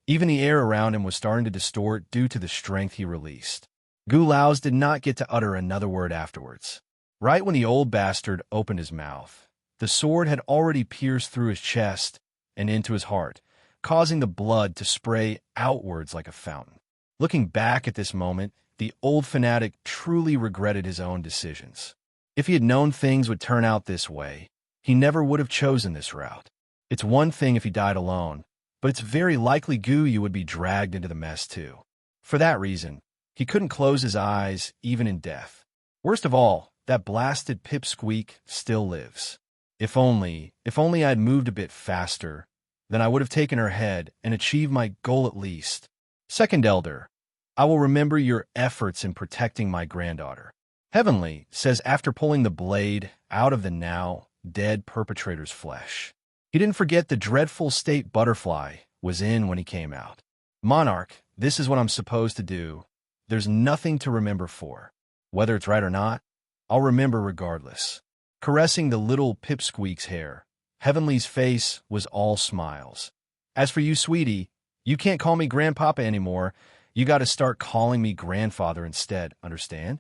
Even the air around him was starting to distort due to the strength he released. Gu Lao's did not get to utter another word afterwards. Right when the old bastard opened his mouth, the sword had already pierced through his chest and into his heart, causing the blood to spray outwards like a fountain. Looking back at this moment, the old fanatic truly regretted his own decisions. If he had known things would turn out this way, he never would have chosen this route. It's one thing if he died alone, but it's very likely Gu Yu would be dragged into the mess too. For that reason, he couldn't close his eyes even in death. Worst of all, that blasted pipsqueak still lives. If only I'd moved a bit faster, then I would have taken her head and achieved my goal at least. Second Elder, I will remember your efforts in protecting my granddaughter. Heavenly says after pulling the blade out of the now dead perpetrator's flesh. He didn't forget the dreadful state Butterfly was in when he came out. Monarch, this is what I'm supposed to do. There's nothing to remember for. Whether it's right or not, I'll remember regardless. Caressing the little pipsqueak's hair, Heavenly's face was all smiles. As for you, sweetie, you can't call me Grandpapa anymore. You got to start calling me Grandfather instead, understand?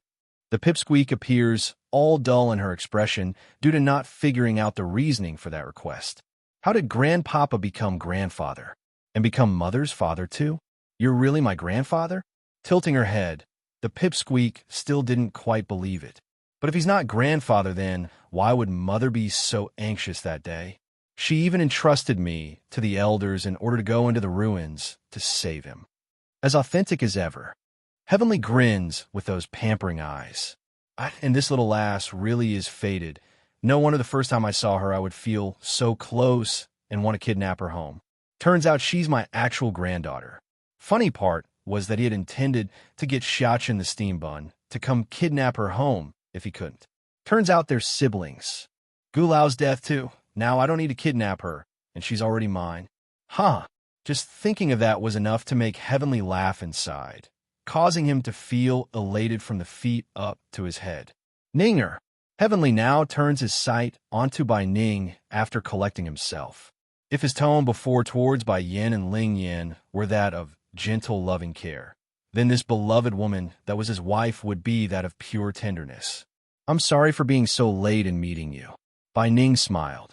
The pipsqueak appears all dull in her expression due to not figuring out the reasoning for that request. How did Grandpapa become grandfather? And become Mother's father too? You're really my grandfather? Tilting her head, the pipsqueak still didn't quite believe it. But if he's not grandfather, then why would Mother be so anxious that day? She even entrusted me to the elders in order to go into the ruins to save him. As authentic as ever, Heavenly grins with those pampering eyes. And this little lass really is fated. No wonder the first time I saw her I would feel so close and want to kidnap her home. Turns out she's my actual granddaughter. Funny part was that he had intended to get Xiachen the steam bun to come kidnap her home if he couldn't. Turns out they're siblings. Gulau's death too. Now I don't need to kidnap her, and she's already mine. Just thinking of that was enough to make Heavenly laugh inside, causing him to feel elated from the feet up to his head. Ninger! Heavenly now turns his sight onto Bai Ning after collecting himself. If his tone before towards Bai Yin and Ling Yin were that of gentle, loving care, then this beloved woman that was his wife would be that of pure tenderness. I'm sorry for being so late in meeting you. Bai Ning smiled.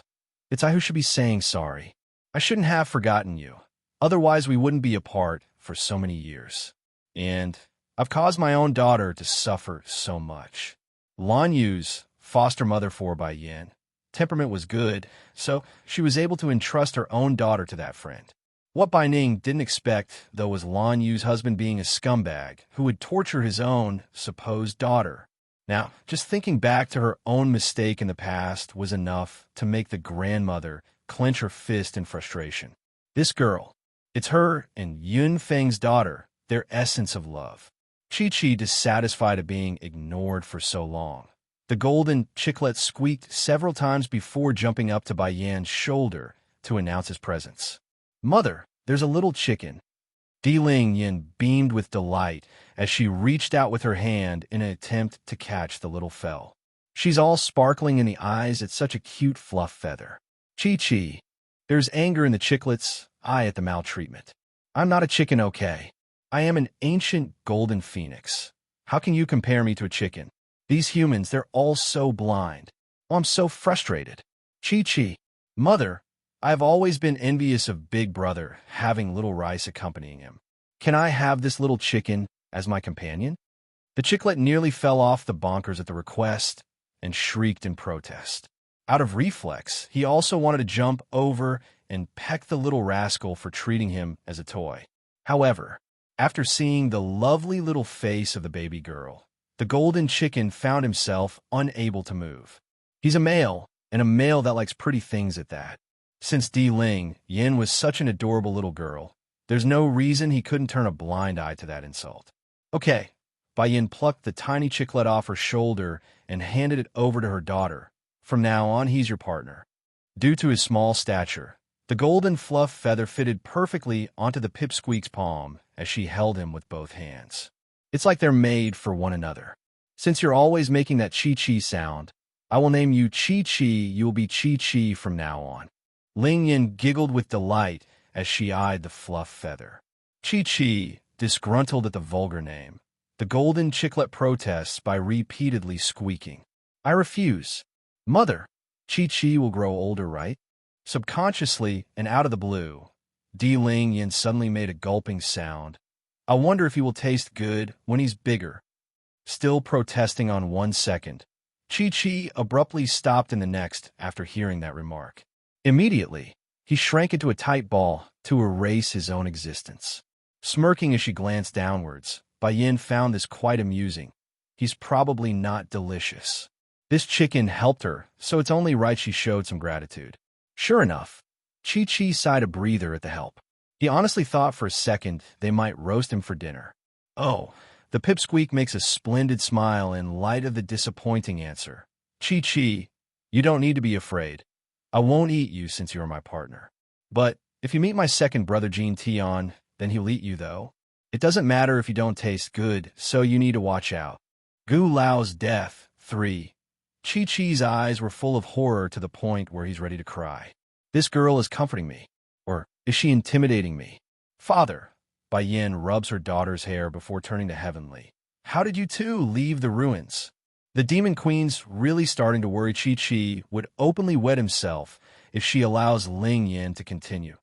It's I who should be saying sorry. I shouldn't have forgotten you. Otherwise, we wouldn't be apart for so many years. And I've caused my own daughter to suffer so much. Lan Yu's foster mother for Bai Yin. Temperament was good, so she was able to entrust her own daughter to that friend. What Bai Ning didn't expect, though, was Lan Yu's husband being a scumbag who would torture his own supposed daughter. Now, just thinking back to her own mistake in the past was enough to make the grandmother clench her fist in frustration. This girl, it's her and Yun Feng's daughter, their essence of love. Chi-Chi, dissatisfied at being ignored for so long. The golden chiclet squeaked several times before jumping up to Bai Yan's shoulder to announce his presence. Mother, there's a little chicken. Di Ling Yin beamed with delight as she reached out with her hand in an attempt to catch the little fell. She's all sparkling in the eyes at such a cute fluff feather. Chi-Chi, there's anger in the chiclet's eye at the maltreatment. I'm not a chicken, okay? I am an ancient golden phoenix. How can you compare me to a chicken? These humans, they're all so blind. Oh, I'm so frustrated. Chi-Chi, Mother, I've always been envious of Big Brother having Little Rice accompanying him. Can I have this little chicken as my companion? The chicklet nearly fell off the bonkers at the request and shrieked in protest. Out of reflex, he also wanted to jump over and peck the little rascal for treating him as a toy. However, after seeing the lovely little face of the baby girl, the golden chicken found himself unable to move. He's a male, and a male that likes pretty things at that. Since Di Ling Yin was such an adorable little girl, there's no reason he couldn't turn a blind eye to that insult. Okay, Bai Yin plucked the tiny chicklet off her shoulder and handed it over to her daughter. From now on, he's your partner. Due to his small stature, the golden fluff feather fitted perfectly onto the pipsqueak's palm as she held him with both hands. It's like they're made for one another. Since you're always making that Chi-Chi sound, I will name you Chi-Chi. You will be Chi-Chi from now on. Ling Yin giggled with delight as she eyed the fluff feather. Chi-Chi, disgruntled at the vulgar name. The golden chicklet protests by repeatedly squeaking. I refuse. Mother, Chi-Chi will grow older, right? Subconsciously and out of the blue, Di Ling Yin suddenly made a gulping sound. I wonder if he will taste good when he's bigger. Still protesting on 1 second, Chi-Chi abruptly stopped in the next after hearing that remark. Immediately, he shrank into a tight ball to erase his own existence. Smirking as she glanced downwards, Bai Yin found this quite amusing. He's probably not delicious. This chicken helped her, so it's only right she showed some gratitude. Sure enough, Chi-Chi sighed a breather at the help. He honestly thought for a second they might roast him for dinner. Oh, The pipsqueak makes a splendid smile in light of the disappointing answer. Chi, you don't need to be afraid. I won't eat you since you are my partner. But if you meet my second brother Jean Tion, then he'll eat you though. It doesn't matter if you don't taste good, so you need to watch out. Gu Lao's death. 3. Chi-Chi's eyes were full of horror to the point where he's ready to cry. This girl is comforting me. Or is she intimidating me? Father. Bai Yin rubs her daughter's hair before turning to Heavenly. How did you two leave the ruins? The Demon Queen's really starting to worry Chi-Chi would openly wed himself if she allows Ling Yin to continue.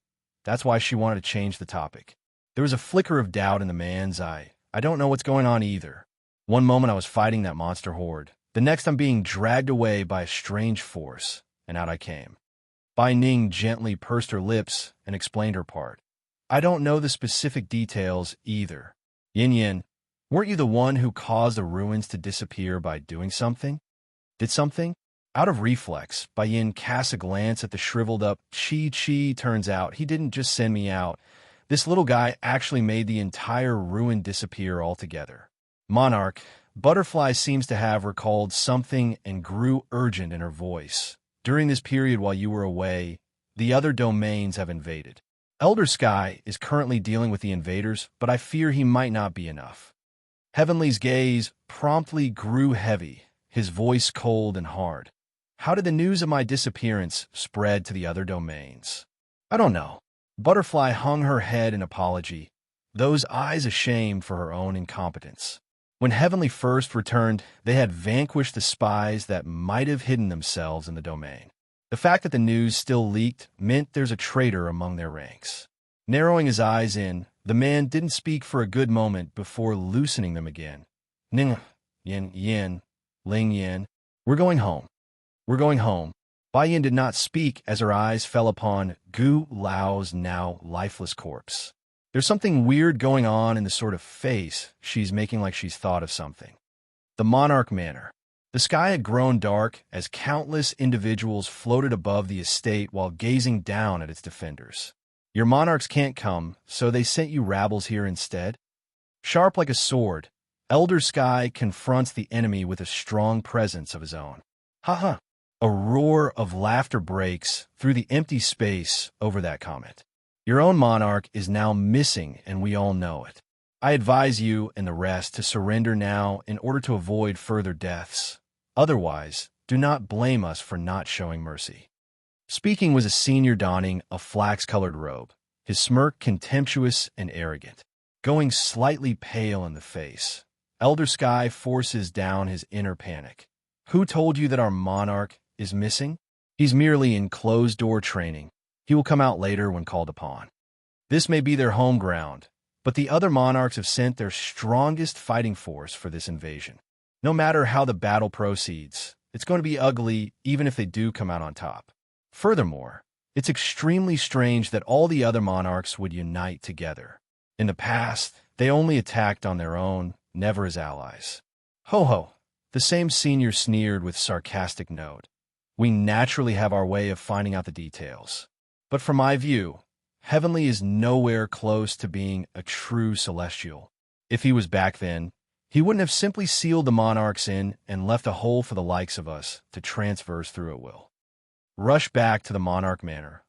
That's why she wanted to change the topic. There was a flicker of doubt in the man's eye. I don't know what's going on either. One moment I was fighting that monster horde. The next I'm being dragged away by a strange force, and out I came. Bai Ning gently pursed her lips and explained her part. I don't know the specific details either. Yin Yin, weren't you the one who caused the ruins to disappear by doing something? Did something? Out of reflex, Bai Yin casts a glance at the shriveled-up Chi. Turns out he didn't just send me out. This little guy actually made the entire ruin disappear altogether. Monarch, Butterfly seems to have recalled something and grew urgent in her voice. During this period while you were away, the other domains have invaded. Elder Sky is currently dealing with the invaders, but I fear he might not be enough. Heavenly's gaze promptly grew heavy, his voice cold and hard. How did the news of my disappearance spread to the other domains? I don't know. Butterfly hung her head in apology, those eyes ashamed for her own incompetence. When Heavenly first returned, they had vanquished the spies that might have hidden themselves in the domain. The fact that the news still leaked meant there's a traitor among their ranks. Narrowing his eyes in, the man didn't speak for a good moment before loosening them again. Ning, Yin, Ling Yin, we're going home. We're going home. Bai Yin did not speak as her eyes fell upon Gu Lao's now lifeless corpse. There's something weird going on in the sort of face she's making like she's thought of something. The Monarch Manor. The sky had grown dark as countless individuals floated above the estate while gazing down at its defenders. Your monarchs can't come, so they sent you rabbles here instead? Sharp like a sword, Elder Sky confronts the enemy with a strong presence of his own. Ha! A roar of laughter breaks through the empty space over that comment. Your own monarch is now missing, and we all know it. I advise you and the rest to surrender now in order to avoid further deaths. Otherwise, do not blame us for not showing mercy. Speaking was a senior donning a flax-colored robe, his smirk contemptuous and arrogant. Going slightly pale in the face, Elder Sky forces down his inner panic. Who told you that our monarch is missing? He's merely in closed-door training. He will come out later when called upon. This may be their home ground, but the other monarchs have sent their strongest fighting force for this invasion. No matter how the battle proceeds, it's going to be ugly even if they do come out on top. Furthermore, it's extremely strange that all the other monarchs would unite together. In the past, they only attacked on their own, never as allies. Ho! The same senior sneered with sarcastic note. We naturally have our way of finding out the details. But from my view, Heavenly is nowhere close to being a true celestial. If he was back then, he wouldn't have simply sealed the monarchs in and left a hole for the likes of us to transverse through at will. Rush back to the Monarch Manor.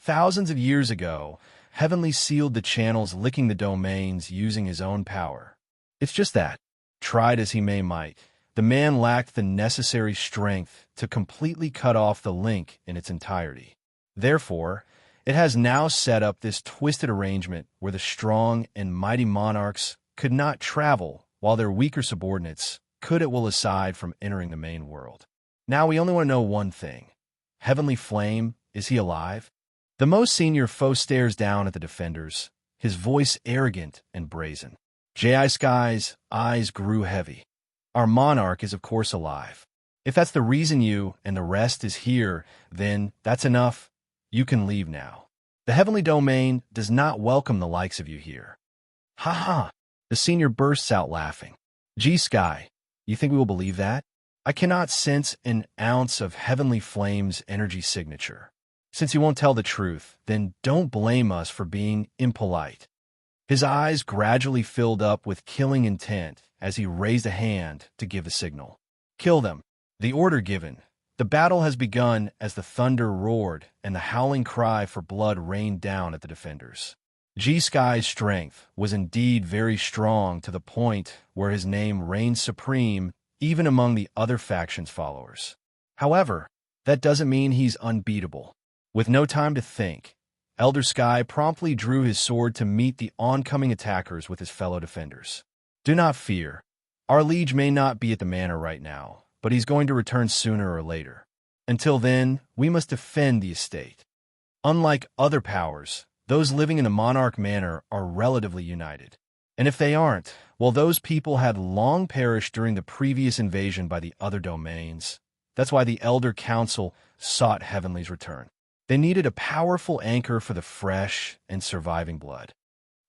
Thousands of years ago, Heavenly sealed the channels licking the domains using his own power. It's just that, tried as he might, the man lacked the necessary strength to completely cut off the link in its entirety. Therefore, it has now set up this twisted arrangement where the strong and mighty monarchs could not travel while their weaker subordinates could at will aside from entering the main world. Now we only want to know one thing. Heavenly Flame, is he alive? The most senior foe stares down at the defenders, his voice arrogant and brazen. J.I. Sky's eyes grew heavy. Our monarch is of course alive. If that's the reason you and the rest is here, then that's enough. You can leave now. The heavenly domain does not welcome the likes of you here. Ha! The senior bursts out laughing. Gee, Sky, you think we will believe that? I cannot sense an ounce of Heavenly Flame's energy signature. Since you won't tell the truth, then don't blame us for being impolite. His eyes gradually filled up with killing intent as he raised a hand to give a signal. Kill them. The order given. The battle has begun as the thunder roared and the howling cry for blood rained down at the defenders. G-Sky's strength was indeed very strong to the point where his name reigned supreme even among the other faction's followers. However, that doesn't mean he's unbeatable. With no time to think, Elder Sky promptly drew his sword to meet the oncoming attackers with his fellow defenders. Do not fear. Our liege may not be at the manor right now, but he's going to return sooner or later. Until then, we must defend the estate. Unlike other powers, those living in the Monarch Manor are relatively united. And if they aren't, well, those people had long perished during the previous invasion by the other domains. That's why the Elder Council sought Heavenly's return. They needed a powerful anchor for the fresh and surviving blood.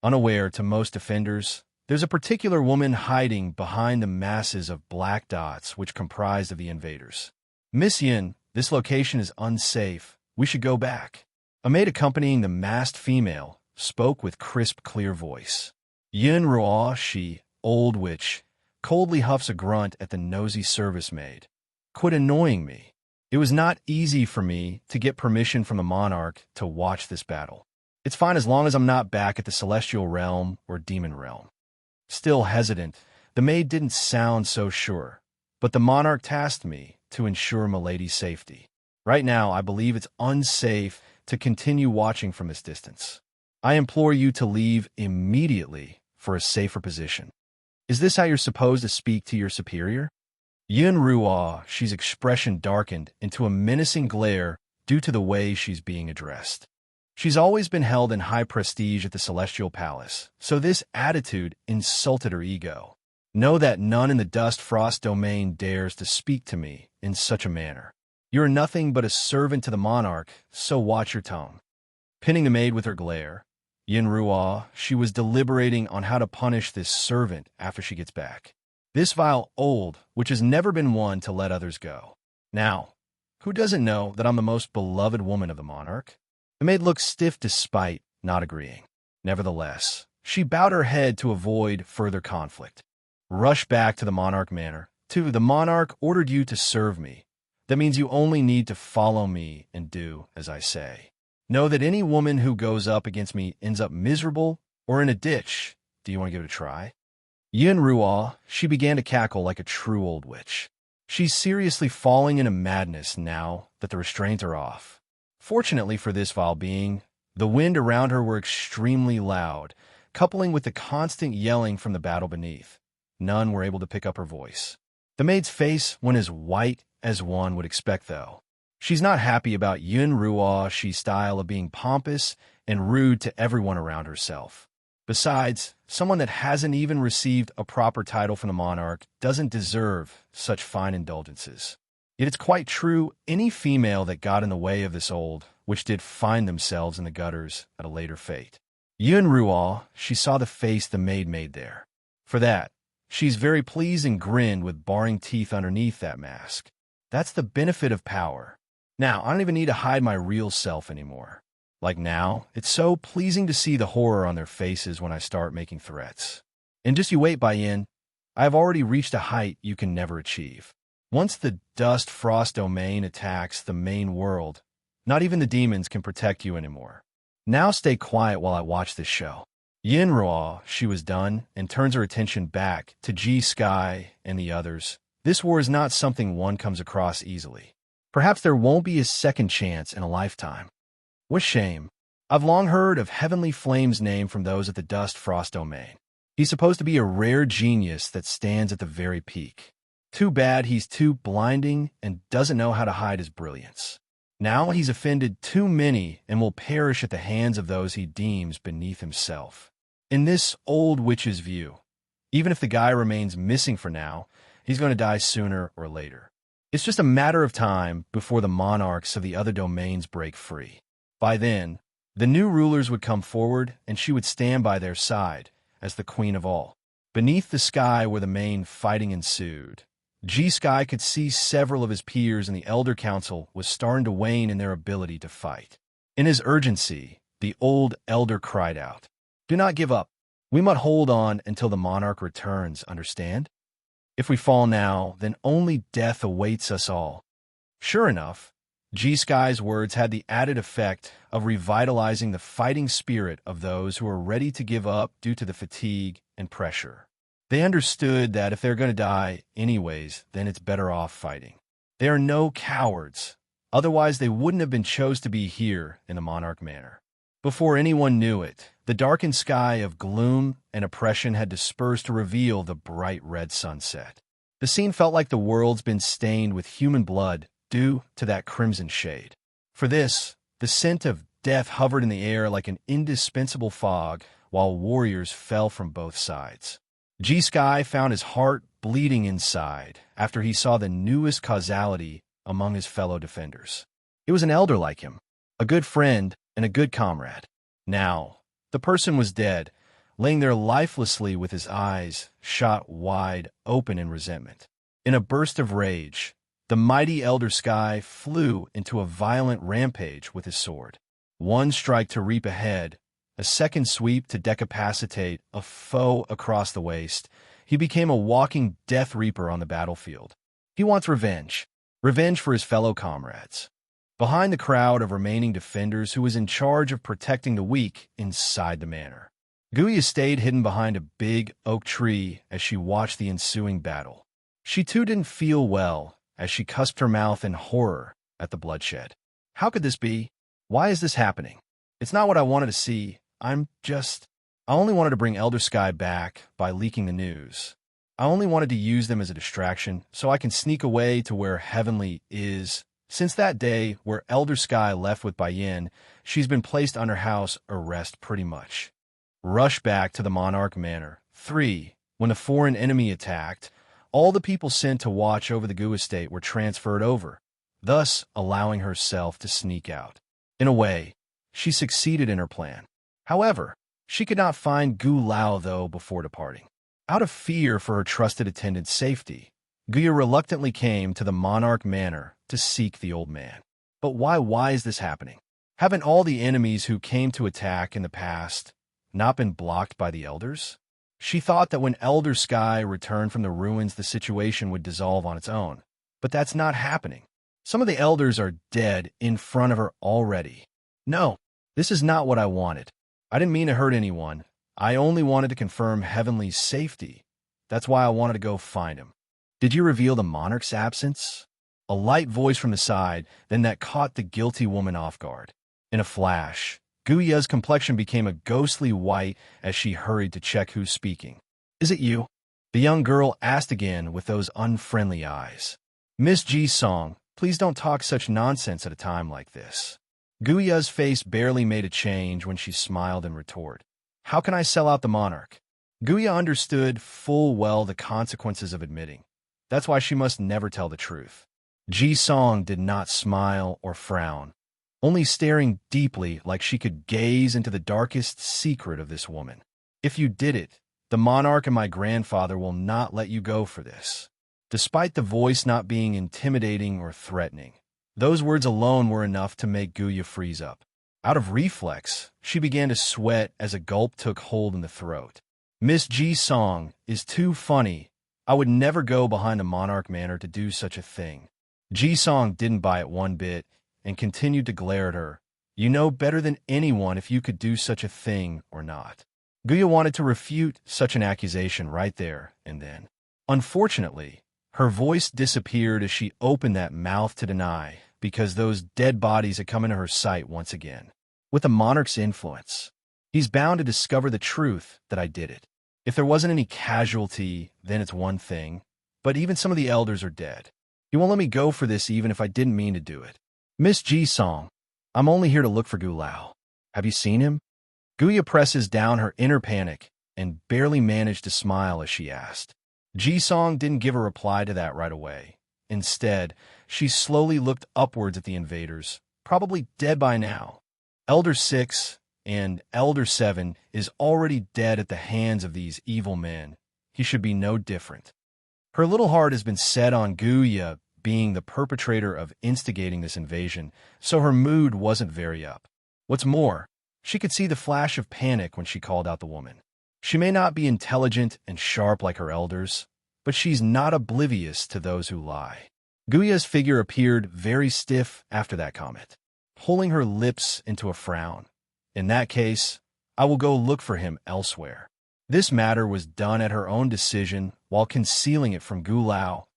Unaware to most defenders, there's a particular woman hiding behind the masses of black dots which comprised of the invaders. Miss Yin, this location is unsafe. We should go back. A maid accompanying the masked female spoke with crisp, clear voice. Yin Ruo, she, old witch, coldly huffs a grunt at the nosy service maid. Quit annoying me. It was not easy for me to get permission from the monarch to watch this battle. It's fine as long as I'm not back at the celestial realm or demon realm. Still hesitant, the maid didn't sound so sure, but the monarch tasked me to ensure Milady's safety. Right now, I believe it's unsafe to continue watching from this distance. I implore you to leave immediately for a safer position. Is this how you're supposed to speak to your superior? Yin Ruo, she's expression darkened into a menacing glare due to the way she's being addressed. She's always been held in high prestige at the Celestial Palace, so this attitude insulted her ego. Know that none in the Dust Frost domain dares to speak to me in such a manner. You're nothing but a servant to the monarch, so watch your tone. Pinning the maid with her glare, Yin Ruo, she was deliberating on how to punish this servant after she gets back. This vile old, which has never been one to let others go. Now, who doesn't know that I'm the most beloved woman of the monarch? The maid looked stiff despite not agreeing. Nevertheless, she bowed her head to avoid further conflict. Rush back to the Monarch Manor. 2. The monarch ordered you to serve me. That means you only need to follow me and do as I say. Know that any woman who goes up against me ends up miserable or in a ditch. Do you want to give it a try? Yin Ruo, she began to cackle like a true old witch. She's seriously falling into madness now that the restraints are off. Fortunately for this vile being, the wind around her were extremely loud, coupling with the constant yelling from the battle beneath. None were able to pick up her voice. The maid's face went as white as one would expect, though. She's not happy about Yin Ruo's style of being pompous and rude to everyone around herself. Besides, someone that hasn't even received a proper title from the monarch doesn't deserve such fine indulgences. Yet it's quite true, any female that got in the way of this old, which did find themselves in the gutters at a later fate. Yin Ruo, she saw the face the maid made there. For that, she's very pleased and grinned with baring teeth underneath that mask. That's the benefit of power. Now, I don't even need to hide my real self anymore. Like now, it's so pleasing to see the horror on their faces when I start making threats. And just you wait, Yin, I have already reached a height you can never achieve. Once the Dust Frost domain attacks the main world, not even the demons can protect you anymore. Now stay quiet while I watch this show. Yin Ruo, she was done, and turns her attention back to G-Sky and the others. This war is not something one comes across easily. Perhaps there won't be a second chance in a lifetime. What shame. I've long heard of Heavenly Flame's name from those at the Dust Frost domain. He's supposed to be a rare genius that stands at the very peak. Too bad he's too blinding and doesn't know how to hide his brilliance. Now he's offended too many and will perish at the hands of those he deems beneath himself. In this old witch's view, even if the guy remains missing for now, he's going to die sooner or later. It's just a matter of time before the monarchs of the other domains break free. By then, the new rulers would come forward and she would stand by their side as the queen of all. Beneath the sky where the main fighting ensued, G-Sky could see several of his peers in the Elder Council was starting to wane in their ability to fight. In his urgency, the old elder cried out, "Do not give up. We must hold on until the monarch returns, understand? If we fall now, then only death awaits us all. Sure enough, G-Sky's words had the added effect of revitalizing the fighting spirit of those who were ready to give up due to the fatigue and pressure. They understood that if they're going to die anyways, then it's better off fighting. They are no cowards. Otherwise, they wouldn't have been chose to be here in the Monarch Manor. Before anyone knew it, the darkened sky of gloom and oppression had dispersed to reveal the bright red sunset. The scene felt like the world's been stained with human blood due to that crimson shade. For this, the scent of death hovered in the air like an indispensable fog while warriors fell from both sides. G-Sky found his heart bleeding inside after he saw the newest causality among his fellow defenders. It was an elder like him, a good friend and a good comrade. Now, the person was dead, laying there lifelessly with his eyes shot wide open in resentment. In a burst of rage, the mighty Elder Sky flew into a violent rampage with his sword. One strike to reap ahead, a second sweep to decapacitate a foe across the waist. He became a walking death reaper on the battlefield. He wants revenge. Revenge for his fellow comrades. Behind the crowd of remaining defenders who was in charge of protecting the weak inside the manor, Guya stayed hidden behind a big oak tree as she watched the ensuing battle. She too didn't feel well as she cusped her mouth in horror at the bloodshed. How could this be? Why is this happening? It's not what I wanted to see. I only wanted to bring Elder Sky back by leaking the news. I only wanted to use them as a distraction so I can sneak away to where Heavenly is. Since that day where Elder Sky left with Bayin, she's been placed under house arrest pretty much. Rush back to the Monarch Manor. 3. When the foreign enemy attacked, all the people sent to watch over the Gu estate were transferred over, thus allowing herself to sneak out. In a way, she succeeded in her plan. However, she could not find Gu Lao, though, before departing. Out of fear for her trusted attendant's safety, Guya reluctantly came to the Monarch Manor to seek the old man. But why is this happening? Haven't all the enemies who came to attack in the past not been blocked by the elders? She thought that when Elder Sky returned from the ruins, the situation would dissolve on its own. But that's not happening. Some of the elders are dead in front of her already. No, this is not what I wanted. I didn't mean to hurt anyone. I only wanted to confirm Heavenly's safety. That's why I wanted to go find him. Did you reveal the monarch's absence? A light voice from the side, then that caught the guilty woman off guard. In a flash, Guya's complexion became a ghostly white as she hurried to check who's speaking. Is it you? The young girl asked again with those unfriendly eyes. Miss Ji-song, please don't talk such nonsense at a time like this. Guya's face barely made a change when she smiled and retorted. How can I sell out the monarch? Guya understood full well the consequences of admitting. That's why she must never tell the truth. Ji-song did not smile or frown, only staring deeply like she could gaze into the darkest secret of this woman. If you did it, the monarch and my grandfather will not let you go for this. Despite the voice not being intimidating or threatening, those words alone were enough to make Guya freeze up. Out of reflex, she began to sweat as a gulp took hold in the throat. Miss Ji-song is too funny. I would never go behind the Monarch Manor to do such a thing. Ji-song didn't buy it one bit and continued to glare at her. You know better than anyone if you could do such a thing or not. Guya wanted to refute such an accusation right there and then. Unfortunately, her voice disappeared as she opened that mouth to deny because those dead bodies had come into her sight once again. With the monarch's influence, he's bound to discover the truth that I did it. If there wasn't any casualty, then it's one thing, but even some of the elders are dead. He won't let me go for this even if I didn't mean to do it. Miss Ji-song, I'm only here to look for Gu Lao. Have you seen him? Guya presses down her inner panic and barely managed to smile as she asked. Ji-song didn't give a reply to that right away. Instead, she slowly looked upwards at the invaders, probably dead by now. Elder 6 and Elder 7 is already dead at the hands of these evil men. He should be no different. Her little heart has been set on Guya being the perpetrator of instigating this invasion, so her mood wasn't very up. What's more, she could see the flash of panic when she called out the woman. She may not be intelligent and sharp like her elders, but she's not oblivious to those who lie. Guya's figure appeared very stiff after that comment, pulling her lips into a frown. In that case, I will go look for him elsewhere. This matter was done at her own decision while concealing it from Gu Lao.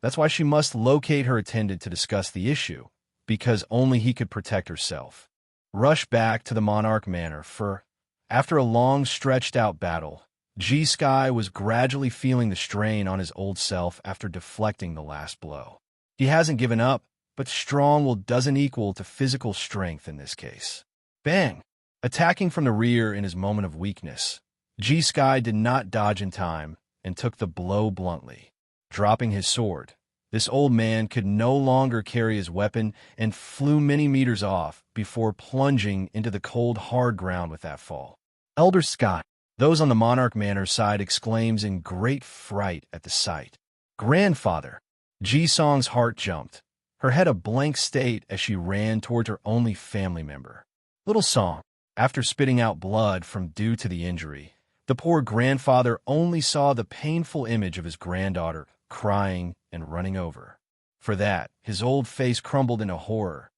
That's why she must locate her attendant to discuss the issue, because only he could protect herself. Rush back to the Monarch Manor, for after a long stretched-out battle, G-Sky was gradually feeling the strain on his old self after deflecting the last blow. He hasn't given up, but strong will doesn't equal to physical strength in this case. Bang! Attacking from the rear in his moment of weakness, G-Sky did not dodge in time and took the blow bluntly. Dropping his sword, this old man could no longer carry his weapon and flew many meters off before plunging into the cold, hard ground with that fall. Elder Sky, those on the Monarch Manor side exclaims in great fright at the sight. Grandfather! Ji-Song's heart jumped, her head a blank state as she ran towards her only family member. Little Song, after spitting out blood from due to the injury, the poor grandfather only saw the painful image of his granddaughter crying and running over. For that, his old face crumbled into horror.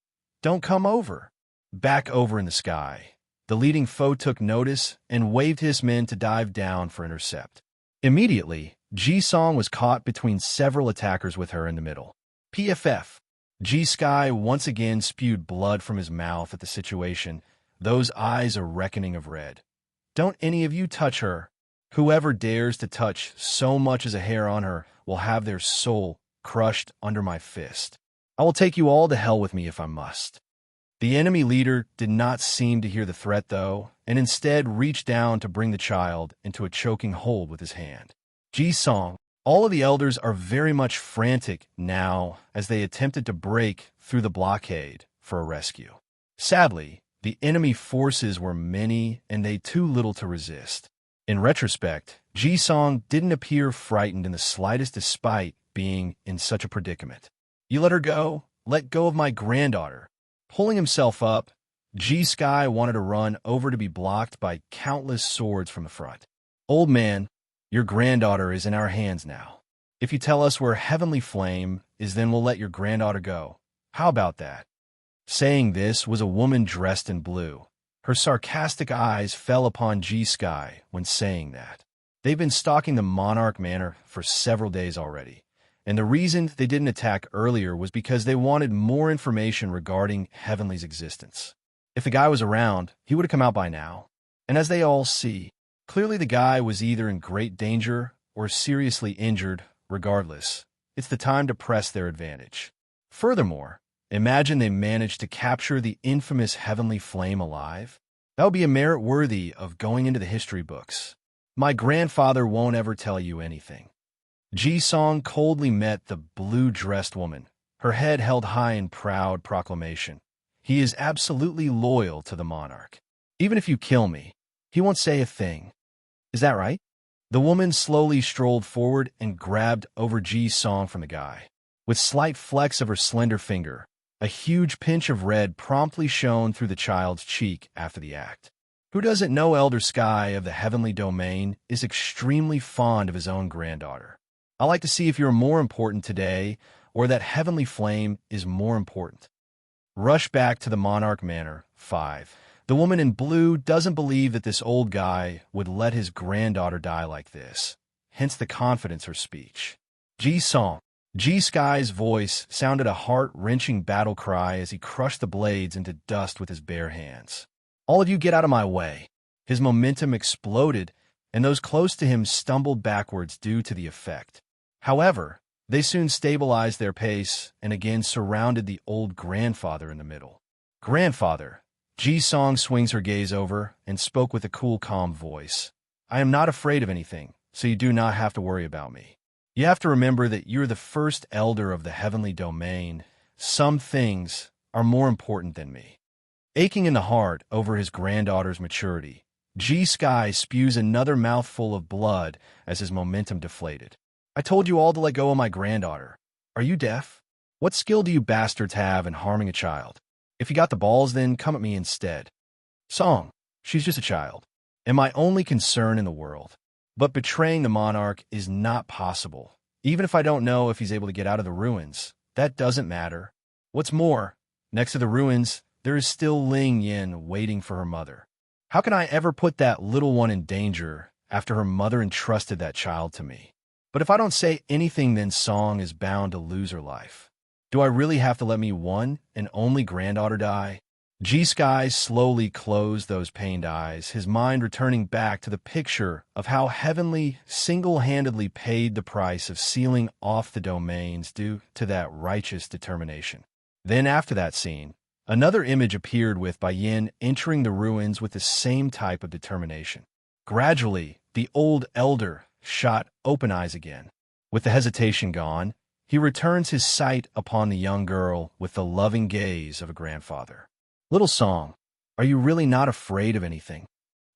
Don't come over. Back over in the sky, the leading foe took notice and waved his men to dive down for intercept. Immediately, Ji-Song was caught between several attackers with her in the middle. PFF. G-Sky once again spewed blood from his mouth at the situation, those eyes a reckoning of red. Don't any of you touch her. Whoever dares to touch so much as a hair on her will have their soul crushed under my fist. I will take you all to hell with me if I must. The enemy leader did not seem to hear the threat, though, and instead reached down to bring the child into a choking hold with his hand. Ji-Song, all of the elders are very much frantic now as they attempted to break through the blockade for a rescue. Sadly, the enemy forces were many and they too little to resist. In retrospect, Ji-Song didn't appear frightened in the slightest despite being in such a predicament. You let her go? Let go of my granddaughter. Pulling himself up, G-Sky wanted to run over to be blocked by countless swords from the front. Old man, your granddaughter is in our hands now. If you tell us where Heavenly Flame is, then we'll let your granddaughter go. How about that? Saying this was a woman dressed in blue. Her sarcastic eyes fell upon G-Sky when saying that. They've been stalking the Monarch Manor for several days already, and the reason they didn't attack earlier was because they wanted more information regarding Heavenly's existence. If the guy was around, he would have come out by now. And as they all see, clearly the guy was either in great danger or seriously injured. Regardless, it's the time to press their advantage. Furthermore, imagine they managed to capture the infamous Heavenly Flame alive. That would be a merit worthy of going into the history books. My grandfather won't ever tell you anything. Ji-Song coldly met the blue-dressed woman, her head held high in proud proclamation. He is absolutely loyal to the monarch. Even if you kill me, he won't say a thing. Is that right? The woman slowly strolled forward and grabbed over Ji-Song from the guy. With slight flecks of her slender finger, a huge pinch of red promptly shone through the child's cheek after the act. Who doesn't know Elder Sky of the Heavenly Domain is extremely fond of his own granddaughter? I like to see if you're more important today or that Heavenly Flame is more important. Rush back to the Monarch Manor. 5. The woman in blue doesn't believe that this old guy would let his granddaughter die like this, hence the confidence her speech. Ji-Song. G-Sky's voice sounded a heart-wrenching battle cry as he crushed the blades into dust with his bare hands. All of you get out of my way. His momentum exploded, and those close to him stumbled backwards due to the effect. However, they soon stabilized their pace and again surrounded the old grandfather in the middle. Grandfather. Ji-Song swings her gaze over and spoke with a cool, calm voice. I am not afraid of anything, so you do not have to worry about me. You have to remember that you're the first elder of the Heavenly Domain. Some things are more important than me. Aching in the heart over his granddaughter's maturity, G-Sky spews another mouthful of blood as his momentum deflated. I told you all to let go of my granddaughter. Are you deaf? What skill do you bastards have in harming a child? If you got the balls, then come at me instead. Song, she's just a child. and my only concern in the world. But betraying the monarch is not possible. Even if I don't know if he's able to get out of the ruins, that doesn't matter. What's more, next to the ruins, there is still Ling Yin waiting for her mother. How can I ever put that little one in danger after her mother entrusted that child to me? But if I don't say anything, then Song is bound to lose her life. Do I really have to let me one and only granddaughter die? G-Sky slowly closed those pained eyes, his mind returning back to the picture of how Heavenly single-handedly paid the price of sealing off the domains due to that righteous determination. Then after that scene, another image appeared with Bai Yin entering the ruins with the same type of determination. Gradually, the old elder shot open eyes again. With the hesitation gone, he returns his sight upon the young girl with the loving gaze of a grandfather. Little Song, are you really not afraid of anything?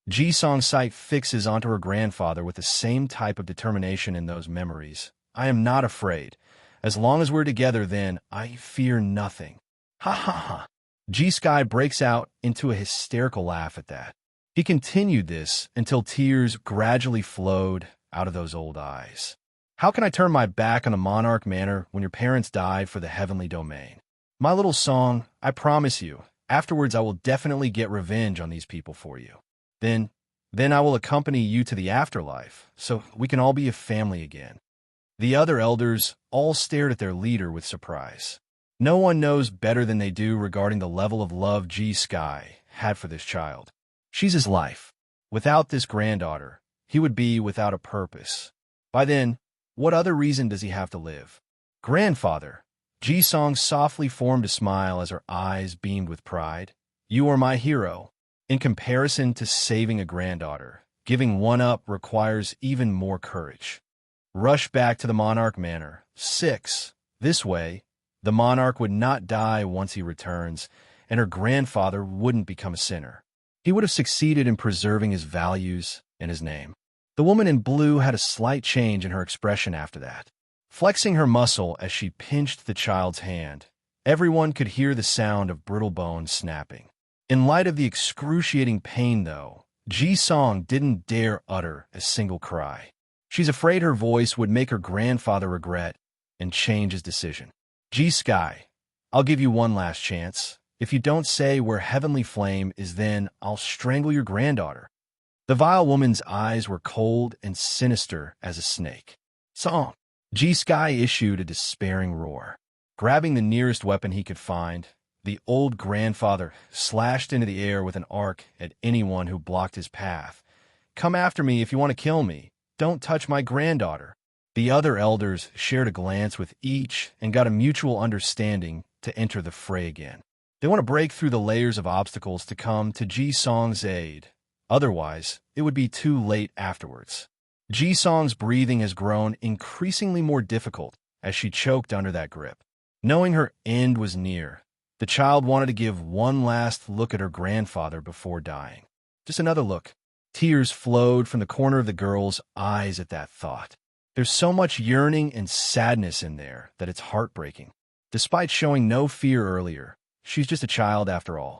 Ji-Song's sight fixes onto her grandfather with the same type of determination in those memories. I am not afraid. As long as we're together, then I fear nothing. Ha ha ha. G-Sky breaks out into a hysterical laugh at that. He continued this until tears gradually flowed out of those old eyes. How can I turn my back on the monarch manor when your parents died for the heavenly domain? My little Song, I promise you, afterwards I will definitely get revenge on these people for you. Then I will accompany you to the afterlife, so we can all be a family again. The other elders all stared at their leader with surprise. No one knows better than they do regarding the level of love G-Sky had for this child. She's his life. Without this granddaughter, he would be without a purpose. By then, what other reason does he have to live? Grandfather, Ji-Song softly formed a smile as her eyes beamed with pride. You are my hero. In comparison to saving a granddaughter, giving one up requires even more courage. Rush back to the Monarch Manor. 6. This way, the monarch would not die once he returns, and her grandfather wouldn't become a sinner. He would have succeeded in preserving his values and his name. The woman in blue had a slight change in her expression after that. Flexing her muscle as she pinched the child's hand, everyone could hear the sound of brittle bones snapping. In light of the excruciating pain, though, Ji-Song didn't dare utter a single cry. She's afraid her voice would make her grandfather regret and change his decision. G-Sky, I'll give you one last chance. If you don't say where Heavenly Flame is, then I'll strangle your granddaughter. The vile woman's eyes were cold and sinister as a snake. Song. G-Sky issued a despairing roar. Grabbing the nearest weapon he could find, the old grandfather slashed into the air with an arc at anyone who blocked his path. Come after me if you want to kill me. Don't touch my granddaughter. The other elders shared a glance with each and got a mutual understanding to enter the fray again. They want to break through the layers of obstacles to come to Ji-Song's aid. Otherwise, it would be too late afterwards. Ji-Song's breathing has grown increasingly more difficult as she choked under that grip. Knowing her end was near, the child wanted to give one last look at her grandfather before dying. Just another look. Tears flowed from the corner of the girl's eyes at that thought. There's so much yearning and sadness in there that it's heartbreaking. Despite showing no fear earlier, she's just a child after all.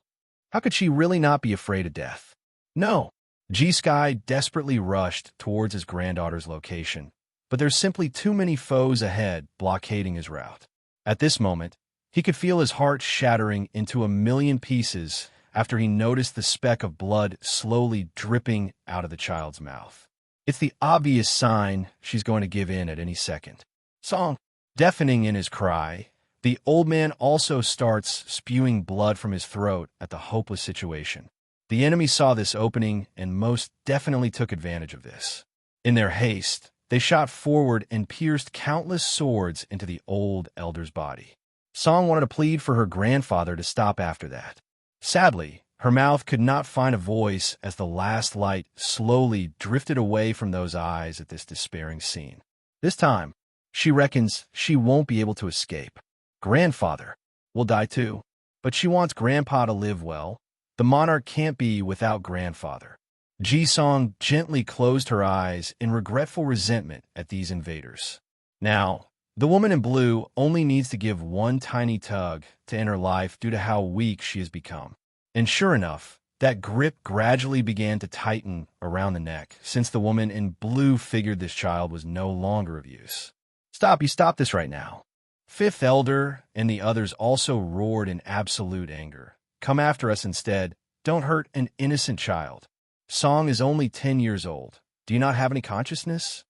How could she really not be afraid of death? No. G-Sky desperately rushed towards his granddaughter's location, but there's simply too many foes ahead blockading his route. At this moment, he could feel his heart shattering into a million pieces after he noticed the speck of blood slowly dripping out of the child's mouth. It's the obvious sign she's going to give in at any second. Song. Deafening in his cry, the old man also starts spewing blood from his throat at the hopeless situation. The enemy saw this opening and most definitely took advantage of this. In their haste, they shot forward and pierced countless swords into the old elder's body. Song wanted to plead for her grandfather to stop after that. Sadly, her mouth could not find a voice as the last light slowly drifted away from those eyes at this despairing scene. This time, she reckons she won't be able to escape. Grandfather will die too, but she wants Grandpa to live well. The monarch can't be without grandfather. Ji-Song gently closed her eyes in regretful resentment at these invaders. Now, the woman in blue only needs to give one tiny tug to end her life due to how weak she has become. And sure enough, That grip gradually began to tighten around the neck, since the woman in blue figured this child was no longer of use. Stop, you stop this right now. Fifth Elder and the others also roared in absolute anger. Come after us instead. Don't hurt an innocent child. Song is only 10 years old. Do you not have any consciousness?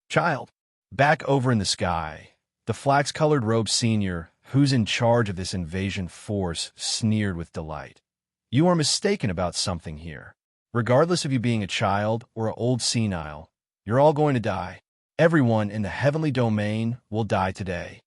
Child. Back over in the sky, the flax-colored robed senior, who's in charge of this invasion force, sneered with delight. You are mistaken about something here. Regardless of you being a child or an old senile, you're all going to die. Everyone in the heavenly domain will die today.